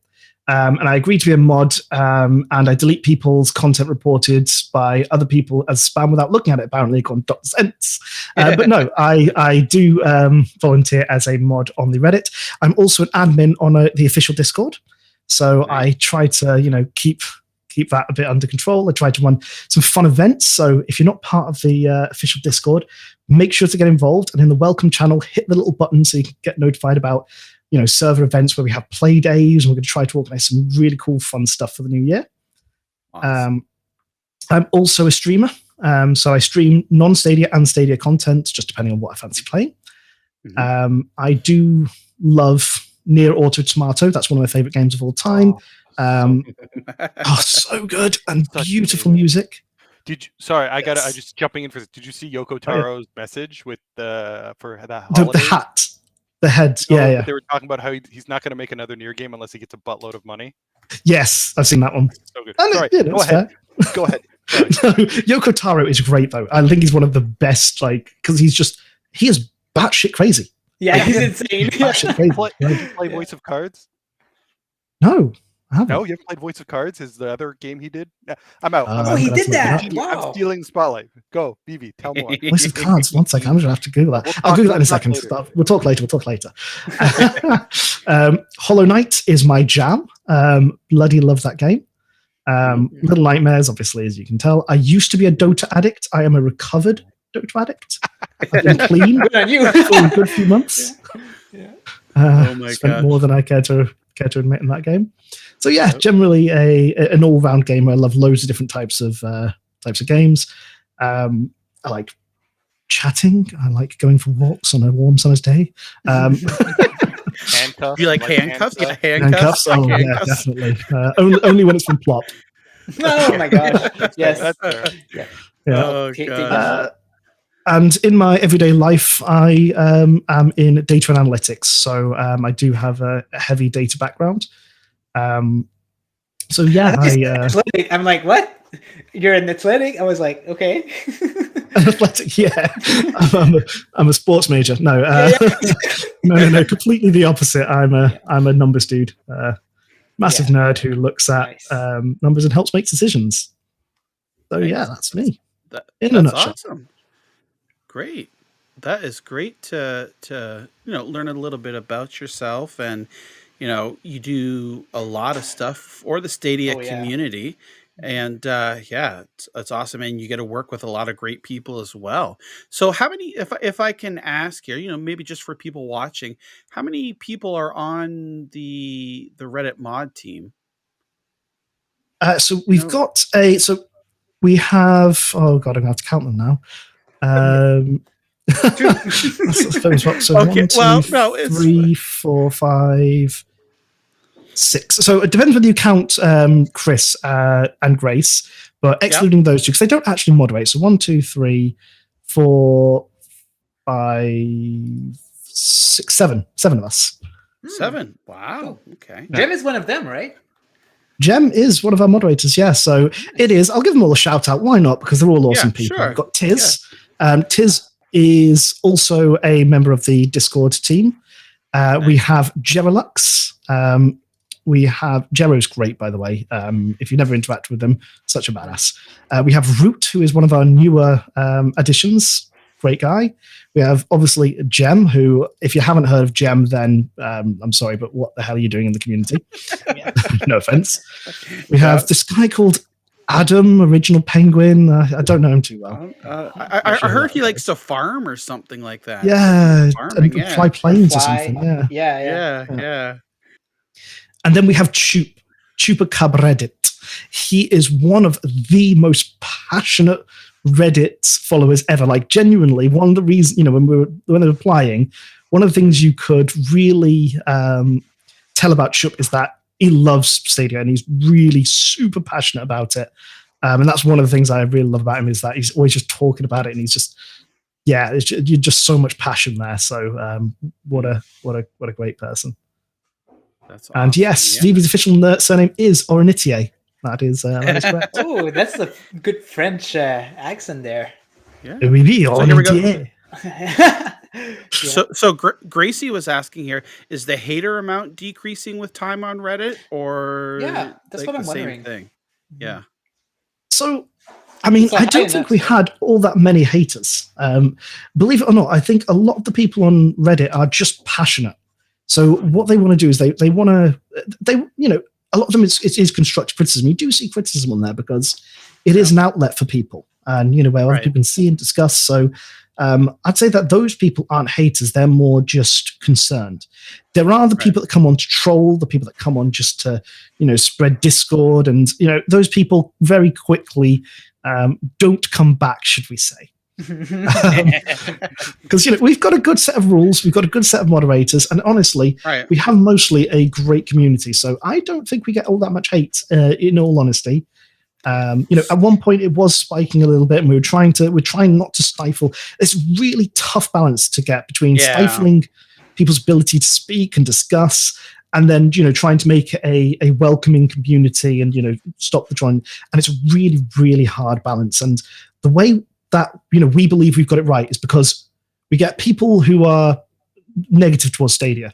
Speaker 5: And I agree to be a mod, and I delete people's content reported by other people as spam without looking at it, apparently, according to Dr. Sense. But no, I do volunteer as a mod on the Reddit. I'm also an admin on the official Discord. So I try to, keep that a bit under control. I try to run some fun events. So if you're not part of the official Discord, make sure to get involved. And in the welcome channel, hit the little button so you can get notified about server events where we have play days, and we're going to try to organize some really cool, fun stuff for the new year. Awesome. I'm also a streamer. So I stream non-Stadia and Stadia content, just depending on what I fancy playing. Mm-hmm. I do love Nier Automata. That's one of my favorite games of all time. So good and beautiful music.
Speaker 3: I just jumping in for this. Did you see Yoko Taro's message with for that holiday?
Speaker 5: The hat. The head, yeah.
Speaker 3: They were talking about how he's not going to make another Nier game unless he gets a buttload of money.
Speaker 5: Yes, I've seen that one.
Speaker 3: So good. Sorry, go ahead. Go ahead.
Speaker 5: Yoko Taro is great, though. I think he's one of the best, because he is batshit crazy.
Speaker 4: Yeah, he's insane.
Speaker 3: Did you play Voice of Cards?
Speaker 5: No, I haven't.
Speaker 3: No, you haven't played Voice of Cards? Is the other game he did? I'm out.
Speaker 4: He did that. Wow.
Speaker 3: I'm stealing the spotlight. Go, Vivi, tell more.
Speaker 5: Voice of Cards. 1 second. I'm going to have to Google that. I'll Google that in a second. We'll talk later. Hollow Knight is my jam. Bloody love that game. Little Nightmares, obviously, as you can tell. I used to be a Dota addict. I am a recovered Dota addict. I've been clean for a good few months.
Speaker 2: Oh my
Speaker 5: spent
Speaker 2: god!
Speaker 5: More than I care to admit in that game. So yeah, generally an all-round gamer. I love loads of different types of games. I like chatting. I like going for walks on a warm summer's day.
Speaker 3: Handcuffs.
Speaker 2: You like handcuffs? Yeah,
Speaker 5: handcuffs. Oh yeah, definitely. Only when it's from Plop.
Speaker 4: Oh my gosh! Yes.
Speaker 3: That's fair.
Speaker 4: Yeah.
Speaker 2: Oh god.
Speaker 5: And in my everyday life, I am in data and analytics. So I do have a heavy data background. So yeah,
Speaker 4: I'm like, what? You're an athletic? I was like, okay.
Speaker 5: Athletic, yeah. I'm a sports major. No, no, completely the opposite. I'm a numbers dude. Massive nerd who looks at numbers and helps make decisions. So yeah, that's me. In a nutshell.
Speaker 2: Awesome. Great. That is great to learn a little bit about yourself, and you do a lot of stuff for the Stadia community, and it's awesome, and you get to work with a lot of great people as well. So how many, if I can ask here, maybe just for people watching, how many people are on the Reddit mod team?
Speaker 5: So we've got we have, oh god, I'm gonna have to count them now. So
Speaker 2: okay,
Speaker 5: 1, 2, 3, 4, 5, 6. So it depends whether you count Chris and Grace, but excluding those two, because they don't actually moderate. So 1, 2, 3, 4, 5, 6, 7 of us.
Speaker 2: 7. Wow. Okay.
Speaker 4: Jem is one of them, right?
Speaker 5: Jem is one of our moderators, yeah. So it is. I'll give them all a shout out. Why not? Because they're all awesome people.
Speaker 2: Sure.
Speaker 5: We've got Tiz. Tiz is also a member of the Discord team. We have Jerelux. We have Jero's great, by the way. If you never interact with them, such a badass. We have Root, who is one of our newer additions. Great guy. We have obviously Jem, who, if you haven't heard of Jem, then I'm sorry, but what the hell are you doing in the community? No offense. We have this guy called Adam, Original Penguin. I don't know him too well.
Speaker 2: I heard he likes to farm or something like that.
Speaker 5: Yeah,
Speaker 2: farming,
Speaker 5: and fly planes or something.
Speaker 2: Yeah.
Speaker 5: And then we have Chupacabreddit. He is one of the most passionate Reddit followers ever. Like, genuinely, one of the reasons, when they were applying, one of the things you could really tell about Chup is that he loves Stadia and he's really super passionate about it. And that's one of the things I really love about him is that he's always just talking about it, and he's just, you're just so much passion there. So what a great person.
Speaker 2: That's awesome.
Speaker 5: And yes, Vivi's official surname is Ornitier. That is correct.
Speaker 4: Oh, that's a good French accent there.
Speaker 2: Yeah.
Speaker 5: Oui,
Speaker 2: here we go.
Speaker 4: Yeah.
Speaker 2: So Gracie was asking here: is the hater amount decreasing with time on Reddit, or
Speaker 4: that's what I'm wondering.
Speaker 2: Same thing? Yeah.
Speaker 5: So, I mean, I don't think we had all that many haters. Believe it or not, I think a lot of the people on Reddit are just passionate. So what they want to do is they want to, a lot of them is constructive criticism. You do see criticism on there because it is an outlet for people, and where other people can see and discuss. So I'd say that those people aren't haters; they're more just concerned. There are the people that come on to troll, the people that come on just to spread discord, and those people very quickly don't come back, should we say? Because we've got a good set of rules, we've got a good set of moderators, and honestly, we have mostly a great community. So I don't think we get all that much hate. In all honesty, at one point it was spiking a little bit, and we're trying not to stifle. It's really tough balance to get between stifling people's ability to speak and discuss, and then trying to make it a welcoming community and stop the trolling. And it's a really, really hard balance. And the way that we believe we've got it right is because we get people who are negative towards Stadia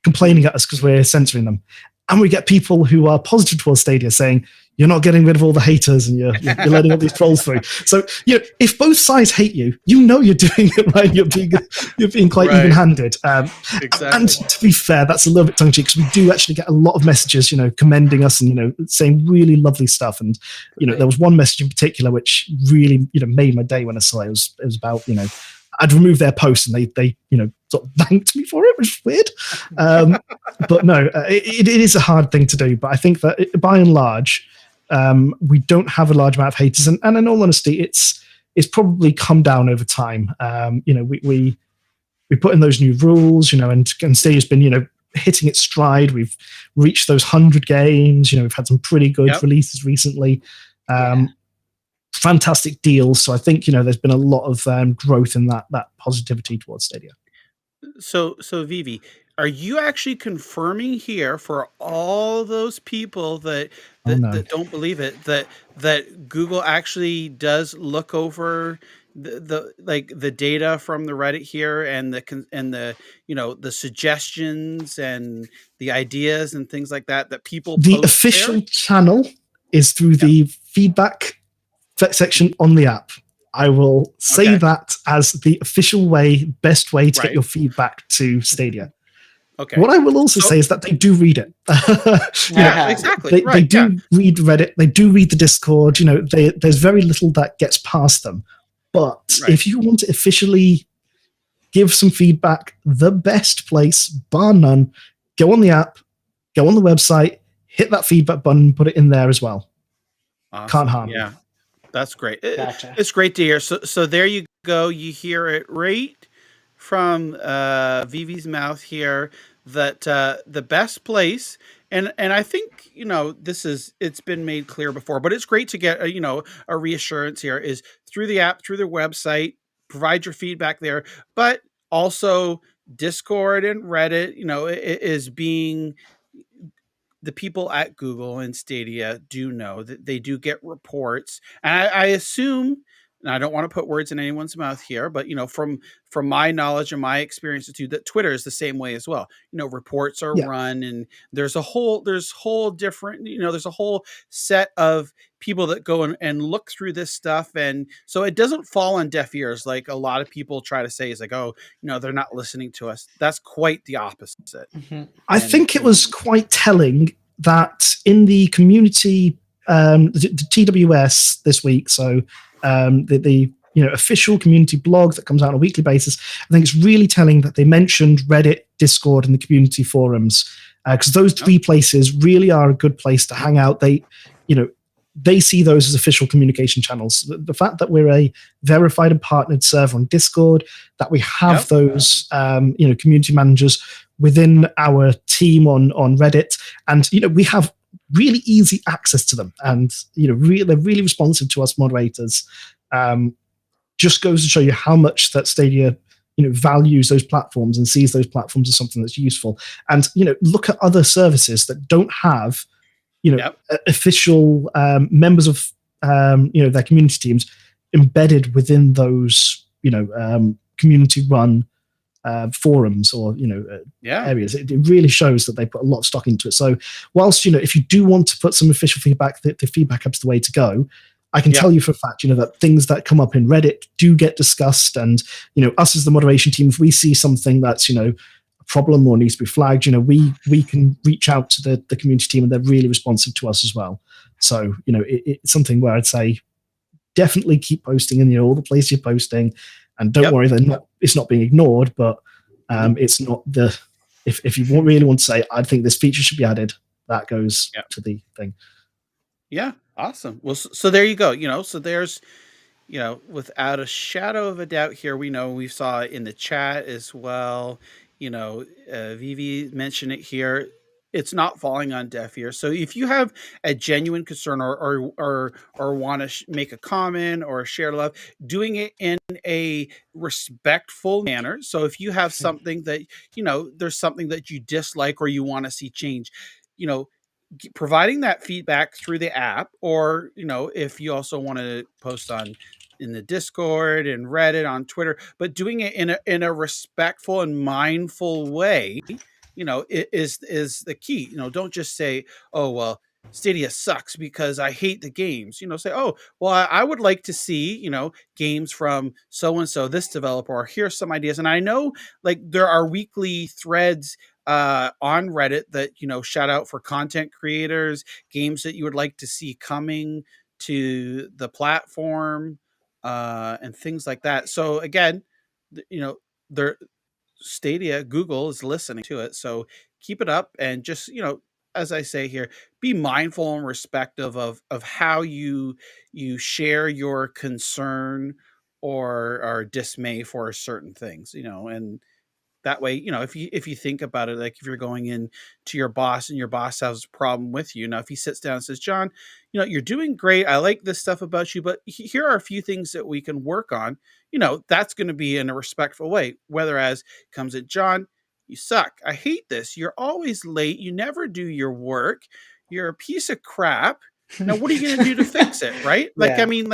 Speaker 5: complaining at us because we're censoring them, and we get people who are positive towards Stadia saying you're not getting rid of all the haters and you're letting all these trolls through. So if both sides hate you, you're doing it right. You're being quite even-handed.
Speaker 2: Exactly.
Speaker 5: And to be fair, that's a little bit tongue-in-cheek because we do actually get a lot of messages, commending us and saying really lovely stuff. And there was one message in particular which really made my day when I saw it. It was about I'd removed their post and they sort of thanked me for it, which is weird. But no, it is a hard thing to do. But I think that by and large, we don't have a large amount of haters, and in all honesty, it's probably come down over time. We put in those new rules, and Stadia's been hitting its stride. We've reached those 100 games. We've had some pretty good releases recently. Fantastic deals. So I think there's been a lot of growth in that positivity towards Stadia.
Speaker 2: So Vivi, are you actually confirming here for all those people that don't believe it that Google actually does look over the data from the Reddit here and the suggestions and the ideas and things like that people
Speaker 5: the
Speaker 2: post
Speaker 5: official
Speaker 2: there?
Speaker 5: channel is through the feedback section on the app. I will say that as the official best way to get your feedback to Stadia. Okay. What I will also say is that they do read it.
Speaker 2: Exactly.
Speaker 5: They do read Reddit. They do read the Discord. There's very little that gets past them. But if you want to officially give some feedback, the best place, bar none, go on the app, go on the website, hit that feedback button, put it in there as well.
Speaker 2: Awesome.
Speaker 5: Can't harm you.
Speaker 2: Yeah. That's great.
Speaker 4: Gotcha.
Speaker 2: It's great to hear. So there you go. You hear it right from Vivi's mouth here that the best place, and I think it's been made clear before, but it's great to get a reassurance here is through the app, through their website, provide your feedback there, but also Discord and Reddit, is being. The people at Google and Stadia do know that they do get reports. And I assume, and I don't want to put words in anyone's mouth here, but, from my knowledge and my experience too, that Twitter is the same way as well. Reports are run and there's a whole different, there's a whole set of people that go and look through this stuff. And so it doesn't fall on deaf ears. Like a lot of people try to say is like, oh, they're not listening to us. That's quite the opposite.
Speaker 4: Mm-hmm.
Speaker 5: I think it was quite telling that in the community, the TWS this week, so the official community blog that comes out on a weekly basis, I think it's really telling that they mentioned Reddit, Discord, and the community forums, because those three places really are a good place to hang out. They, they see those as official communication channels. The fact that we're a verified and partnered server on Discord, that we have those community managers within our team on Reddit, and we have really easy access to them, and they're really responsive to us moderators. Just goes to show you how much that Stadia values those platforms and sees those platforms as something that's useful. And look at other services that don't have official members of their community teams embedded within those community run forums or areas. It really shows that they put a lot of stock into it. So whilst if you do want to put some official feedback, the feedback hub's the way to go. I can tell you for a fact, that things that come up in Reddit do get discussed, and us as the moderation team, if we see something that's a problem or needs to be flagged, we can reach out to the community team, and they're really responsive to us as well. So it's something where I'd say definitely keep posting in all the places you're posting, and don't worry, it's not being ignored, but it's not if you really want to say I think this feature should be added, that goes to the thing.
Speaker 2: Yeah, awesome. Well, so there you go. So there's, without a shadow of a doubt here, we saw it in the chat as well. Vivi mentioned it here. It's not falling on deaf ears. So if you have a genuine concern or want to make a comment or share love, doing it in a respectful manner. So if you have something that, there's something that you dislike or you want to see change, providing that feedback through the app, or if you also want to post in the Discord and Reddit, on Twitter, but doing it in a respectful and mindful way, is the key. Don't just say, oh well, Stadia sucks because I hate the games. Say, oh well, I would like to see games from so and so, this developer, or here's some ideas. And I know there are weekly threads on Reddit that shout out for content creators, games that you would like to see coming to the platform, and things like that. So again, their Stadia, Google is listening to it, so keep it up, and just as I say here, be mindful and respectful of how you share your concern or dismay for certain things, and that way, if you think about it, like if you're going in to your boss and your boss has a problem with you, if he sits down and says, John, you're doing great, I like this stuff about you, but here are a few things that we can work on, that's going to be in a respectful way. Whereas comes at, John, you suck, I hate this, you're always late, you never do your work, you're a piece of crap. Now, what are you going to do to fix it? Right? I mean,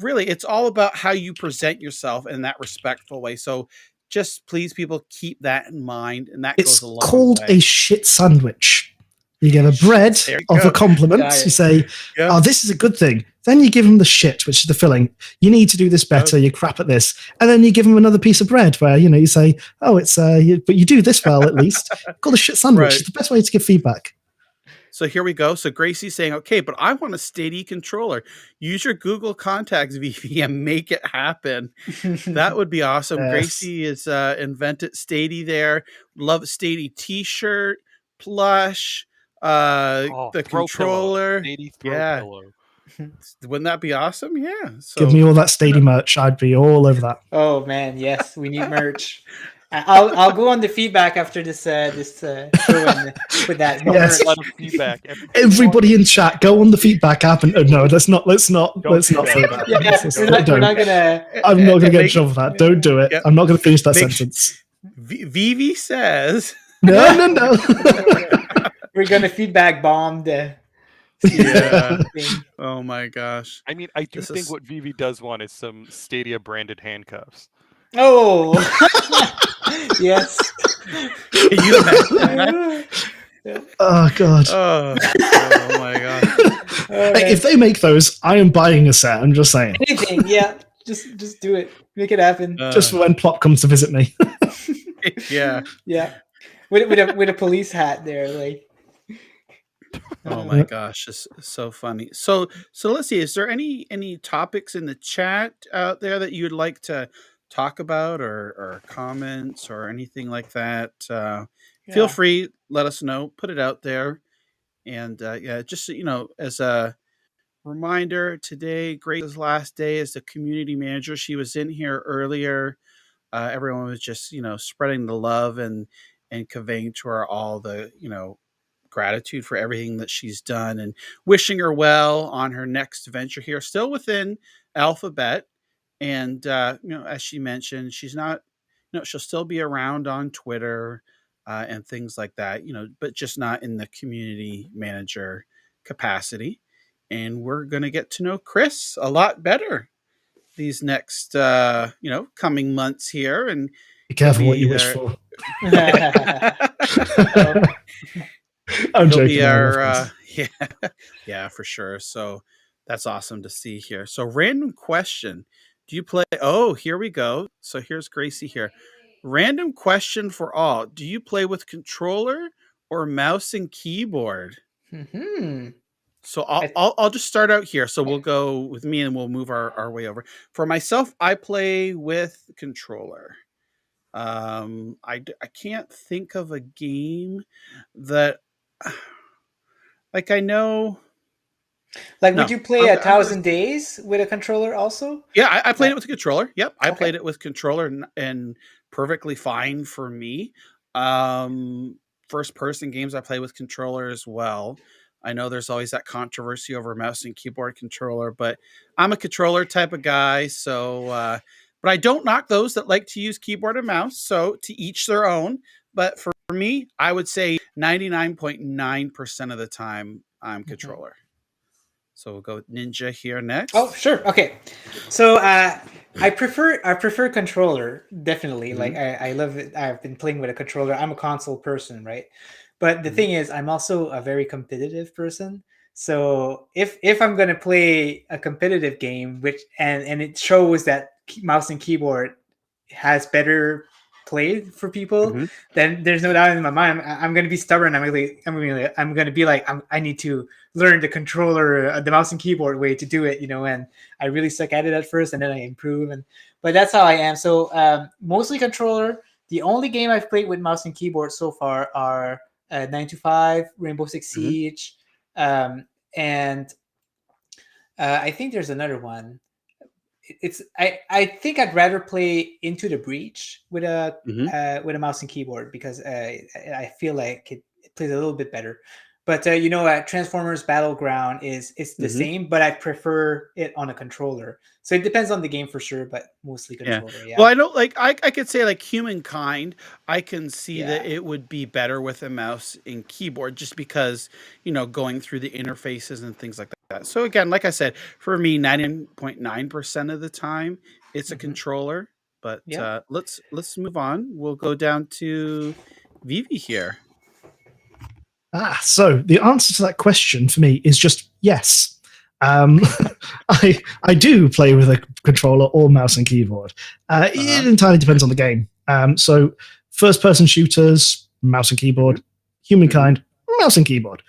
Speaker 2: really, it's all about how you present yourself in that respectful way. So just please, people, keep that in mind, and that goes a long way.
Speaker 5: It's called a shit sandwich. You get a bread of a compliment. You say, oh, this is a good thing. Then you give them the shit, which is the filling. You need to do this better. You're crap at this. And then you give them another piece of bread where, you say, oh, it's, but you do this well, at least. Called a shit sandwich. Right. It's the best way to give feedback.
Speaker 2: So here we go. So Gracie's saying, okay, but I want a Stadia controller. Use your Google contacts, Vivi, and make it happen. That would be awesome. Yes. Gracie is invented Stadia there. Love Stadia t-shirt, plush, the controller.
Speaker 3: Pillow.
Speaker 2: Wouldn't that be awesome? Yeah. So,
Speaker 5: give me all that Stadia merch. I'd be all over that.
Speaker 4: Oh man, yes, we need merch. I'll go on the feedback after this show and put that.
Speaker 5: Yes.
Speaker 3: A lot of feedback.
Speaker 5: Everybody in chat, go on the feedback app and no, let's not say that.
Speaker 4: We're not gonna.
Speaker 5: I'm not gonna get in trouble for that. Don't do it. I'm not gonna finish that sentence.
Speaker 2: Vivi says.
Speaker 5: No.
Speaker 4: We're gonna feedback bomb the.
Speaker 2: Yeah. Oh my gosh.
Speaker 3: I mean, I do think what Vivi does want is some Stadia branded handcuffs.
Speaker 4: Oh, yes.
Speaker 2: Can you imagine?
Speaker 5: Oh god.
Speaker 2: Oh my god.
Speaker 5: Hey, if they make those, I am buying a set. I'm just saying.
Speaker 4: Anything, yeah. Just do it. Make it happen.
Speaker 5: Just for when Plop comes to visit me.
Speaker 2: Yeah.
Speaker 4: With a police hat there, like.
Speaker 2: Oh my gosh, it's so funny. So let's see. Is there any topics in the chat out there that you'd like to talk about, or comments or anything like that? Feel free, let us know, put it out there. And just as a reminder today, Grace's last day as the community manager. She was in here earlier. Everyone was just, spreading the love and conveying to her all the, gratitude for everything that she's done and wishing her well on her next venture here, still within Alphabet. And, as she mentioned, she's not, she'll still be around on Twitter and things like that, but just not in the community manager capacity. And we're going to get to know Chris a lot better these next, coming months here. And
Speaker 5: be careful what you wish for. I'm joking.
Speaker 2: Yeah, for sure. So that's awesome to see here. So random question. Do you play? Oh, here we go. So here's Gracie here. Random question for all. Do you play with controller or mouse and keyboard?
Speaker 4: Mm-hmm.
Speaker 2: So I'll just start out here. So we'll go with me and we'll move our way over. For myself, I play with controller. I can't think of a game that I know.
Speaker 4: Would you play 1,000 Days with a controller also?
Speaker 2: Yeah, I played it with a controller. Yep, I played it with controller and perfectly fine for me. First person games I play with controller as well. I know there's always that controversy over mouse and keyboard controller, but I'm a controller type of guy. So, but I don't knock those that like to use keyboard and mouse. So to each their own. But for me, I would say 99.9% of the time I'm controller. So we'll go with Ninja here next.
Speaker 4: Oh, sure. Okay. So I prefer controller, definitely.
Speaker 2: Mhm.
Speaker 4: Like I love it. I've been playing with a controller. I'm a console person, right? But the thing is, I'm also a very competitive person. So if I'm gonna play a competitive game, which and it shows that mouse and keyboard has better play for people, then there's no doubt in my mind I'm going to be stubborn. I'm going to be like I need to learn the controller, the mouse and keyboard way to do it, and I really suck at it at first, and then I improve. But that's how I am. So mostly controller. The only game I've played with mouse and keyboard so far are 9 to 5, Rainbow Six Siege, and I think there's another one. I think I'd rather play Into the Breach with a mouse and keyboard because I feel like it plays a little bit better. But Transformers Battleground is the same, but I prefer it on a controller. So it depends on the game for sure, but mostly controller. Yeah.
Speaker 2: Well, I know, I could say Humankind. I can see that it would be better with a mouse and keyboard, just because going through the interfaces and things like that. So again, like I said, for me, 99.9% of the time it's a controller. But let's move on. We'll go down to Vivi here.
Speaker 5: So the answer to that question for me is just yes. I do play with a controller or mouse and keyboard. It entirely depends on the game. So first person shooters, mouse and keyboard. Humankind, mouse and keyboard.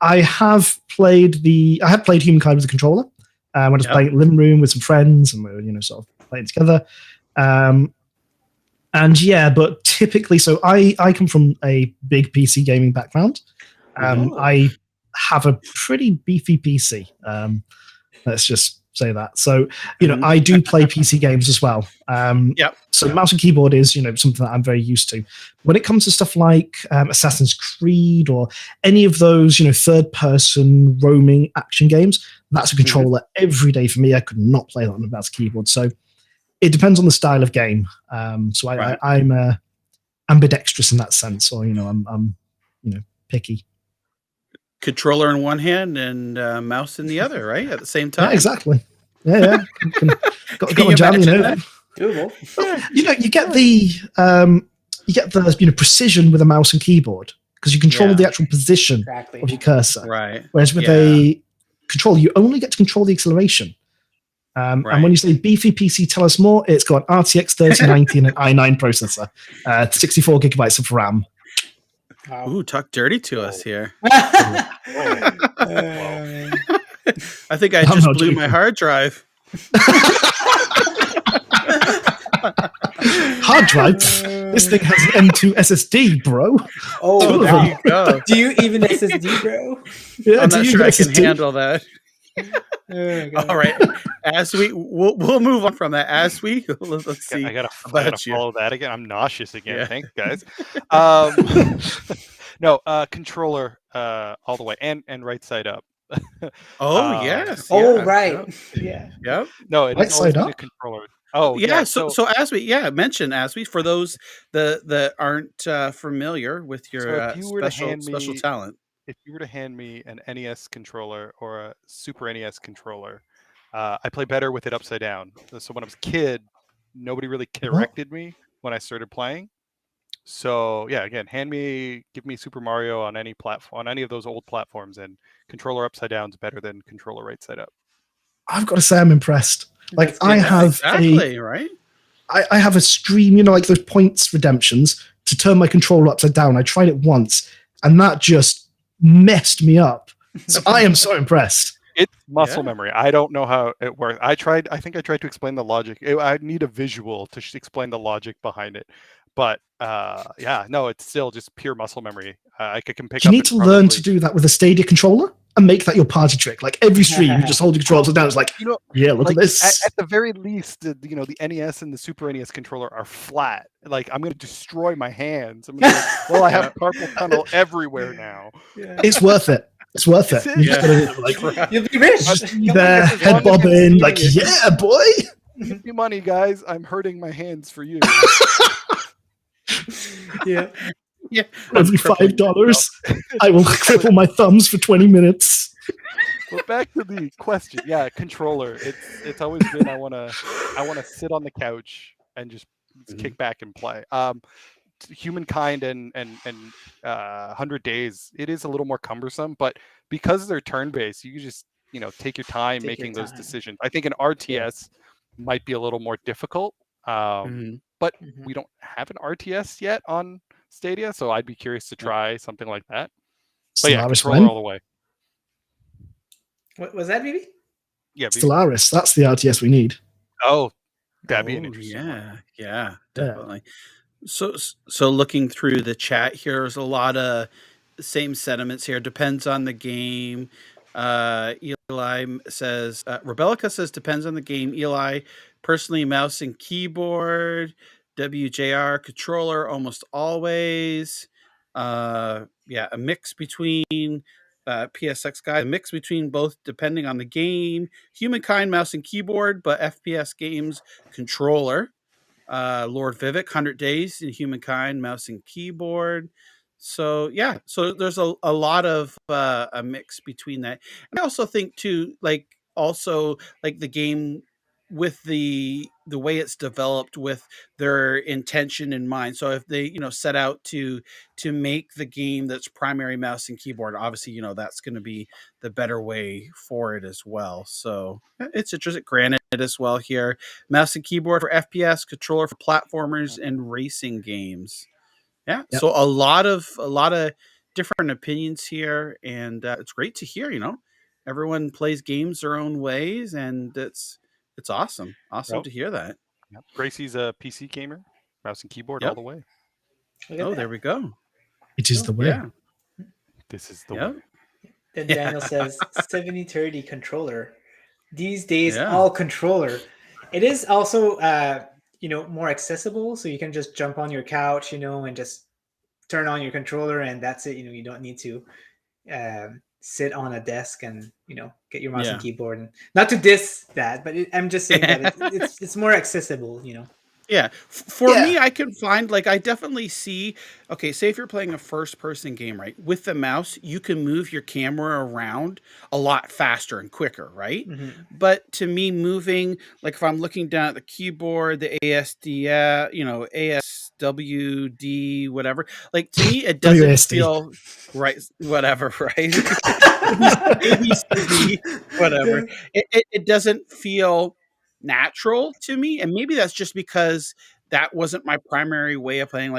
Speaker 5: I have played Humankind with a controller. When I was playing at Living Room with some friends, and we were sort of playing together. But typically, so I come from a big PC gaming background. I have a pretty beefy PC. Let's just say that. So, I do play PC games as well. So mouse and keyboard is, something that I'm very used to. When it comes to stuff like Assassin's Creed or any of those, third-person roaming action games, that's a controller every day for me. I could not play that on a mouse and keyboard. So it depends on the style of game. So I'm ambidextrous in that sense, or I'm picky.
Speaker 2: Controller in one hand and mouse in the other, right? At the same time.
Speaker 5: Yeah, exactly. Yeah. Got my jam,
Speaker 4: Doable.
Speaker 5: You get the precision with a mouse and keyboard because you control the actual position of your cursor.
Speaker 2: Right.
Speaker 5: Whereas with a controller, you only get to control the acceleration. And when you say beefy PC, tell us more. It's got RTX 3090 and an i9 processor, 64 gigabytes of RAM.
Speaker 2: Ooh, talk dirty to us here. I think I just blew my hard drive.
Speaker 5: Hard drive? This thing has an M2 SSD, bro.
Speaker 4: Oh, there you go. Do you even SSD, bro?
Speaker 2: I'm not sure I can handle that. All right. As we'll move on from that. As let's see.
Speaker 3: I gotta
Speaker 2: about you.
Speaker 3: follow that again. I'm nauseous again.
Speaker 2: Yeah.
Speaker 3: Thanks, guys. No, controller all the way and right side up.
Speaker 2: Oh yes.
Speaker 4: Oh
Speaker 2: yeah,
Speaker 4: right. Yeah.
Speaker 2: Yep.
Speaker 3: No, it
Speaker 5: Right
Speaker 3: is always
Speaker 5: side
Speaker 3: been a
Speaker 5: up?
Speaker 3: controller. Oh
Speaker 2: Yeah.
Speaker 3: yeah.
Speaker 2: So as mention as for those that aren't familiar with your
Speaker 3: if you were to hand
Speaker 2: special
Speaker 3: me
Speaker 2: talent.
Speaker 3: if you were to hand me an NES controller or a Super NES controller, I play better with it upside down. So when I was a kid, nobody really corrected me when I started playing. So yeah, again, give me Super Mario on any platform, on any of those old platforms, and controller upside down is better than controller right side up.
Speaker 5: I've got to say I'm impressed. Like
Speaker 4: That's
Speaker 5: I
Speaker 4: good.
Speaker 5: have
Speaker 2: Exactly, right?
Speaker 5: I have a stream, like those points redemptions to turn my controller upside down. I tried it once, and that just messed me up. So I am so impressed.
Speaker 3: It's muscle memory. I don't know how it works. I think I tried to explain the logic. I need a visual to explain the logic behind it. But yeah, no, it's still just pure muscle memory. I can pick
Speaker 5: You
Speaker 3: up.
Speaker 5: need to learn to do that with a Stadia controller and make that your party trick. Like every stream, you just hold your controller upside down. It's like, yeah, look at this.
Speaker 3: At the very least, the NES and the Super NES controller are flat. Like I'm going to destroy my hands. I'm gonna be like, well, I have carpal tunnel everywhere now.
Speaker 4: Yeah.
Speaker 5: It's worth it. It's worth it. You just gotta, like,
Speaker 4: You'll be rich.
Speaker 5: there, head bobbing, like, yeah, boy.
Speaker 3: Give me money, guys. I'm hurting my hands for you.
Speaker 4: Yeah.
Speaker 2: Yeah.
Speaker 5: Every $5, I will cripple my thumbs for 20 minutes.
Speaker 3: Well, back to the question. Yeah, controller. It's always been I wanna sit on the couch and just kick back and play. Humankind and 100 Days, it is a little more cumbersome, but because they're turn-based, you can just take your time making those decisions. I think an RTS might be a little more difficult, but we don't have an RTS yet on Stadia, so I'd be curious to try something like that. But yeah, controller all the way.
Speaker 4: What was that, Vivi?
Speaker 3: Yeah,
Speaker 5: Stellaris. That's the RTS we need.
Speaker 3: Oh, that'd be an interesting
Speaker 2: one. Yeah, definitely. So looking through the chat here, there's a lot of same sentiments here. Depends on the game. Eli says, Rebellica says depends on the game. Eli, personally, mouse and keyboard. WJR, controller almost always. A mix between PSX guy, a mix between both depending on the game. Humankind, mouse and keyboard, but FPS games, controller. Lord Vivek, 100 Days in Humankind, mouse and keyboard. So yeah, so there's a lot of a mix between that. And I also think too, like the game with the way it's developed with their intention in mind. So if they set out to make the game that's primary mouse and keyboard, obviously that's going to be the better way for it as well. So it's interesting. Granted as well here, mouse and keyboard for FPS, controller for platformers and racing games. Yeah. Yep. So a lot of different opinions here, and it's great to hear. Everyone plays games their own ways, and it's awesome. Awesome to hear that.
Speaker 3: Yep. Gracie's a PC gamer, mouse and keyboard all the way.
Speaker 2: Oh, there we go.
Speaker 5: It is the way.
Speaker 2: Yeah.
Speaker 3: This is the way.
Speaker 4: Then Daniel says 70-30 controller. These days, all controller. It is also more accessible, so you can just jump on your couch, and just turn on your controller, and that's it. You don't need to sit on a desk and get your mouse and keyboard. And not to diss that, but I'm just saying that it's more accessible.
Speaker 2: Yeah. For me, I can find, I definitely see, okay, say if you're playing a first-person game, right? With the mouse, you can move your camera around a lot faster and quicker, right? Mm-hmm. But to me, moving, if I'm looking down at the keyboard, the ASWD, whatever, to me, it doesn't feel right, whatever, right? ABCD, whatever. It doesn't feel natural to me, and maybe that's just because that wasn't my primary way of playing.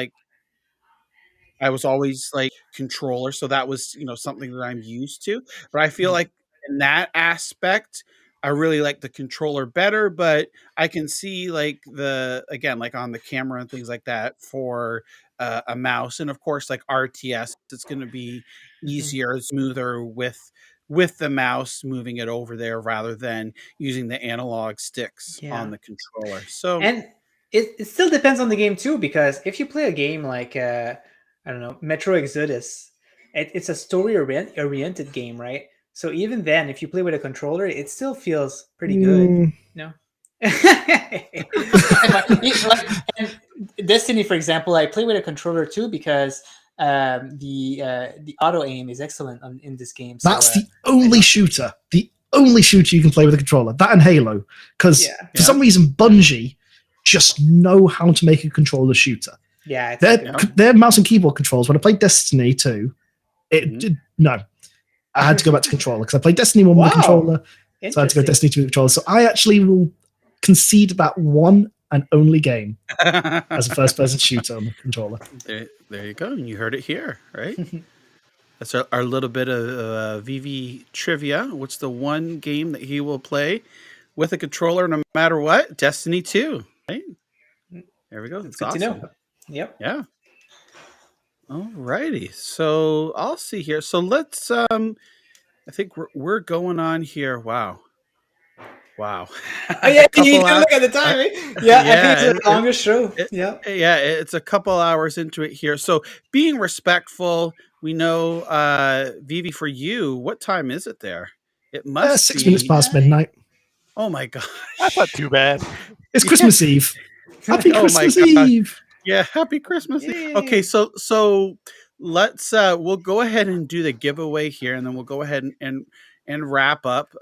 Speaker 2: I was always controller, so that was something that I'm used to. But I feel like in that aspect, I really like the controller better. But I can see on the camera and things like that for a mouse, and of course RTS, it's going to be easier, smoother with with the mouse, moving it over there rather than using the analog sticks on the controller. So,
Speaker 4: and it still depends on the game too, because if you play a game like I don't know, Metro Exodus, it's a story oriented game, right? So even then, if you play with a controller, it still feels pretty good. No. And Destiny, for example, I play with a controller too because the auto aim is excellent in this game. So,
Speaker 5: that's the only shooter. The only shooter you can play with a controller. That and Halo, because for some reason Bungie just know how to make a controller shooter.
Speaker 4: Yeah,
Speaker 5: their mouse and keyboard controls. When I played Destiny 2, I had to go back to controller because I played Destiny 1 with a controller, so I had to go Destiny 2 with a controller. So I actually will concede that one and only game as a first-person shooter on the controller.
Speaker 2: There you go. And you heard it here, right? That's our little bit of Vivi trivia. What's the one game that he will play with a controller no matter what? Destiny 2, right? There we go.
Speaker 4: That's good to know. Yep.
Speaker 2: Yeah. All righty. So I'll see here. So let's I think we're going on here. Wow.
Speaker 4: Oh, yeah, you need to look at the time. I think it's the longest show.
Speaker 2: It's a couple hours into it here. So being respectful, we know, Vivi, for you, what time is it there? It must
Speaker 5: 6 minutes past midnight.
Speaker 2: Oh my gosh.
Speaker 3: That's not too bad.
Speaker 5: It's Christmas Eve. Happy Christmas Eve.
Speaker 2: Yeah, happy Christmas Eve. Okay, so let's we'll go ahead and do the giveaway here, and then we'll go ahead and wrap up.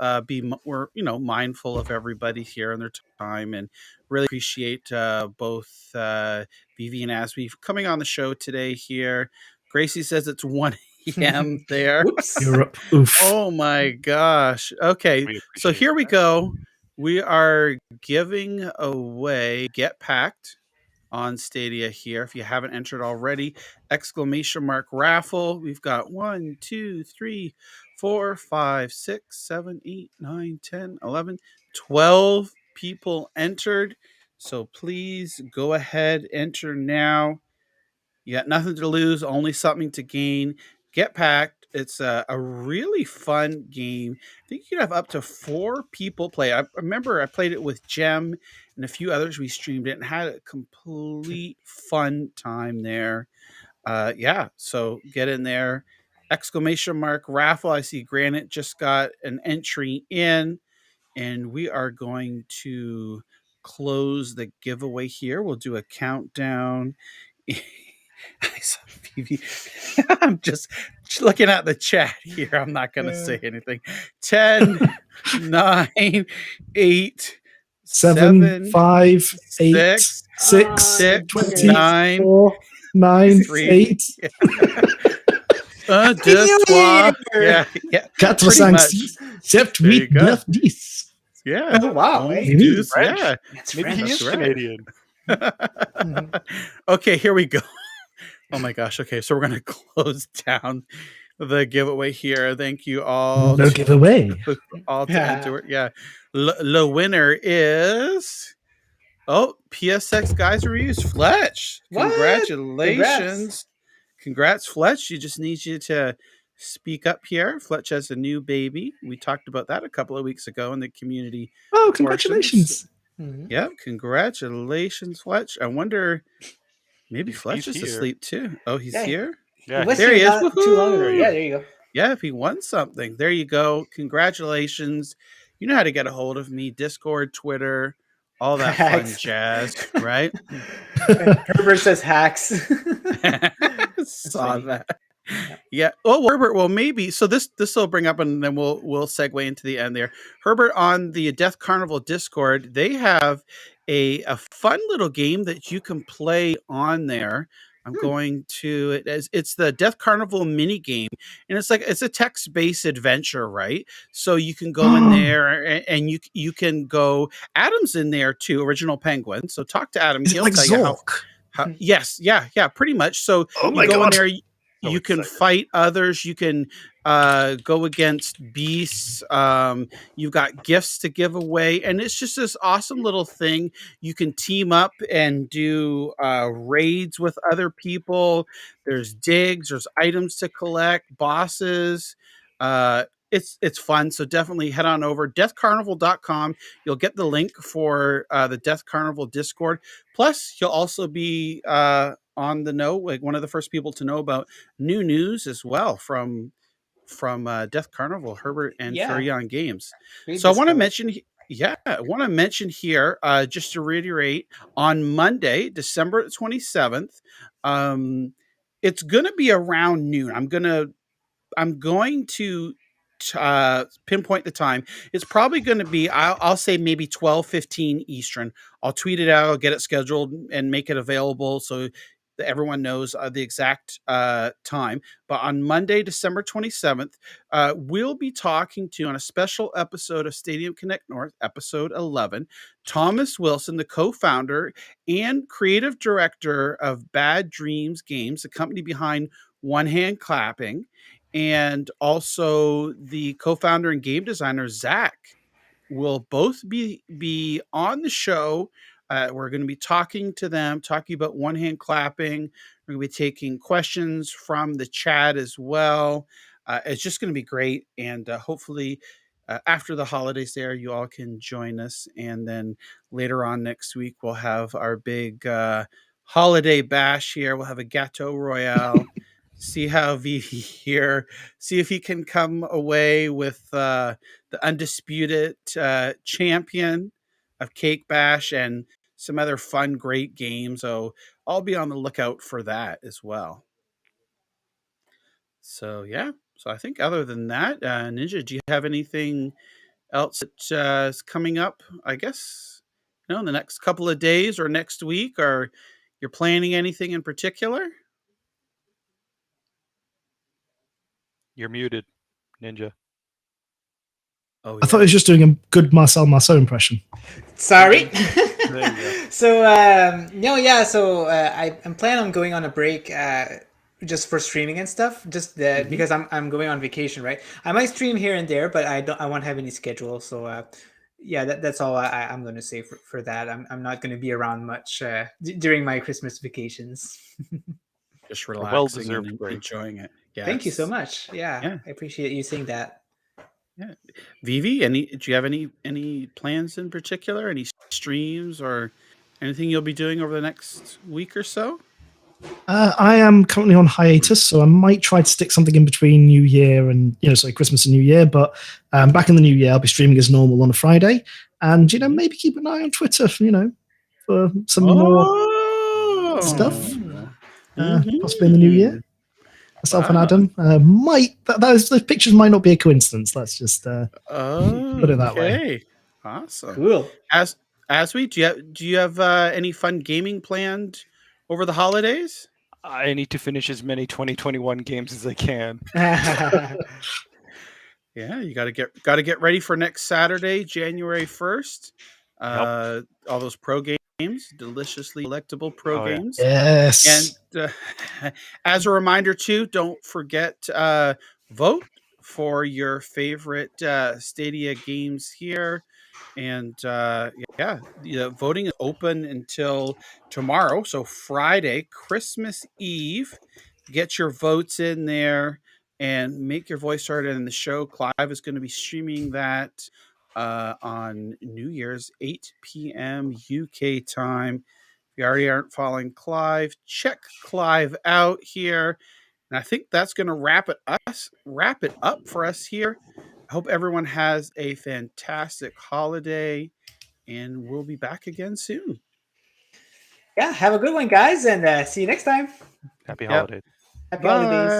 Speaker 2: We're mindful of everybody here and their time, and really appreciate both Vivi and Azwe coming on the show today here. Gracie says it's 1 a.m. there.
Speaker 5: Europe. Oof.
Speaker 2: Oh my gosh. Okay, so here we go. We are giving away Get Packed on Stadia here. If you haven't entered already, ! raffle. We've got 1, 2, 3, 4, 5, 6, 7, 8, 9, 10, 11, 12 people entered. So please go ahead, enter now. You got nothing to lose, only something to gain. Get Packed. It's a really fun game. I think you could have up to 4 people play. I remember I played it with Jem and a few others. We streamed it and had a complete fun time there. So get in there. ! raffle. I see Granite just got an entry in, and we are going to close the giveaway here. We'll do a countdown. I'm just looking at the chat here. I'm not going to say anything. 10, 9, 8,
Speaker 5: 7, 5, 8, 6, 20,
Speaker 2: 9,
Speaker 5: 4, 9,
Speaker 2: 3,
Speaker 5: 8.
Speaker 2: Yeah.
Speaker 5: 4, 5, 7, 8, 9, 10.
Speaker 2: Yeah.
Speaker 4: Oh, wow.
Speaker 2: Yeah.
Speaker 3: Maybe he is Canadian.
Speaker 2: Okay, here we go. Oh my gosh. Okay, so we're going to close down the giveaway here. Thank you all.
Speaker 5: No giveaway.
Speaker 2: All to enter it. Yeah. The winner is PSX Guys Reviews Fletch.
Speaker 4: What?
Speaker 2: Congratulations. Congrats, Fletch. She just needs you to speak up here. Fletch has a new baby. We talked about that a couple of weeks ago in the community.
Speaker 5: Oh, congratulations.
Speaker 2: Yeah, congratulations, Fletch. I wonder, maybe Fletch is asleep too. Oh, he's here?
Speaker 3: Yeah,
Speaker 2: there he is.
Speaker 4: Too long ago. Yeah, there you go.
Speaker 2: Yeah, if he won something. There you go. Congratulations. You know how to get a hold of me. Discord, Twitter, all that fun jazz, right?
Speaker 4: Herbert says hacks.
Speaker 2: Saw that. Yeah. Oh, Herbert. Well, maybe. So this will bring up, and then we'll segue into the end there. Herbert, on the Death Carnival Discord, they have a fun little game that you can play on there. I'm going to it's the Death Carnival mini game, and it's a text-based adventure, right? So you can go in there and you can go. Adam's in there too, Original Penguin. So talk to Adam.
Speaker 5: He'll tell you how.
Speaker 2: Yes, yeah, pretty much. So you go in there. You can fight others. You can go against beasts. You've got gifts to give away. And it's just this awesome little thing. You can team up and do raids with other people. There's digs. There's items to collect, bosses. it's fun. So definitely head on over deathcarnival.com. You'll get the link for the Death Carnival Discord. Plus, you'll also be on the know, like one of the first people to know about new news as well from Death Carnival, Herbert and Furion Games. So I want to mention. Yeah, I want to mention here, just to reiterate, on Monday, December 27th, it's going to be around noon. I'm going to pinpoint the time. It's probably going to be, I'll say maybe 12:15 Eastern. I'll tweet it out, I'll get it scheduled and make it available so that everyone knows the exact time. But on Monday, December 27th, we'll be talking to, on a special episode of Stadium Connect North, episode 11, Thomas Wilson, the co-founder and creative director of Bad Dreams Games, the company behind One Hand Clapping, and also the co-founder and game designer Zach will both be on the show. We're going to be talking to them, talking about One Hand Clapping. We're going to be taking questions from the chat as well. It's just going to be great, and hopefully after the holidays there, you all can join us. And then later on next week, we'll have our big holiday bash here. We'll have a Gâteau Royale. See how Vivi here, see if he can come away with the undisputed champion of Cake Bash and some other fun, great games. So I'll be on the lookout for that as well. So yeah, so I think other than that, Ninja, do you have anything else that is coming up? I guess in the next couple of days or next week, or you're planning anything in particular?
Speaker 3: You're muted, Ninja.
Speaker 2: Oh, yeah.
Speaker 5: I thought he was just doing a good Marcel Marceau impression.
Speaker 4: Sorry.
Speaker 3: So
Speaker 4: I'm planning on going on a break just for streaming and stuff, just because I'm going on vacation, right? I might stream here and there, but I won't have any schedule. So that's all I'm going to say for that. I'm not going to be around much during my Christmas vacations.
Speaker 2: Just relaxing,
Speaker 3: well-deserved
Speaker 2: and
Speaker 3: break.
Speaker 2: enjoying it. Yes.
Speaker 4: Thank you so much. Yeah, I appreciate you saying that.
Speaker 2: Yeah, Vivi, do you have any plans in particular? Any streams or anything you'll be doing over the next week or so?
Speaker 5: I am currently on hiatus, so I might try to stick something in between New Year and Christmas and New Year. But back in the New Year, I'll be streaming as normal on a Friday, and maybe keep an eye on Twitter, for some more stuff. Possibly in the New Year. Myself and Adam those pictures might not be a coincidence. Let's just put it that way.
Speaker 2: Awesome,
Speaker 4: cool.
Speaker 2: Azwe, do you have any fun gaming planned over the holidays?
Speaker 3: I need to finish as many 2021 games as I can.
Speaker 2: Yeah, you got to get ready for next Saturday, January 1st. All those pro games, deliciously delectable pro games.
Speaker 5: Yes.
Speaker 2: And as a reminder too, don't forget vote for your favorite Stadia games here. And voting is open until tomorrow, so Friday, Christmas Eve. Get your votes in there and make your voice heard in the show. Clive is going to be streaming that on New Year's, 8 p.m. UK time. If you already aren't following Clive, check Clive out here. And I think that's going to wrap it up for us here. I hope everyone has a fantastic holiday, and we'll be back again soon.
Speaker 4: Yeah, have a good one, guys, and see you next time.
Speaker 3: Happy holidays.
Speaker 4: Happy holidays.